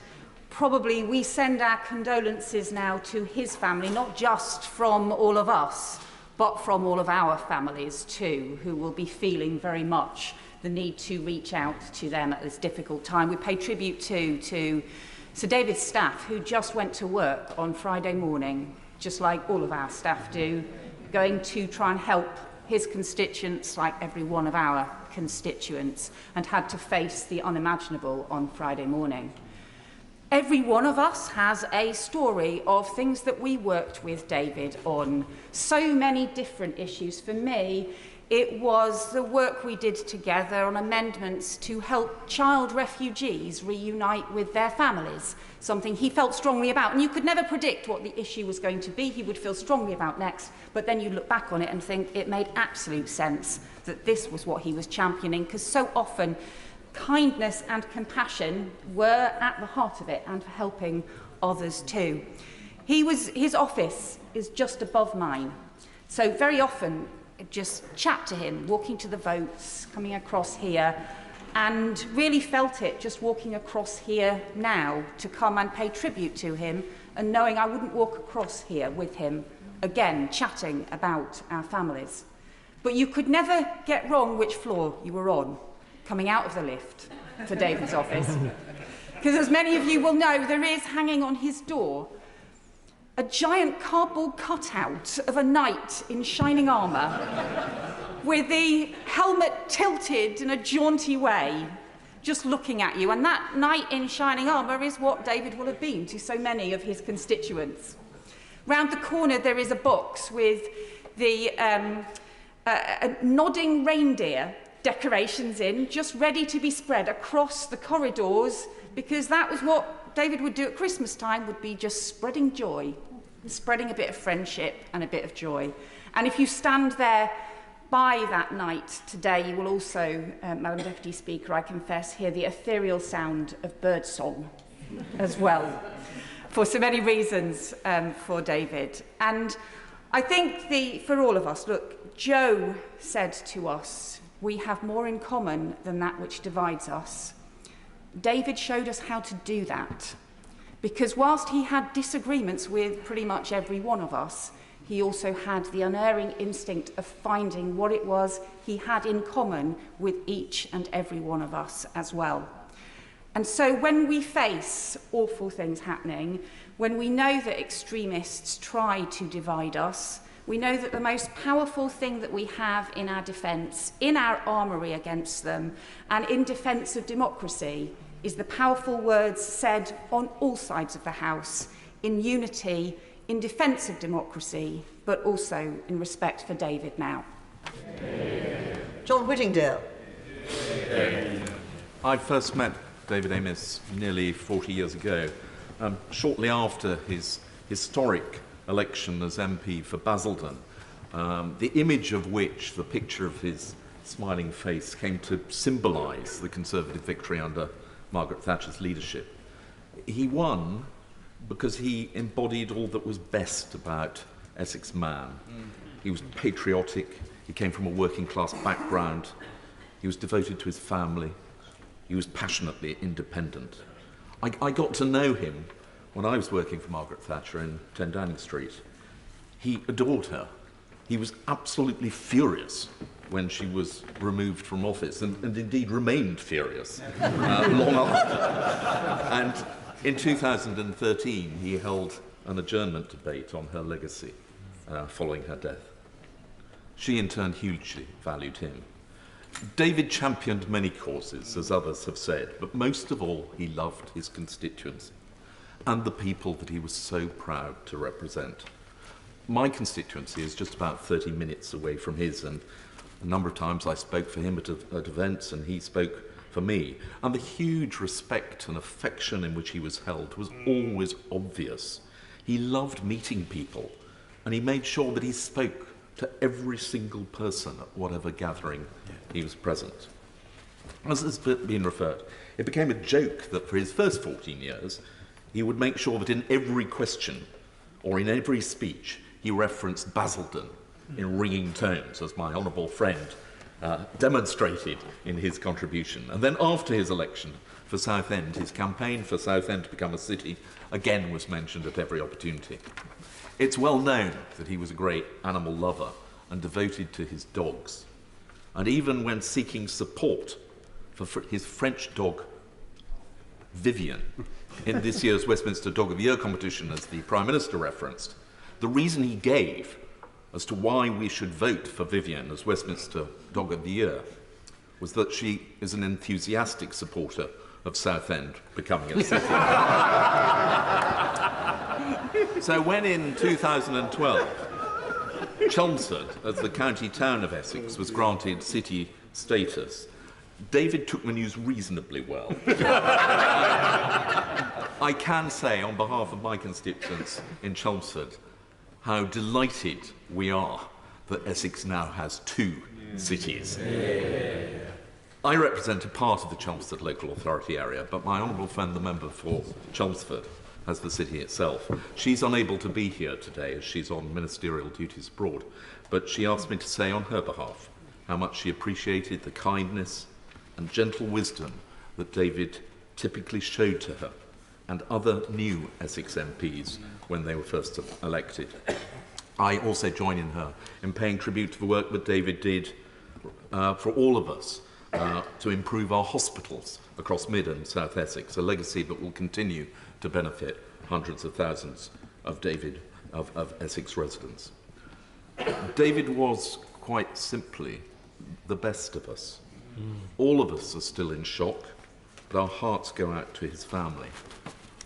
probably we send our condolences now to his family, not just from all of us, but from all of our families too, who will be feeling very much the need to reach out to them at this difficult time. We pay tribute to Sir David's staff, who just went to work on Friday morning, just like all of our staff do, going to try and help his constituents like every one of our constituents, and had to face the unimaginable on Friday morning. Every one of us has a story of things that we worked with David on. So many different issues. For me, It was the work we did together on amendments to help child refugees reunite with their families, something he felt strongly about. And you could never predict what the issue was going to be he would feel strongly about next, but then you look back on it and think it made absolute sense that this was what he was championing, because so often kindness and compassion were at the heart of it, and for helping others too. His office is just above mine, so very often just chat to him, walking to the votes, coming across here, and really felt it just walking across here now to come and pay tribute to him, and knowing I wouldn't walk across here with him again, chatting about our families. But you could never get wrong which floor you were on, coming out of the lift to David's office. Because as many of you will know, there is hanging on his door a giant cardboard cutout of a knight in shining armour, with the helmet tilted in a jaunty way, just looking at you. And that knight in shining armour is what David will have been to so many of his constituents. Round the corner there is a box with the nodding reindeer decorations in, just ready to be spread across the corridors, because that was what David would do at Christmas time, would be just spreading joy, spreading a bit of friendship and a bit of joy. And if you stand there by that night today, you will also, Madam Deputy Speaker, I confess, hear the ethereal sound of birdsong as well, for so many reasons for David. And I think for all of us, look, Joe said to us, we have more in common than that which divides us. David showed us how to do that, because whilst he had disagreements with pretty much every one of us, he also had the unerring instinct of finding what it was he had in common with each and every one of us as well. And so when we face awful things happening, when we know that extremists try to divide us, we know that the most powerful thing that we have in our defence, in our armoury against them, and in defence of democracy, is the powerful words said on all sides of the House, in unity, in defence of democracy, but also in respect for David now. John Whittingdale. I first met David Amess nearly 40 years ago, shortly after his historic election as MP for Basildon, the image of which, the picture of his smiling face, came to symbolise the Conservative victory under Margaret Thatcher's leadership. He won because he embodied all that was best about Essex man. He was patriotic, he came from a working class background, he was devoted to his family, he was passionately independent. I got to know him when I was working for Margaret Thatcher in 10 Downing Street. He adored her. He was absolutely furious when she was removed from office, and indeed remained furious long after. And in 2013, he held an adjournment debate on her legacy following her death. She, in turn, hugely valued him. David championed many causes, as others have said, but most of all, he loved his constituency and the people that he was so proud to represent. My constituency is just about 30 minutes away from his, and a number of times I spoke for him at events, and he spoke for me. And the huge respect and affection in which he was held was always obvious. He loved meeting people, and he made sure that he spoke to every single person at whatever gathering he was present. As has been referred, it became a joke that for his first 14 years, he would make sure that in every question or in every speech, he referenced Basildon in ringing tones, as my honourable friend demonstrated in his contribution. And then after his election for Southend, his campaign for Southend to become a city again was mentioned at every opportunity. It's well known that he was a great animal lover and devoted to his dogs. And even when seeking support for his French dog, Vivian, in this year's Westminster Dog of the Year competition, as the Prime Minister referenced, the reason he gave as to why we should vote for Vivian as Westminster Dog of the Year was that she is an enthusiastic supporter of Southend becoming a city. So when in 2012 Chelmsford, as the county town of Essex, was granted city status, David took the news reasonably well. I can say, on behalf of my constituents in Chelmsford, how delighted we are that Essex now has 2 cities. I represent a part of the Chelmsford local authority area, but my honourable friend, the member for Chelmsford, has the city itself. She's unable to be here today as she's on ministerial duties abroad, but she asked me to say on her behalf how much she appreciated the kindness and gentle wisdom that David typically showed to her and other new Essex MPs when they were first elected. I also join in her in paying tribute to the work that David did for all of us to improve our hospitals across Mid and South Essex, a legacy that will continue to benefit hundreds of thousands of Essex residents. David was quite simply the best of us. All of us are still in shock, but our hearts go out to his family,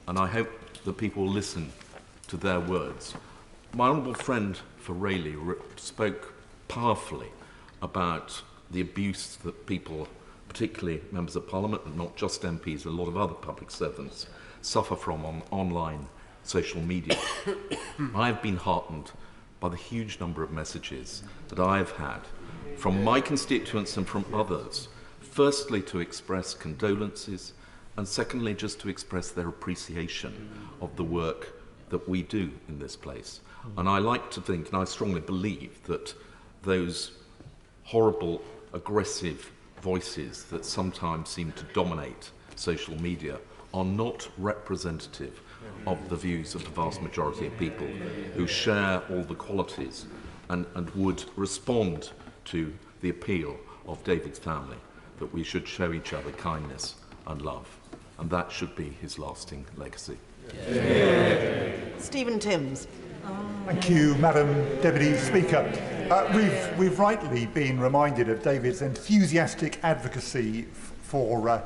and I hope that people will listen to their words. My honourable friend for Rayleigh spoke powerfully about the abuse that people, particularly members of Parliament and not just MPs, a lot of other public servants, suffer from on online social media. I've been heartened by the huge number of messages that I've had from my constituents and from others, firstly to express condolences, and secondly just to express their appreciation of the work that we do in this place. And I like to think, and I strongly believe, that those horrible, aggressive voices that sometimes seem to dominate social media are not representative of the views of the vast majority of people who share all the qualities and would respond to the appeal of David's family, that we should show each other kindness and love. And that should be his lasting legacy. Stephen Timms. Thank you, Madam Deputy Speaker. We've rightly been reminded of David's enthusiastic advocacy for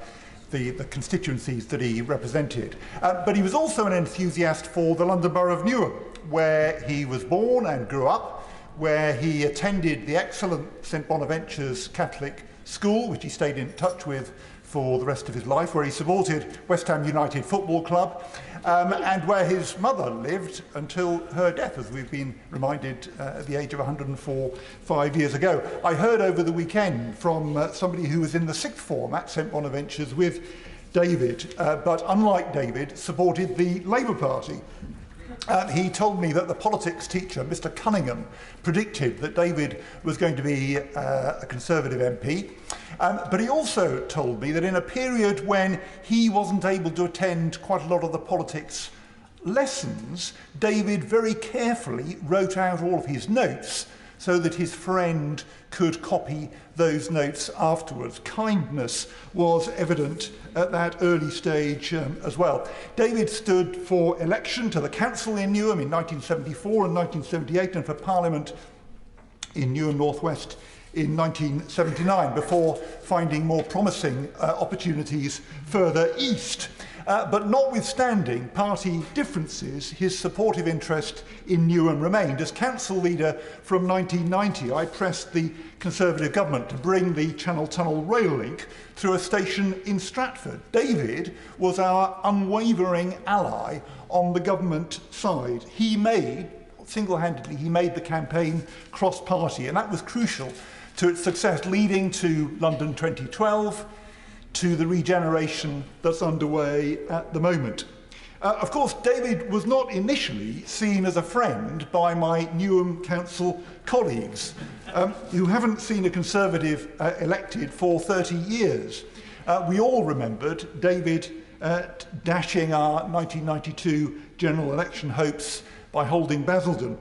the constituencies that he represented. But he was also an enthusiast for the London Borough of Newham, where he was born and grew up, where he attended the excellent St Bonaventure's Catholic School, which he stayed in touch with for the rest of his life, where he supported West Ham United Football Club, and where his mother lived until her death, as we've been reminded at the age of 104 5 years ago. I heard over the weekend from somebody who was in the sixth form at St Bonaventure's with David, but unlike David, supported the Labour Party. He told me that the politics teacher, Mr Cunningham, predicted that David was going to be a Conservative MP. But he also told me that in a period when he wasn't able to attend quite a lot of the politics lessons, David very carefully wrote out all of his notes so that his friend could copy those notes afterwards. Kindness was evident at that early stage as well. David stood for election to the council in Newham in 1974 and 1978, and for Parliament in Newham North West in 1979, before finding more promising opportunities further east. But notwithstanding party differences, his supportive interest in Newham remained. As council leader from 1990, I pressed the Conservative government to bring the Channel Tunnel rail link through a station in Stratford. David was our unwavering ally on the government side. Single-handedly, he made the campaign cross-party, and that was crucial to its success, leading to London 2012, to the regeneration that's underway at the moment. Of course, David was not initially seen as a friend by my Newham Council colleagues, who haven't seen a Conservative elected for 30 years. We all remembered David dashing our 1992 general election hopes by holding Basildon.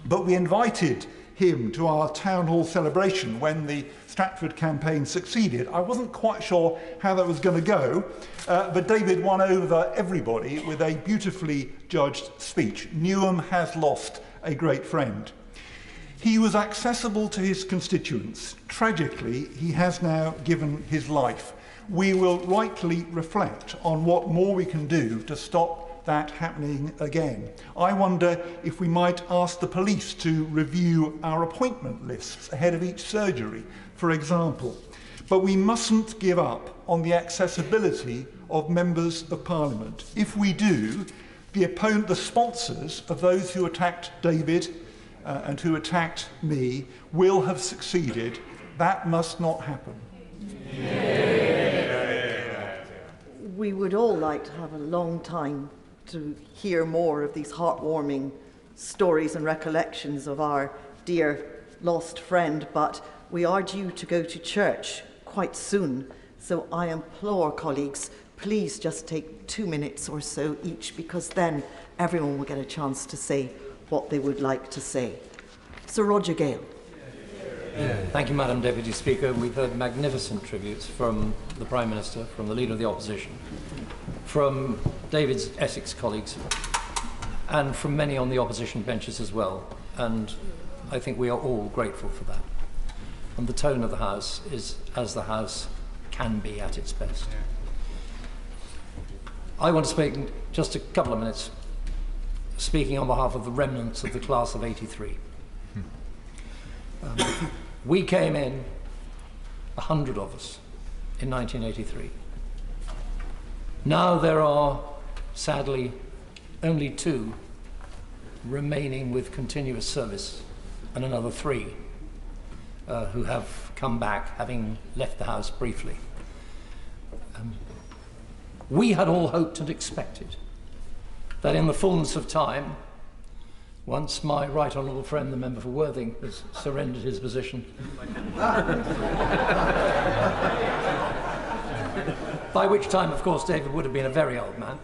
But we invited him to our town hall celebration when the Stratford campaign succeeded. I wasn't quite sure how that was going to go, but David won over everybody with a beautifully judged speech. Newham has lost a great friend. He was accessible to his constituents. Tragically, he has now given his life. We will rightly reflect on what more we can do to stop that happening again. I wonder if we might ask the police to review our appointment lists ahead of each surgery, for example. But we mustn't give up on the accessibility of members of Parliament. If we do, the sponsors of those who attacked David and who attacked me will have succeeded. That must not happen. We would all like to have a long time to hear more of these heartwarming stories and recollections of our dear lost friend, but we are due to go to church quite soon. So I implore colleagues, please just take 2 minutes or so each, because then everyone will get a chance to say what they would like to say. Sir Roger Gale. Thank you, Madam Deputy Speaker. We've heard magnificent tributes from the Prime Minister, from the Leader of the Opposition, from David's Essex colleagues, and from many on the opposition benches as well. And I think we are all grateful for that. And the tone of the House is as the House can be at its best. I want to speak just a couple of minutes, speaking on behalf of the remnants of the class of '83. We came in, 100 of us, in 1983. Now there are, sadly, only 2 remaining with continuous service, and another 3 who have come back, having left the House briefly. We had all hoped and expected that in the fullness of time, once my right honourable friend, the member for Worthing, has surrendered his position, by which time, of course, David would have been a very old man,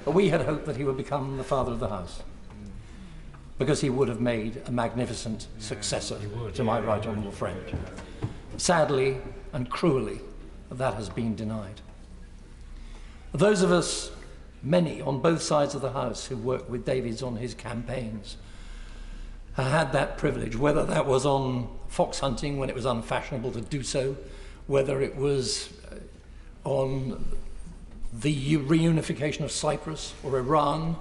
we had hoped that he would become the father of the House, because he would have made a magnificent successor to my right honourable friend. Sadly and cruelly, that has been denied. Those of us, many on both sides of the House, who worked with David on his campaigns, had that privilege, whether that was on fox hunting when it was unfashionable to do so, whether it was on the reunification of Cyprus or Iran,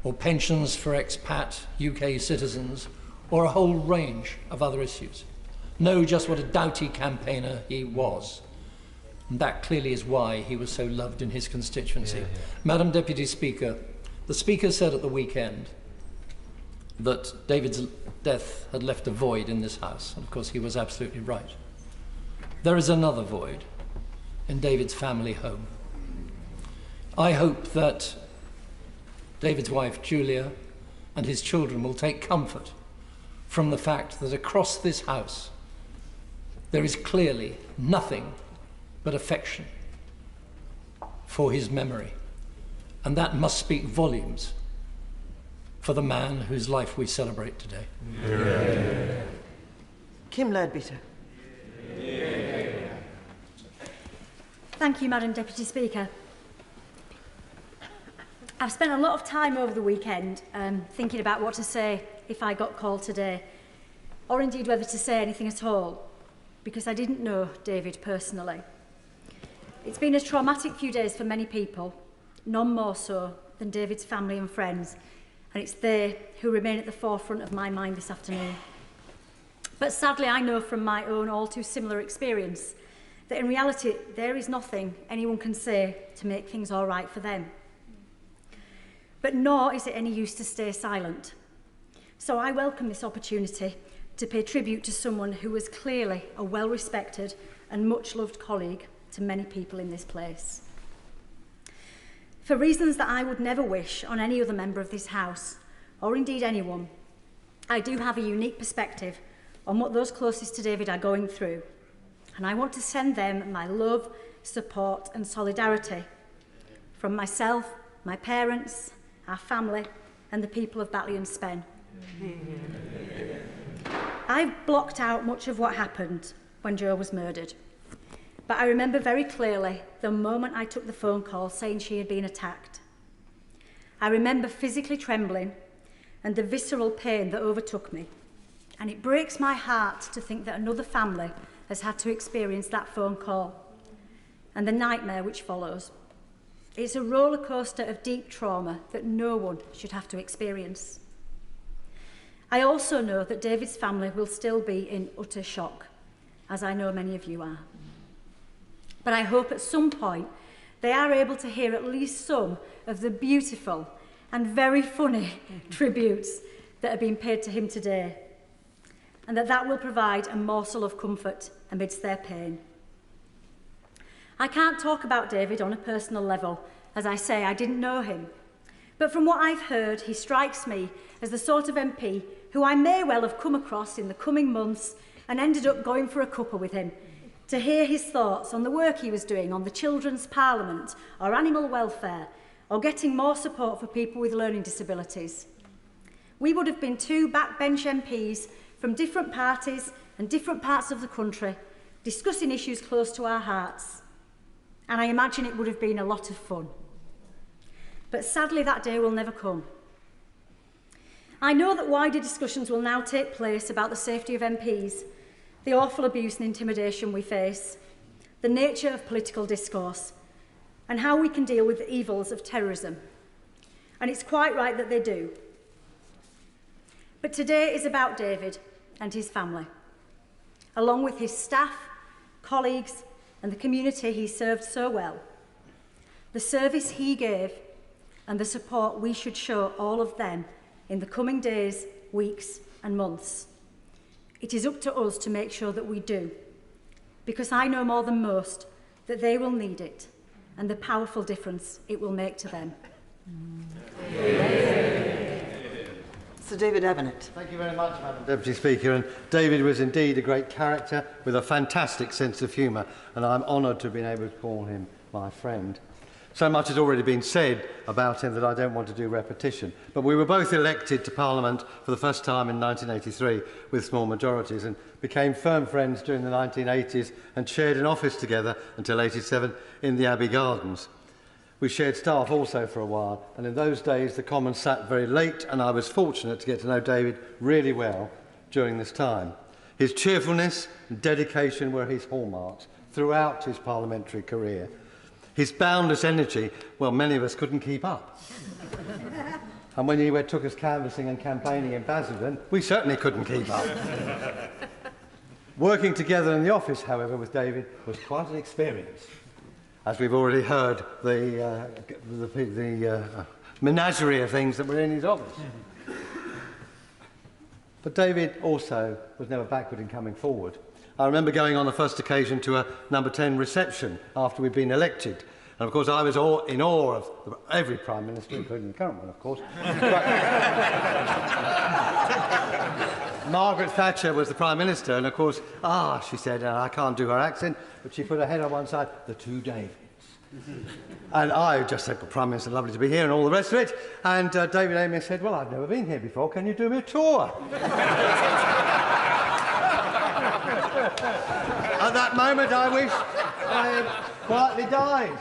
or pensions for expat UK citizens, or a whole range of other issues. Know just what a doughty campaigner he was. And that clearly is why he was so loved in his constituency. Madam Deputy Speaker, the Speaker said at the weekend that David's death had left a void in this House. And of course, he was absolutely right. There is another void in David's family home. I hope that David's wife, Julia, and his children will take comfort from the fact that across this House, there is clearly nothing but affection for his memory. And that must speak volumes for the man whose life we celebrate today. Yeah. Kim Leadbeater. Thank you, Madam Deputy Speaker. I've spent a lot of time over the weekend thinking about what to say if I got called today, or indeed whether to say anything at all, because I didn't know David personally. It's been a traumatic few days for many people, none more so than David's family and friends, and it's they who remain at the forefront of my mind this afternoon. But sadly, I know from my own all too similar experience that in reality, there is nothing anyone can say to make things all right for them. But nor is it any use to stay silent. So I welcome this opportunity to pay tribute to someone who was clearly a well-respected and much-loved colleague to many people in this place. For reasons that I would never wish on any other member of this House, or indeed anyone, I do have a unique perspective on what those closest to David are going through, and I want to send them my love, support and solidarity from myself, my parents, our family and the people of Batley and Spen. I've blocked out much of what happened when Joe was murdered, but I remember very clearly the moment I took the phone call saying she had been attacked. I remember physically trembling and the visceral pain that overtook me, and it breaks my heart to think that another family has had to experience that phone call and the nightmare which follows. It's a roller coaster of deep trauma that no one should have to experience. I also know that David's family will still be in utter shock, as I know many of you are. But I hope at some point they are able to hear at least some of the beautiful and very funny tributes that are being paid to him today, and that will provide a morsel of comfort amidst their pain. I can't talk about David on a personal level. As I say, I didn't know him. But from what I've heard, he strikes me as the sort of MP who I may well have come across in the coming months and ended up going for a cuppa with him to hear his thoughts on the work he was doing on the Children's Parliament or animal welfare or getting more support for people with learning disabilities. We would have been two backbench MPs from different parties and different parts of the country discussing issues close to our hearts. And I imagine it would have been a lot of fun. But sadly, that day will never come. I know that wider discussions will now take place about the safety of MPs, the awful abuse and intimidation we face, the nature of political discourse, and how we can deal with the evils of terrorism. And it's quite right that they do. But today is about David and his family, along with his staff, colleagues, and the community he served so well, the service he gave, and the support we should show all of them in the coming days, weeks, and months. It is up to us to make sure that we do, because I know more than most that they will need it and the powerful difference it will make to them. Sir David Amess. Thank you very much, Madam Deputy Speaker. And David was indeed a great character with a fantastic sense of humour, and I'm honoured to have been able to call him my friend. So much has already been said about him that I don't want to do repetition. But we were both elected to Parliament for the first time in 1983 with small majorities and became firm friends during the 1980s and shared an office together until 87 in the Abbey Gardens. We shared staff also for a while, and in those days the Commons sat very late, and I was fortunate to get to know David really well during this time. His cheerfulness and dedication were his hallmarks throughout his parliamentary career. His boundless energy, well, many of us couldn't keep up. And when he took us canvassing and campaigning in Basildon, we certainly couldn't keep up. Working together in the office, however, with David was quite an experience. As we've already heard, the menagerie of things that were in his office. But David also was never backward in coming forward. I remember going on the first occasion to a number 10 reception after we'd been elected. And of course, I was in awe of every Prime Minister, including the current one, of course. Margaret Thatcher was the Prime Minister, and of course, she said, I can't do her accent, but she put her head on one side, the two Davids. And I just said, well, Prime Minister, lovely to be here, and all the rest of it. And David Amess said, well, I've never been here before, can you do me a tour? At that moment, I wish I had quietly died.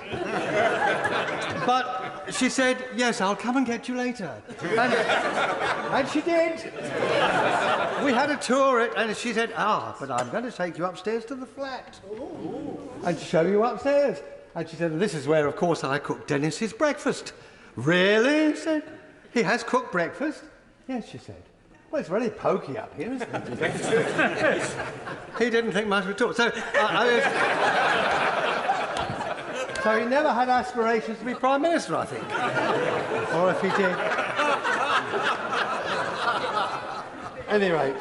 But she said, yes, I'll come and get you later. And she did. We had a tour, and she said, but I'm going to take you upstairs to the flat and show you upstairs. And she said, this is where, of course, I cook Dennis's breakfast. Really? He said, he has cooked breakfast? Yes, she said. Well, it's very pokey up here, isn't it? He didn't think much of it. So he never had aspirations to be Prime Minister, I think. Or if he did. Anyway,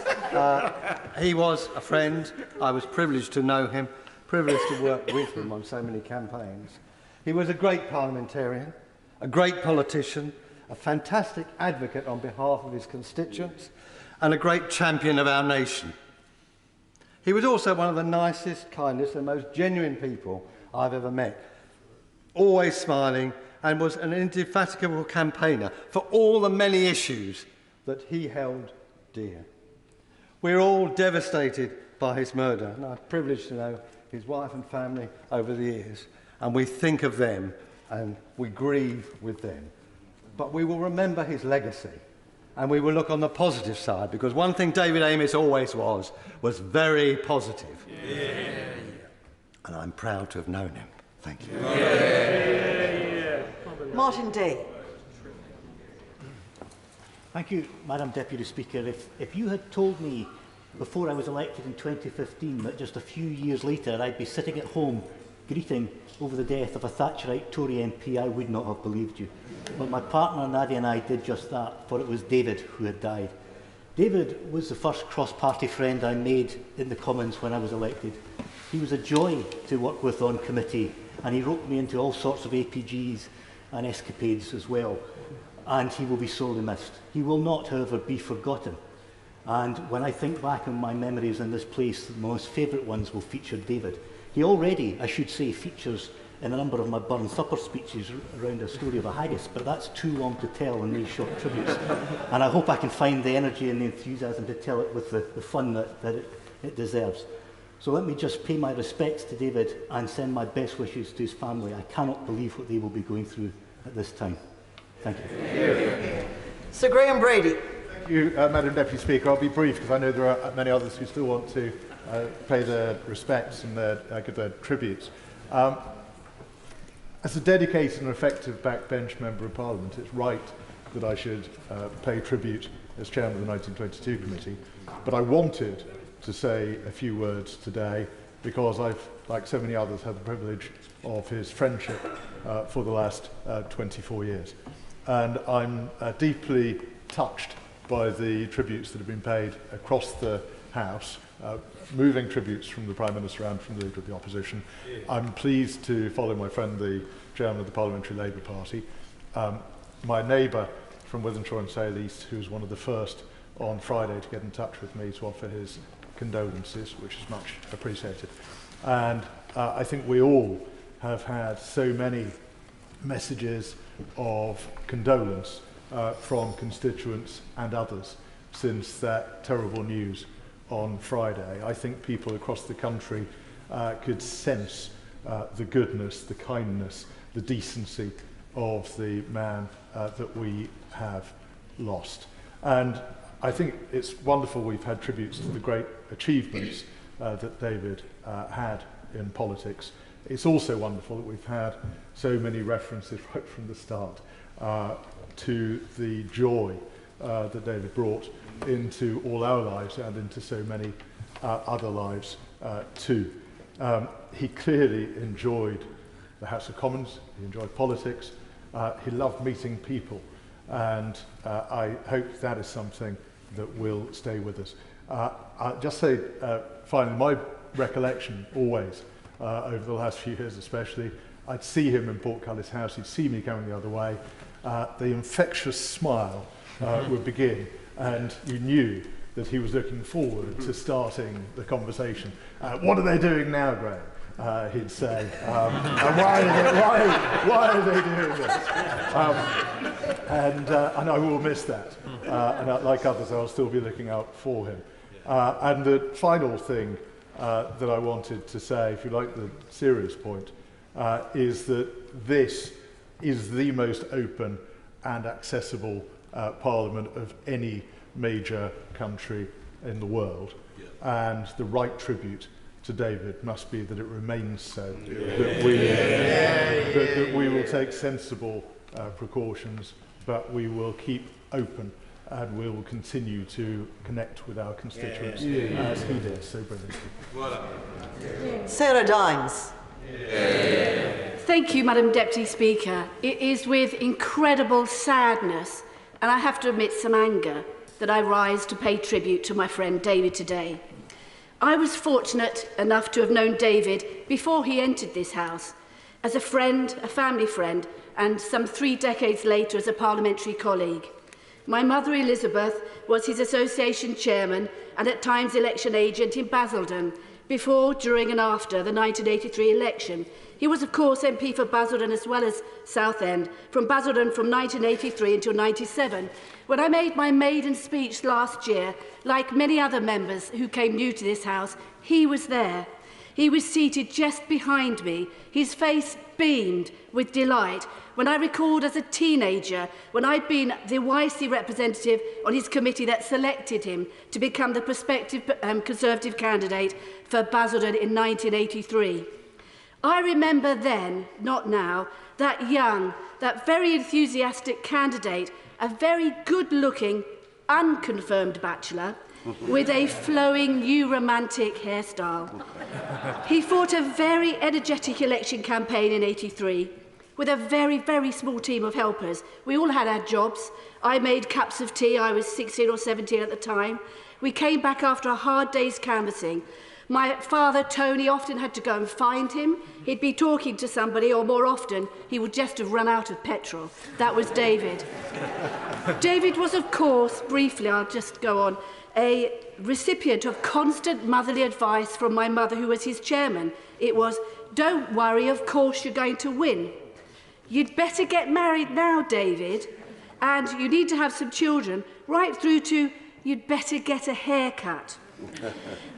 he was a friend. I was privileged to know him, privileged to work with him on so many campaigns. He was a great parliamentarian, a great politician, a fantastic advocate on behalf of his constituents, and a great champion of our nation. He was also one of the nicest, kindest, and most genuine people I've ever met, always smiling, and was an indefatigable campaigner for all the many issues that he held dear. We're all devastated by his murder, and I'm privileged to know his wife and family over the years, and we think of them and we grieve with them. But we will remember his legacy, and we will look on the positive side, because one thing David Amess always was very positive. Yeah. And I'm proud to have known him. Thank you. Yeah. Martin Day. Thank you, Madam Deputy Speaker. If you had told me before I was elected in 2015 that just a few years later I'd be sitting at home greeting over the death of a Thatcherite Tory MP, I would not have believed you. But my partner Nadia and I did just that, for it was David who had died. David was the first cross-party friend I made in the Commons when I was elected. He was a joy to work with on committee, and he roped me into all sorts of APGs and escapades as well. And he will be sorely missed. He will not, however, be forgotten. And when I think back on my memories in this place, the most favourite ones will feature David. He already, I should say, features in a number of my Burn Supper speeches around a story of a haggis, but that's too long to tell in these short tributes. And I hope I can find the energy and the enthusiasm to tell it with the fun that it deserves. So let me just pay my respects to David and send my best wishes to his family. I cannot believe what they will be going through at this time. Thank you. Sir Graham Brady. Thank you, Madam Deputy Speaker. I'll be brief because I know there are many others who still want to pay their respects and give their tributes. As a dedicated and effective backbench Member of Parliament, it's right that I should pay tribute as Chairman of the 1922 Committee, but I wanted to say a few words today because I've, like so many others, had the privilege of his friendship for the last 24 years. And I'm deeply touched by the tributes that have been paid across the House, moving tributes from the Prime Minister and from the Leader of the Opposition. I'm pleased to follow my friend, the Chairman of the Parliamentary Labour Party. My neighbour from Wythenshawe and Sale East, who was one of the first on Friday to get in touch with me to offer his condolences, which is much appreciated. And I think we all have had so many messages of condolence from constituents and others since that terrible news on Friday. I think people across the country could sense the goodness, the kindness, the decency of the man that we have lost. And I think it's wonderful we've had tributes to the great achievements that David had in politics. It's also wonderful that we've had so many references right from the start to the joy that David brought into all our lives and into so many other lives too. He clearly enjoyed the House of Commons, he enjoyed politics, he loved meeting people, and I hope that is something that will stay with us. I'll just say, finally, my recollection always, over the last few years especially, I'd see him in Portcullis House, he'd see me coming the other way, the infectious smile would begin, and you knew that he was looking forward to starting the conversation. What are they doing now, Graham? He'd say, and why are they doing this? And I will miss that. And like others, I'll still be looking out for him. And the final thing that I wanted to say, if you like the serious point, is that this is the most open and accessible Parliament of any major country in the world. And the right tribute to David must be that it remains so, that we will take sensible precautions, but we will keep open and we will continue to connect with our constituents as he did so brilliantly. Sarah Dines. Thank you, Madam Deputy Speaker. It is with incredible sadness, and I have to admit some anger, that I rise to pay tribute to my friend David today. I was fortunate enough to have known David before he entered this House, as a friend, a family friend, and some 3 decades later as a parliamentary colleague. My mother, Elizabeth, was his association chairman and at times election agent in Basildon, before, during and after the 1983 election. He was, of course, MP for Basildon as well as Southend, from Basildon from 1983 until 1997. When I made my maiden speech last year, like many other members who came new to this House, he was there. He was seated just behind me. His face beamed with delight when I recalled as a teenager when I'd been the YC representative on his committee that selected him to become the prospective Conservative candidate for Basildon in 1983. I remember then, not now, that young, that very enthusiastic candidate, a very good-looking, unconfirmed bachelor, with a flowing new romantic hairstyle. He fought a very energetic election campaign in '83 with a very, very small team of helpers. We all had our jobs. I made cups of tea. I was 16 or 17 at the time. We came back after a hard day's canvassing. My father, Tony, often had to go and find him. He'd be talking to somebody, or more often, he would just have run out of petrol. That was David. David was, of course, briefly, I'll just go on, a recipient of constant motherly advice from my mother, who was his chairman. It was, don't worry, of course you're going to win. You'd better get married now, David, and you need to have some children, right through to, you'd better get a haircut.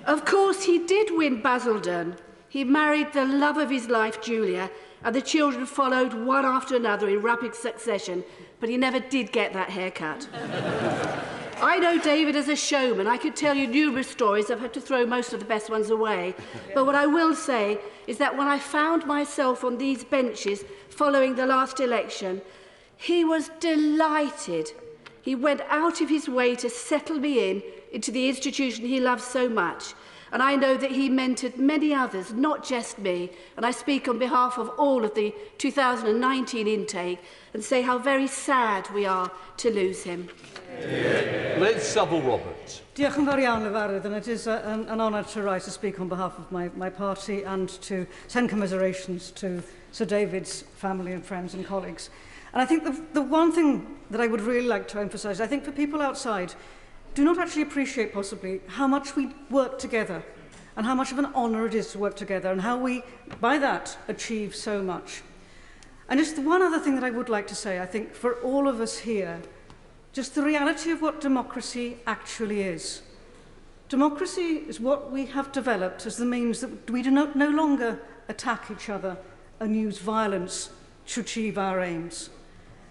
Of course, he did win Basildon. He married the love of his life, Julia, and the children followed one after another in rapid succession, but he never did get that haircut. I know David as a showman. I could tell you numerous stories. I've had to throw most of the best ones away. But what I will say is that when I found myself on these benches following the last election, he was delighted. He went out of his way to settle me into the institution he loves so much. And I know that he mentored many others, not just me. And I speak on behalf of all of the 2019 intake and say how very sad we are to lose him. Liz Saville-Roberts. Diolch yn fawr iawn, Lefarydd, and it is an honour to rise to speak on behalf of my party and to send commiserations to Sir David's family and friends and colleagues. And I think the one thing that I would really like to emphasise, I think for people outside, do not actually appreciate possibly how much we work together and how much of an honour it is to work together and how we, by that, achieve so much. And just one other thing that I would like to say, I think for all of us here, just the reality of what democracy actually is. Democracy is what we have developed as the means that we do not no longer attack each other and use violence to achieve our aims.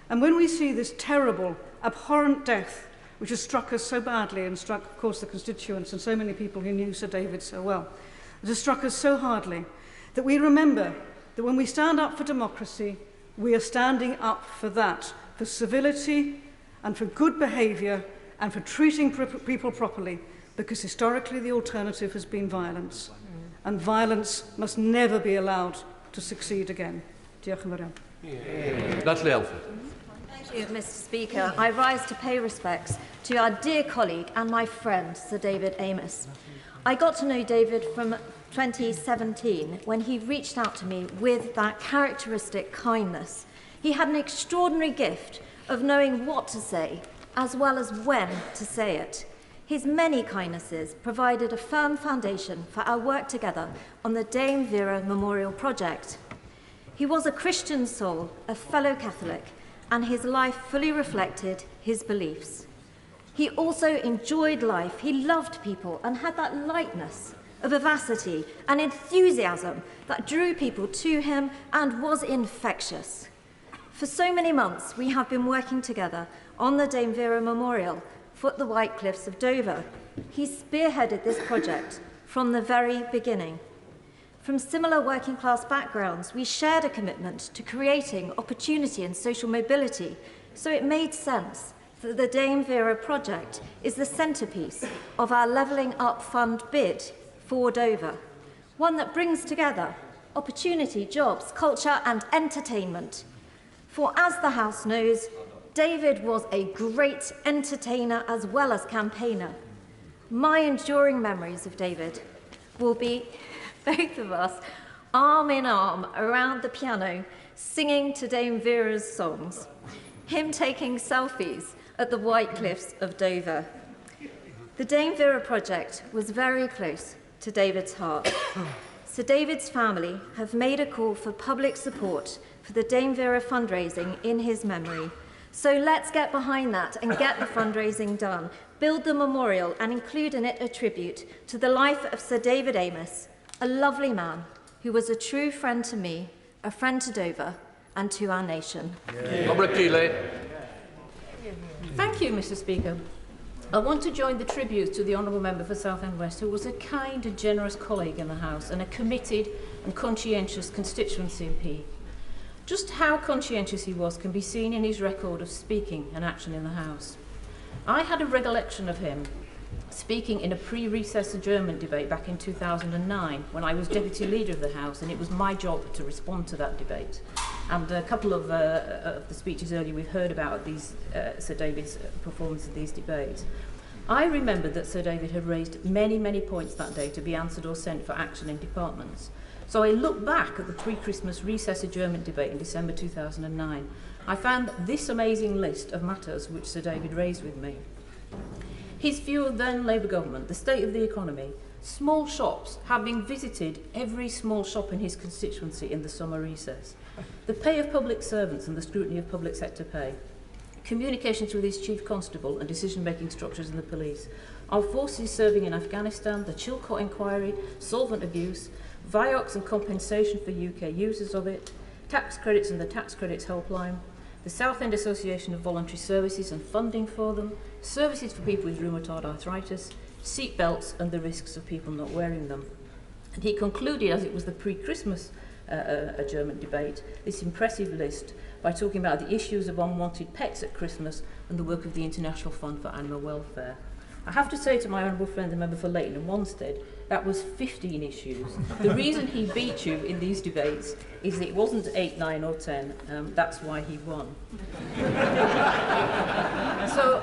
And when we see this terrible, abhorrent death which has struck us so badly and struck, of course, the constituents and so many people who knew Sir David so well, it has struck us so hardly that we remember that when we stand up for democracy, we are standing up for that, for civility and for good behaviour and for treating people properly, because historically the alternative has been violence. And violence must never be allowed to succeed again. Diolch yn fawr iawn. Natalie Elford. Thank you, Mr. Speaker. I rise to pay respects to our dear colleague and my friend, Sir David Amess. I got to know David from 2017 when he reached out to me with that characteristic kindness. He had an extraordinary gift of knowing what to say, as well as when to say it. His many kindnesses provided a firm foundation for our work together on the Dame Vera Memorial Project. He was a Christian soul, a fellow Catholic, and his life fully reflected his beliefs. He also enjoyed life, he loved people, and had that lightness, a vivacity, and enthusiasm that drew people to him and was infectious. For so many months, we have been working together on the Dame Vera Memorial at the White Cliffs of Dover. He spearheaded this project from the very beginning. From similar working class backgrounds, we shared a commitment to creating opportunity and social mobility, so it made sense that the Dame Vera project is the centrepiece of our Levelling Up Fund bid for Dover, one that brings together opportunity, jobs, culture and entertainment. For as the House knows, David was a great entertainer as well as campaigner. My enduring memories of David will be both of us arm in arm around the piano singing to Dame Vera's songs, him taking selfies at the White Cliffs of Dover. The Dame Vera project was very close to David's heart. Sir David's family have made a call for public support for the Dame Vera fundraising in his memory. So let's get behind that and get the fundraising done, build the memorial and include in it a tribute to the life of Sir David Amess, a lovely man who was a true friend to me, a friend to Dover and to our nation. Thank you, Mr. Speaker. I want to join the tribute to the Honourable Member for Southend West, who was a kind and generous colleague in the House and a committed and conscientious constituency MP. Just how conscientious he was can be seen in his record of speaking and action in the House. I had a recollection of him speaking in a pre-recess adjournment debate back in 2009 when I was Deputy Leader of the House, and it was my job to respond to that debate. And a couple of the speeches earlier we've heard about these, Sir David's performance of these debates. I remembered that Sir David had raised many, many points that day to be answered or sent for action in departments. So I looked back at the pre-Christmas recess adjournment debate in December 2009. I found this amazing list of matters which Sir David raised with me. His view of then Labour government, the state of the economy, small shops, having visited every small shop in his constituency in the summer recess, the pay of public servants and the scrutiny of public sector pay, communications with his chief constable and decision-making structures in the police, our forces serving in Afghanistan, the Chilcot inquiry, solvent abuse, Vioxx and compensation for UK users of it, tax credits and the tax credits helpline, the Southend Association of Voluntary Services and funding for them, services for people with rheumatoid arthritis, seat belts and the risks of people not wearing them. And he concluded, as it was the pre-Christmas adjournment debate, this impressive list by talking about the issues of unwanted pets at Christmas and the work of the International Fund for Animal Welfare. I have to say to my honourable friend, the member for Leighton and Wanstead, that was 15 issues. The reason he beat you in these debates is that it wasn't 8, 9 or 10. That's why he won. So,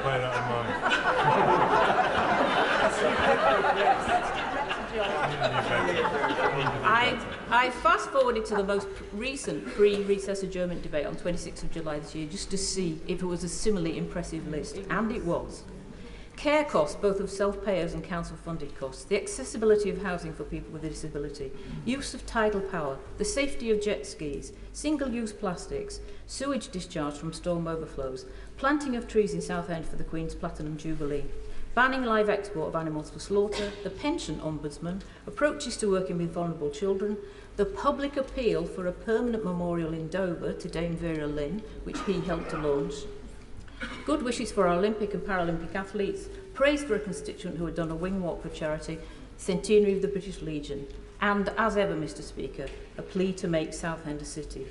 I fast-forwarded to the most recent pre-recess adjournment debate on 26th of July this year just to see if it was a similarly impressive list, and it was. Care costs, both of self-payers and council-funded costs, the accessibility of housing for people with a disability, use of tidal power, the safety of jet skis, single-use plastics, sewage discharge from storm overflows, planting of trees in Southend for the Queen's Platinum Jubilee, banning live export of animals for slaughter, the pension ombudsman, approaches to working with vulnerable children, the public appeal for a permanent memorial in Dover to Dame Vera Lynn, which he helped to launch, good wishes for our Olympic and Paralympic athletes, praise for a constituent who had done a wing walk for charity, centenary of the British Legion, and, as ever, Mr Speaker, a plea to make Southend a city.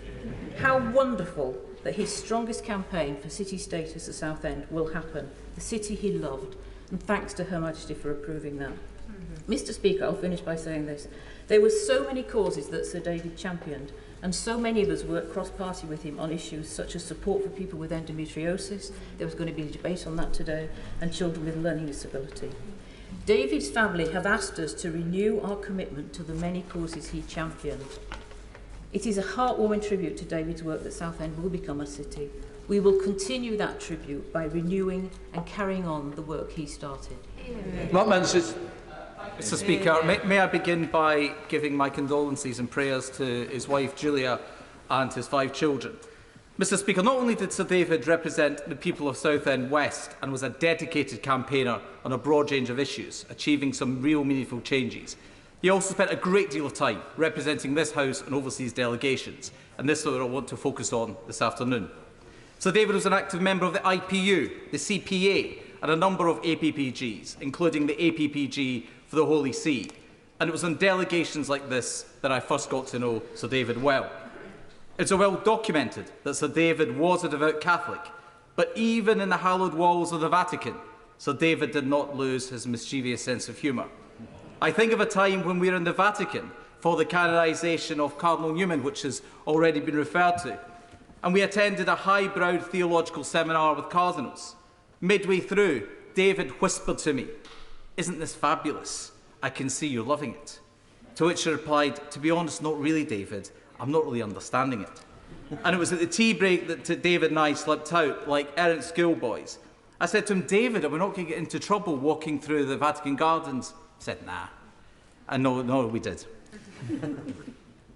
How wonderful that his strongest campaign for city status at Southend will happen, the city he loved, and thanks to Her Majesty for approving that. Mr Speaker, I'll finish by saying this. There were so many causes that Sir David championed, and so many of us worked cross-party with him on issues such as support for people with endometriosis, there was going to be a debate on that today, and children with learning disability. David's family have asked us to renew our commitment to the many causes he championed. It is a heartwarming tribute to David's work that Southend will become a city. We will continue that tribute by renewing and carrying on the work he started. Mr Speaker, may I begin by giving my condolences and prayers to his wife Julia and his 5 children. Mr Speaker, not only did Sir David represent the people of Southend West and was a dedicated campaigner on a broad range of issues, achieving some real meaningful changes, he also spent a great deal of time representing this House and overseas delegations, and this is what I want to focus on this afternoon. Sir David was an active member of the IPU, the CPA, and a number of APPGs, including the APPG for the Holy See, and it was on delegations like this that I first got to know Sir David well. It's well documented that Sir David was a devout Catholic, but even in the hallowed walls of the Vatican, Sir David did not lose his mischievous sense of humour. I think of a time when we were in the Vatican for the canonisation of Cardinal Newman, which has already been referred to, and we attended a high-browed theological seminar with cardinals. Midway through, David whispered to me, "Isn't this fabulous? I can see you're loving it." To which I replied, "To be honest, not really, David. I'm not really understanding it." And it was at the tea break that David and I slipped out like errant schoolboys. I said to him, "David, are we not going to get into trouble walking through the Vatican gardens?" He said, "Nah." And no, we did.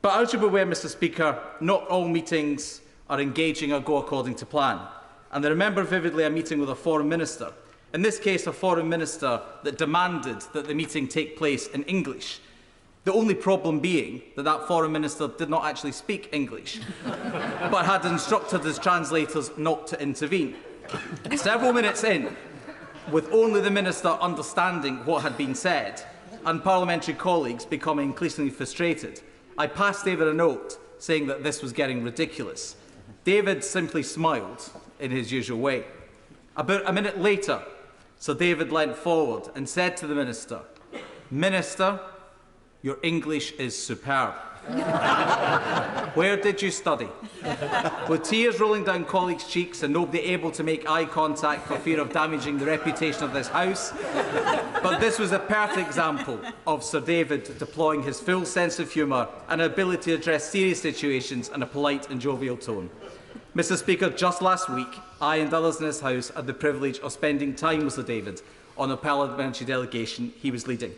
But as you're aware, Mr Speaker, not all meetings are engaging or go according to plan. And I remember vividly a meeting with a foreign minister. In this case, a foreign minister that demanded that the meeting take place in English. The only problem being that that foreign minister did not actually speak English, but had instructed his translators not to intervene. Several minutes in, with only the minister understanding what had been said, and parliamentary colleagues becoming increasingly frustrated, I passed David a note saying that this was getting ridiculous. David simply smiled in his usual way. About a minute later, Sir David leant forward and said to the Minister, "Minister, your English is superb. Where did you study?" With tears rolling down colleagues' cheeks and nobody able to make eye contact for fear of damaging the reputation of this House. But this was a perfect example of Sir David deploying his full sense of humour and ability to address serious situations in a polite and jovial tone. Mr Speaker, just last week, I and others in this House had the privilege of spending time with Sir David on a parliamentary delegation he was leading.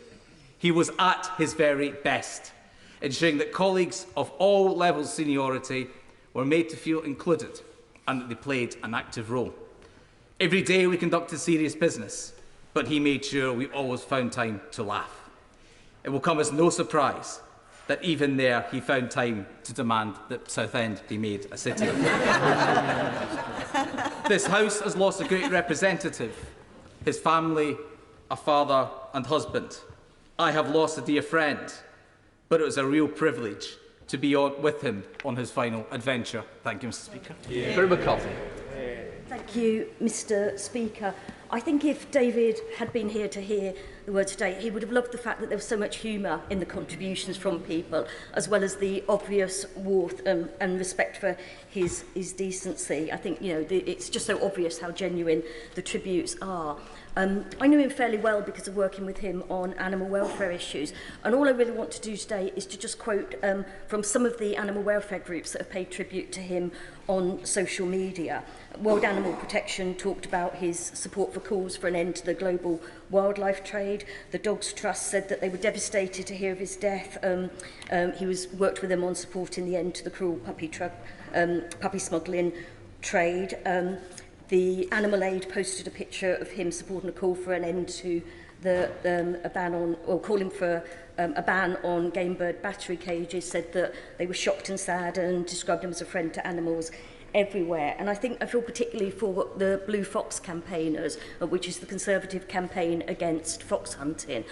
He was at his very best, ensuring that colleagues of all levels of seniority were made to feel included and that they played an active role. Every day we conducted serious business, but he made sure we always found time to laugh. It will come as no surprise that even there he found time to demand that Southend be made a city. This House has lost a great representative, his family, a father and husband. I have lost a dear friend, but it was a real privilege to be with him on his final adventure. Thank you, Mr Speaker. Very McCarthy. Thank you, Mr Speaker. I think if David had been here to hear the word today, he would have loved the fact that there was so much humour in the contributions from people, as well as the obvious warmth and respect for his decency. I think, it's just so obvious how genuine the tributes are. I knew him fairly well because of working with him on animal welfare issues. And all I really want to do today is to just quote from some of the animal welfare groups that have paid tribute to him on social media. World Animal Protection talked about his support for calls for an end to the global wildlife trade. The Dogs Trust said that they were devastated to hear of his death. He worked with them on supporting the end to the cruel puppy smuggling trade. The Animal Aid posted a picture of him supporting a call for an end to a ban on, or calling for a ban on game bird battery cages, said that they were shocked and sad and described him as a friend to animals everywhere. And I feel particularly for the Blue Fox campaigners, which is the Conservative campaign against fox hunting.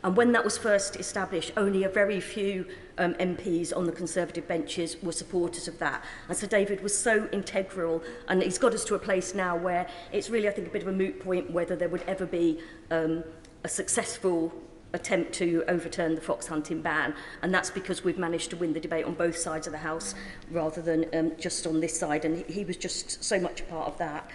And when that was first established, only a very few MPs on the Conservative benches were supporters of that. And Sir David was so integral, and he's got us to a place now where it's really, I think, a bit of a moot point whether there would ever be a successful attempt to overturn the fox hunting ban, and that's because we've managed to win the debate on both sides of the House rather than just on this side, and he was just so much a part of that.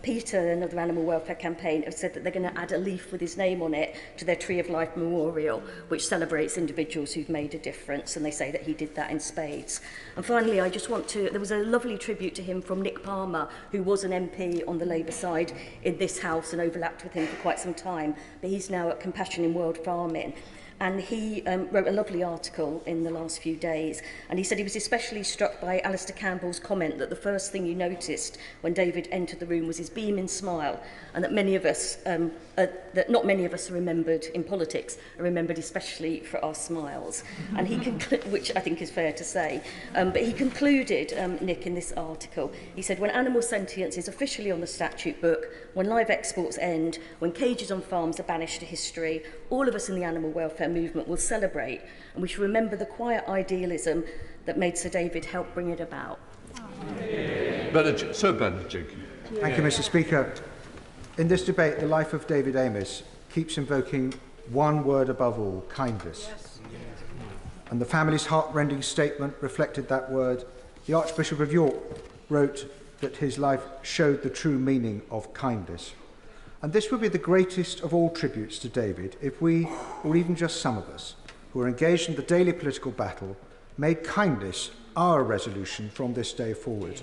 Peter, another animal welfare campaign, have said that they're going to add a leaf with his name on it to their Tree of Life memorial, which celebrates individuals who've made a difference, and they say that he did that in spades. And finally, I just want to, there was a lovely tribute to him from Nick Palmer, who was an MP on the Labour side in this House and overlapped with him for quite some time, but he's now at Compassion in World Farming. And he wrote a lovely article in the last few days, and he said he was especially struck by Alistair Campbell's comment that the first thing you noticed when David entered the room was his beaming smile, and that many of us, that not many of us are remembered in politics, are remembered especially for our smiles. And he which I think is fair to say. But he concluded, Nick, in this article, he said, when animal sentience is officially on the statute book, when live exports end, when cages on farms are banished to history, all of us in the animal welfare movement will celebrate, and we should remember the quiet idealism that made Sir David help bring it about. Sir Benedict. Thank you, Mr. Speaker. In this debate, the life of David Amess keeps invoking one word above all: kindness. Yes. And the family's heartrending statement reflected that word. The Archbishop of York wrote that his life showed the true meaning of kindness. And this would be the greatest of all tributes to David if we, or even just some of us, who are engaged in the daily political battle, made kindness our resolution from this day forward.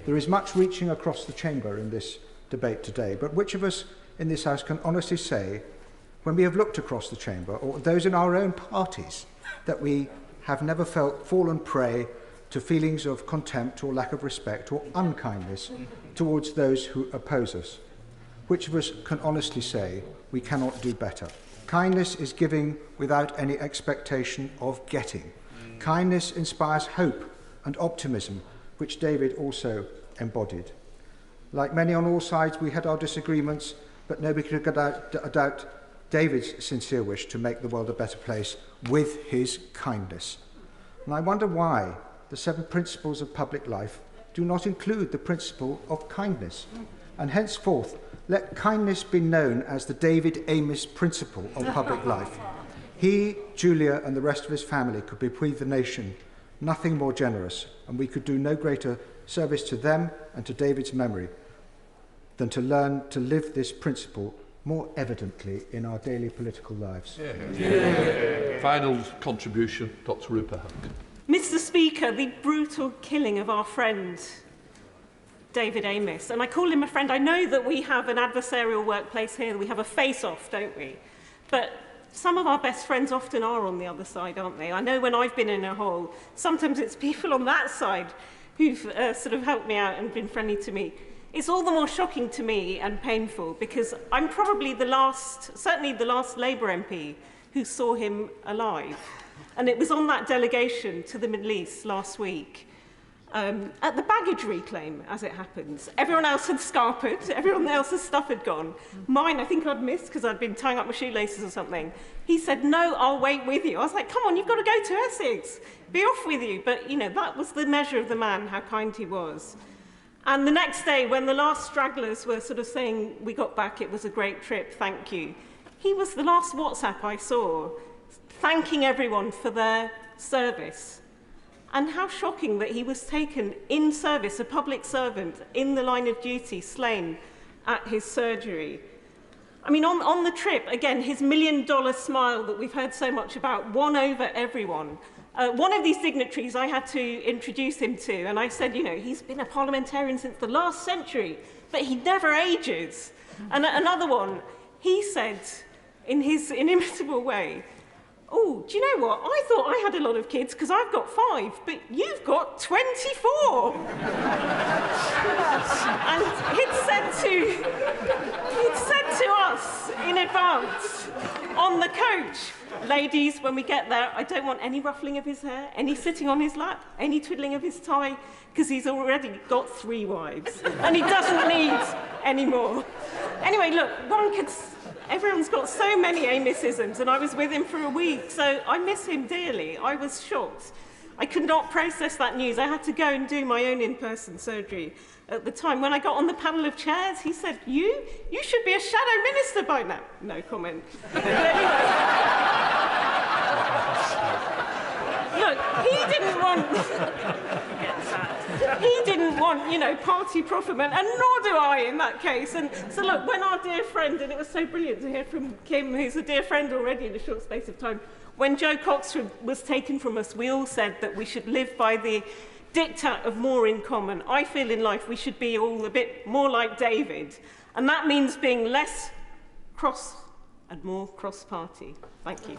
There is much reaching across the chamber in this debate today, but which of us in this House can honestly say, when we have looked across the chamber, or those in our own parties, that we have never fallen prey to feelings of contempt or lack of respect or unkindness towards those who oppose us? Which of us can honestly say we cannot do better? Kindness is giving without any expectation of getting. Kindness inspires hope and optimism, which David also embodied. Like many on all sides, we had our disagreements, but nobody could doubt David's sincere wish to make the world a better place with his kindness. And I wonder why the 7 principles of public life do not include the principle of kindness. And henceforth, let kindness be known as the David Amess principle of public life. He, Julia, and the rest of his family could bequeath the nation nothing more generous, and we could do no greater service to them and to David's memory than to learn to live this principle more evidently in our daily political lives. Final contribution, Dr. Rupert. Mr. Speaker, the brutal killing of our friend David Amess, and I call him a friend. I know that we have an adversarial workplace here, we have a face-off, don't we? But some of our best friends often are on the other side, aren't they? I know when I've been in a hole, sometimes it's people on that side who've sort of helped me out and been friendly to me. It's all the more shocking to me and painful because I'm probably certainly the last Labour MP who saw him alive. And it was on that delegation to the Middle East last week, at the baggage reclaim, as it happens. Everyone else had scarpered, everyone else's stuff had gone. Mine, I think I'd missed because I'd been tying up my shoelaces or something. He said, no, I'll wait with you. I was like, come on, you've got to go to Essex. Be off with you. But, you know, that was the measure of the man, how kind he was. And the next day, when the last stragglers were sort of saying, we got back, it was a great trip, thank you, he was the last WhatsApp I saw, thanking everyone for their service. And how shocking that he was taken in service, a public servant, in the line of duty, slain at his surgery. I mean, on the trip, again, his $1 million smile that we've heard so much about won over everyone. One of these dignitaries I had to introduce him to, and I said, you know, he's been a parliamentarian since the last century, but he never ages. And another one, he said, in his inimitable way, oh, do you know what? I thought I had a lot of kids because I've got 5, but you've got 24. And he'd said to us in advance on the coach, ladies, when we get there, I don't want any ruffling of his hair, any sitting on his lap, any twiddling of his tie, because he's already got 3 wives and he doesn't need any more. Anyway, look, everyone's got so many Amessisms, and I was with him for a week, so I miss him dearly. I was shocked. I could not process that news. I had to go and do my own in-person surgery at the time. When I got on the panel of chairs, he said, you should be a shadow minister by now. No comment. But anyway, look, he didn't want, you know, party profferment, and nor do I in that case. And so look, when our dear friend, and it was so brilliant to hear from Kim, who's a dear friend already in a short space of time, when Joe Cox was taken from us, we all said that we should live by the diktat of more in common. I feel in life we should be all a bit more like David, and that means being less cross and more cross-party. Thank you.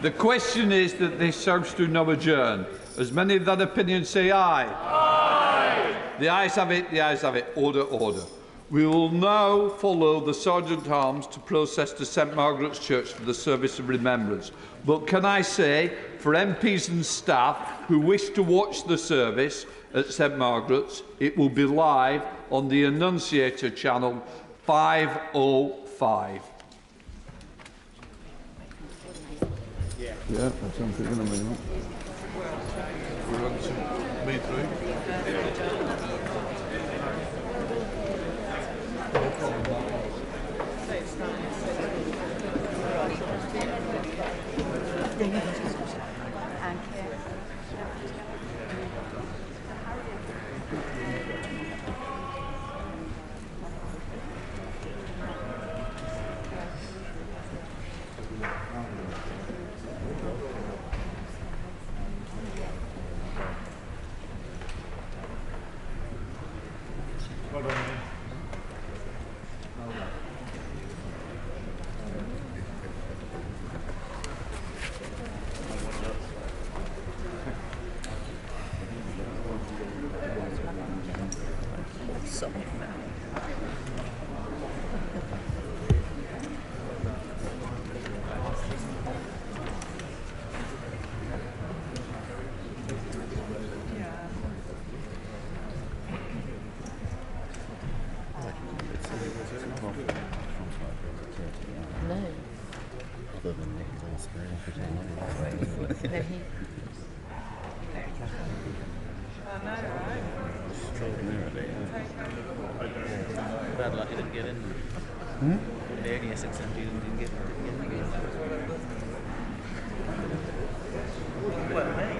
The question is that this House do now adjourn. As many of that opinion say aye. Aye. The ayes have it, the ayes have it. Order, order. We will now follow the Sergeant-at-Arms to process to St Margaret's Church for the service of remembrance. But can I say, for MPs and staff who wish to watch the service at St Margaret's, it will be live on the Annunciator channel 505. Yeah, that sounds good, doesn't it? We're on to me through. Other than Nick, Extraordinarily. Bad luck, he didn't get in. The only Essex MP didn't get in. Well, hey.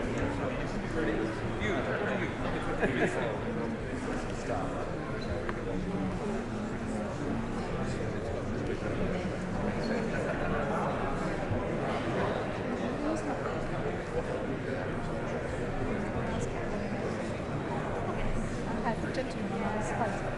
Gentleman on the side.